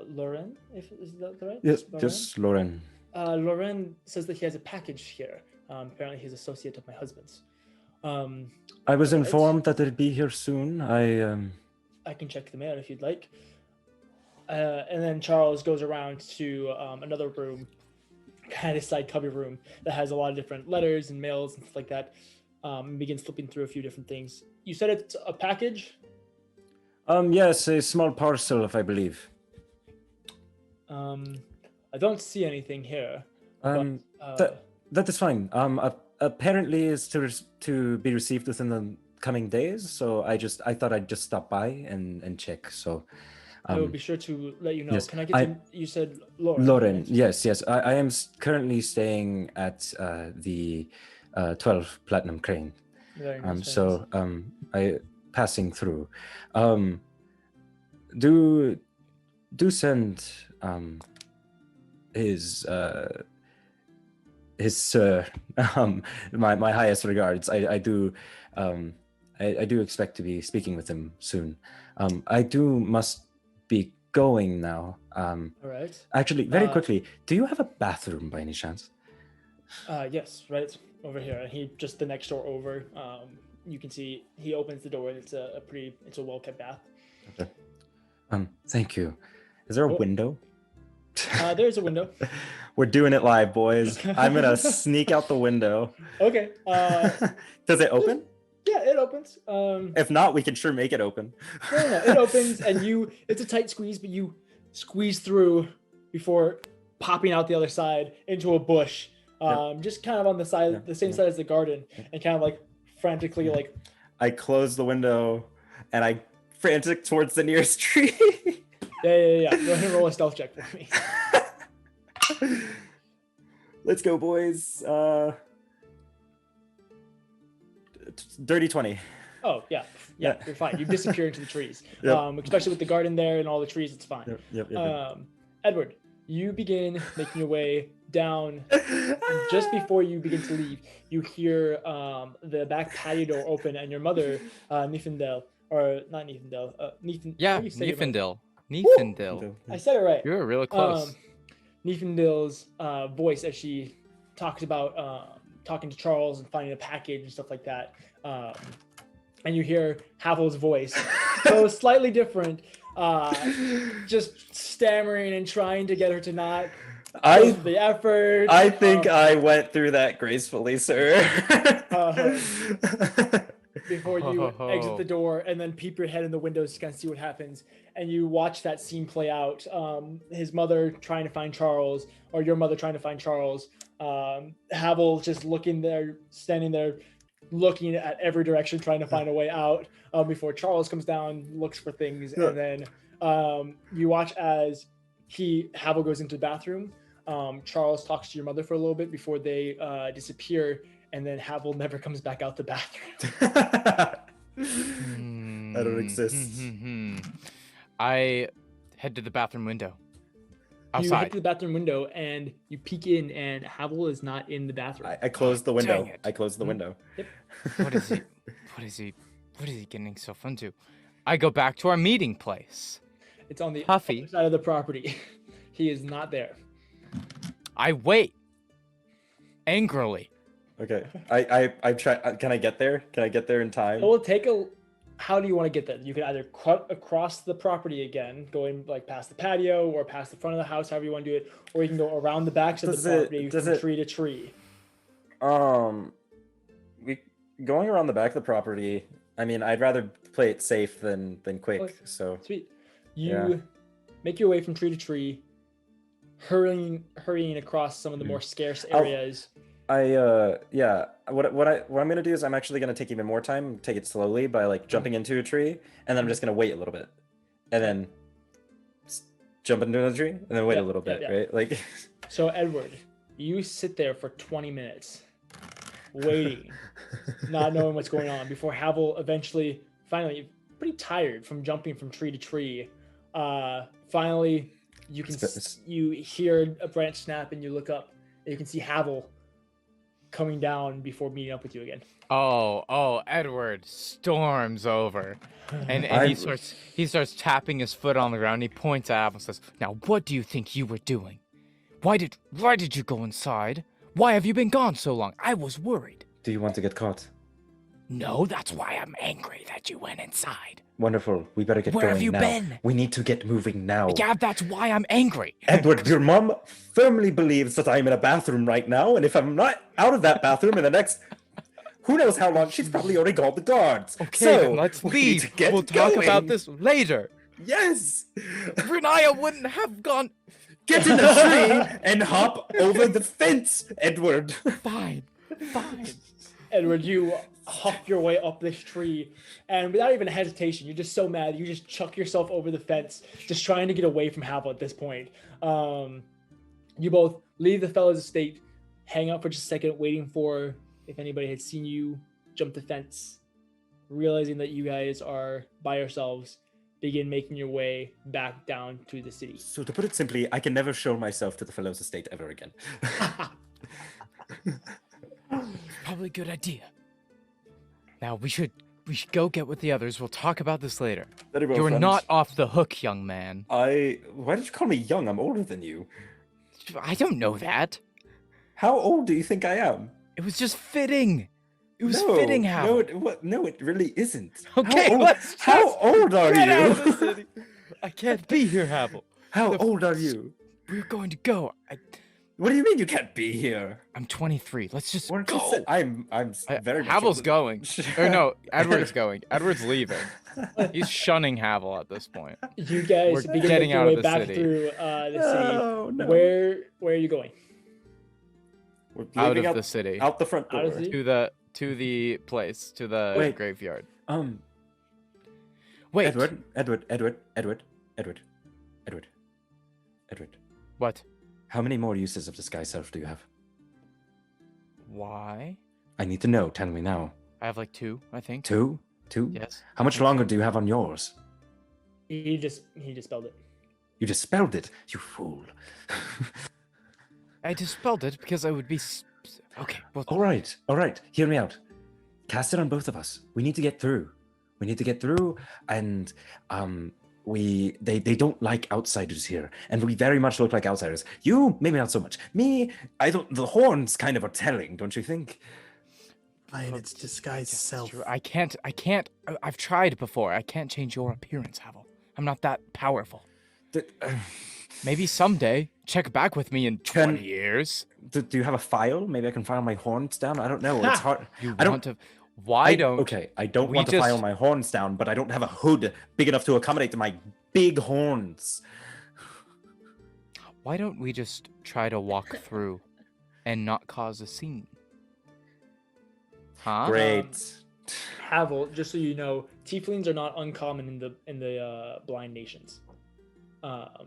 Lauren, is that right? Yes, Lauren? just Lauren. Lauren says that he has a package here. Apparently, he's an associate of my husband's. I was informed that it'd be here soon. I can check the mail if you'd like. And then Charles goes around to another room, kind of side cubby room that has a lot of different letters and mails and stuff like that. And begins flipping through a few different things. You said it's a package? Yes, a small parcel, if I believe. I don't see anything here. That is fine. Apparently is to be received within the coming days. So I thought I'd just stop by and check. So I will be sure to let you know. Yes, Can I get you said Lauren? Lauren, right? yes. I am currently staying at the 12 Platinum Crane. Very nice, So I passing through. Do send his sir my highest regards. I do expect to be speaking with him soon. I must be going now. All right. Actually, very quickly, do you have a bathroom by any chance? Yes, right over here. And he just the next door over. You can see he opens the door and it's a well kept bath. Okay. Thank you. Is there a window? There's a window. We're doing it live, boys. I'm gonna sneak out the window. Okay. Does it open? Yeah, it opens. If not, we can sure make it open. No, it opens and it's a tight squeeze, but you squeeze through before popping out the other side into a bush. Just kind of on the side, the same side as the garden, and kind of like frantically like. I close the window and I frantic towards the nearest tree. Yeah. Go ahead and roll a stealth check for me. Let's go, boys. Dirty 20. Oh, yeah, you're fine. You disappear into the trees. Yep. Especially with the garden there and all the trees, it's fine. Yep. Edward, you begin making your way down. Just before you begin to leave, you hear the back patio door open and your mother, Nifendel, or not Nifendel, Nifendel. Nifendel. I said it right. You were really close. Nifindel's voice as she talks about talking to Charles and finding a package and stuff like that. And you hear Havel's voice, so slightly different, just stammering and trying to get her to not put the effort. I think I went through that gracefully, sir. Before you exit the door and then peep your head in the windows to kind of see what happens, and you watch that scene play out. His mother trying to find Charles, or your mother trying to find Charles. Havel just standing there, looking at every direction, trying to find a way out before Charles comes down, looks for things, and then you watch as Havel goes into the bathroom. Charles talks to your mother for a little bit before they disappear, and then Havel never comes back out the bathroom. I don't exist. I head to the bathroom window. You Outside. head to the bathroom window and you peek in, and Havel is not in the bathroom. I closed the window. Dang it. I closed the window. Yep. What is he? What is he? What is he getting himself into? I go back to our meeting place. It's on the Puffy. other side of the property. He is not there. I wait. Angrily. Okay. I try. Can I get there? Can I get there in time? It will take a. How do you want to get there? You can either cut across the property again, going like past the patio or past the front of the house, however you want to do it, or you can go around the backs of the property from tree to tree. We going around the back of the property. I mean, I'd rather play it safe than quick. Okay. So Sweet. You make your way from tree to tree, hurrying across some of the more scarce areas. yeah. What I'm gonna do is I'm actually gonna take even more time, take it slowly by like jumping into a tree, and then I'm just gonna wait a little bit, and then jump into the tree, and then wait a little bit, right? Like. So Edward, you sit there for 20 minutes, waiting, not knowing what's going on, before Havel eventually, finally, pretty tired from jumping from tree to tree. Finally, you hear a branch snap, and you look up, and you can see Havel coming down before meeting up with you again. Oh, Edward storms over. And he starts tapping his foot on the ground. He points at Havel and says, "Now what do you think you were doing? Why did you go inside? Why have you been gone so long? I was worried." Do you want to get caught? No, that's why I'm angry that you went inside. Wonderful. We better get going now. Where have you been? We need to get moving now. Yeah, that's why I'm angry. Edward, your mom firmly believes that I'm in a bathroom right now, and if I'm not out of that bathroom in the next who knows how long, she's probably already called the guards. Okay, so, then let's leave. We'll talk about this later. Yes. Renaya wouldn't have gone. Get in the tree and hop over the fence, Edward. Fine. Edward, you huff your way up this tree, and without even hesitation, you're just so mad, you just chuck yourself over the fence, just trying to get away from Havel at this point. You both leave the fellow's estate, hang out for just a second, waiting for if anybody had seen you jump the fence, realizing that you guys are by yourselves, begin making your way back down to the city. So to put it simply, I can never show myself to the fellow's estate ever again. Probably a good idea. Now we should go get with the others. We'll talk about this later. You're not off the hook, young man. Why did you call me young? I'm older than you. I don't know that. How old do you think I am? It was just fitting. It was fitting, Hal. No, it really isn't. Okay, how old are get you? Out of the city. I can't be here, Havel. How old are you? We're going to go. What do you mean you can't be here? I'm 23. Let's just Weren't go. you say- I'm very. Havel's going. Or no, Edward's going. Edward's leaving. He's shunning Havel at this point. You guys We're begin getting making out your of way the back city. through the city. Oh, no. Where are you going? We're Out leaving of the city. Out the front door. Out of the city? To the place. To the Wait. graveyard. Wait. Wait. Edward. What? How many more uses of disguise self do you have? Why? I need to know. Tell me now. I have like 2, I think. 2? Yes. How much longer do you have on yours? He just spelled it. You just spelled it, you fool. I dispelled it because I would be. Okay. Well. All right. Hear me out. Cast it on both of us. We need to get through. And they don't like outsiders here, and we very much look like outsiders. You maybe not so much. Me, I don't. The horns kind of are telling, don't you think? And it's disguised self. True. I can't. I've tried before. I can't change your appearance, Havel. I'm not that powerful. Maybe someday. Check back with me in 20 years. Do you have a file? Maybe I can file my horns down. I don't know. It's hard. I don't want to file my horns down, but I don't have a hood big enough to accommodate my big horns. Why don't we just try to walk through and not cause a scene? Huh? Great. Havel, just so you know, tieflings are not uncommon in the blind nations.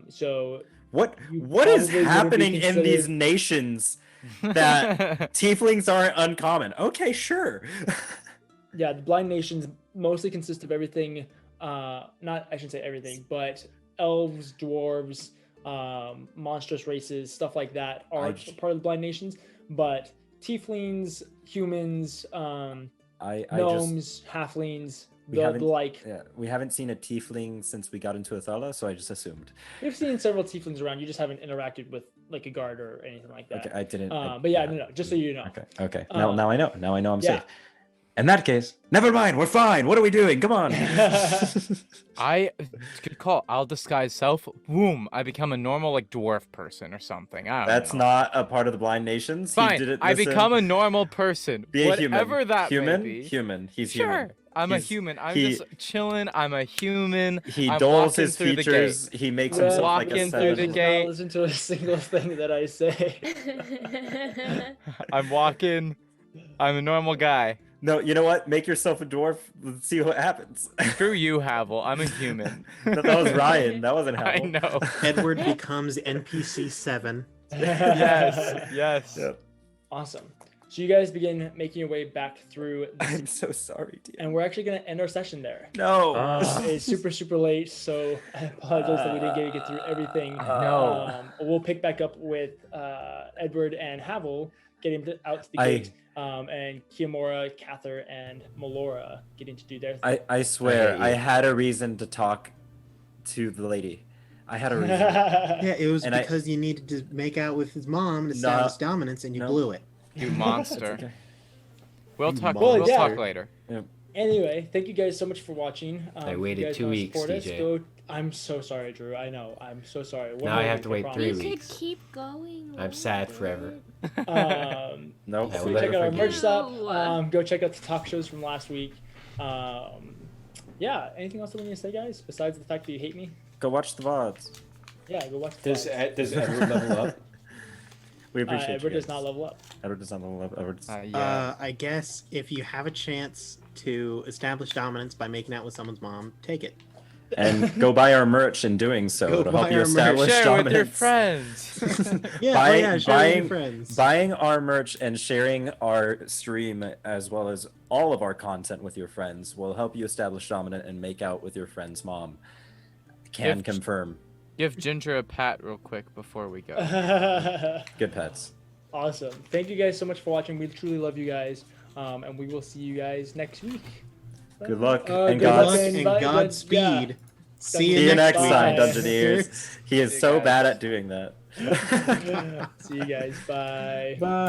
So What you what is probably wouldn't be happening in these considered- nations that tieflings aren't uncommon? Okay, sure. Yeah, the blind nations mostly consist of everything. Not I shouldn't say everything, but elves, dwarves, monstrous races, stuff like that are part of the blind nations. But tieflings, humans, gnomes, halflings, We haven't- like. Yeah, we haven't seen a tiefling since we got into Othala, so I just assumed. We've seen several tieflings around. You just haven't interacted with like a guard or anything like that. Okay, I didn't. But yeah, no, just so you know. Okay. Now I know. Now I know I'm yeah. safe. In that case, never mind. We're fine. What are we doing? Come on. Good call. I'll disguise self. Boom. I become a normal like dwarf person or something. I don't That's know. not a part of the blind nations. He Fine. didn't I listen. become a normal person. Be a Whatever human. that human. may be. Human. He's Sure. human. I'm a He's- human. I'm he- just chilling. I'm a human. He I'm dulls walking his through the features. He makes Well, himself like a walking through the seven. gate. Not listen to a single thing that I say. I'm walking. I'm a normal guy. No, you know what? Make yourself a dwarf. Let's see what happens. Screw you, Havel. I'm a human. that was Ryan. That wasn't I Havel. know. Edward becomes NPC 7. Yes. Yes. Yep. Awesome. So you guys begin making your way back through, I'm so sorry, dear. and we're actually going to end our session there. No. It's super late, so I apologize that we didn't get through everything. No. We'll pick back up with Edward and Havel getting out to the gate, and Kiamora, Cather, and Melora getting to do their thing. I swear, I hate I you. had a reason to talk to the lady. I had a reason. Yeah, it was And because you needed to make out with his mom and establish dominance, and you No. blew it. You monster. Okay. We'll You talk. monster. We'll talk later. Anyway, thank you guys so much for watching. I If you waited guys 2 wanna weeks, support us, DJ. I'm so sorry, Drew. I know. I'm so sorry. One Now I more have to week, wait promise. 3 We weeks. could keep going. I'm sad forever. Nope. Yeah, So we'll check never out our forget. merch shop. No. Go check out the talk shows from last week. Yeah. Anything else that we need to say, guys? Besides the fact that you hate me? Go watch the VODs. Yeah. Go watch. The Does vlogs. does Edward level up? We appreciate Edward you. does not level up. Edward does not level up. Edward's... Yeah. I guess if you have a chance to establish dominance by making out with someone's mom, take it. And go buy our merch in doing so Go to buy help you our merch. establish Share dominance. with your friends. Yeah, Buy- share with buying- your friends. Buying our merch and sharing our stream as well as all of our content with your friends will help you establish dominant and make out with your friend's mom. Can If- confirm. Give Ginger a pat real quick before we go. Good pets. Awesome. Thank you guys so much for watching. We truly love you guys. And we will see you guys next week. Good luck good and Good luck luck and and bye- Godspeed. yeah. See See you you next week. time, Bye. Dungeoneers. He is See you so guys. bad at doing that. See you guys. Bye. Bye.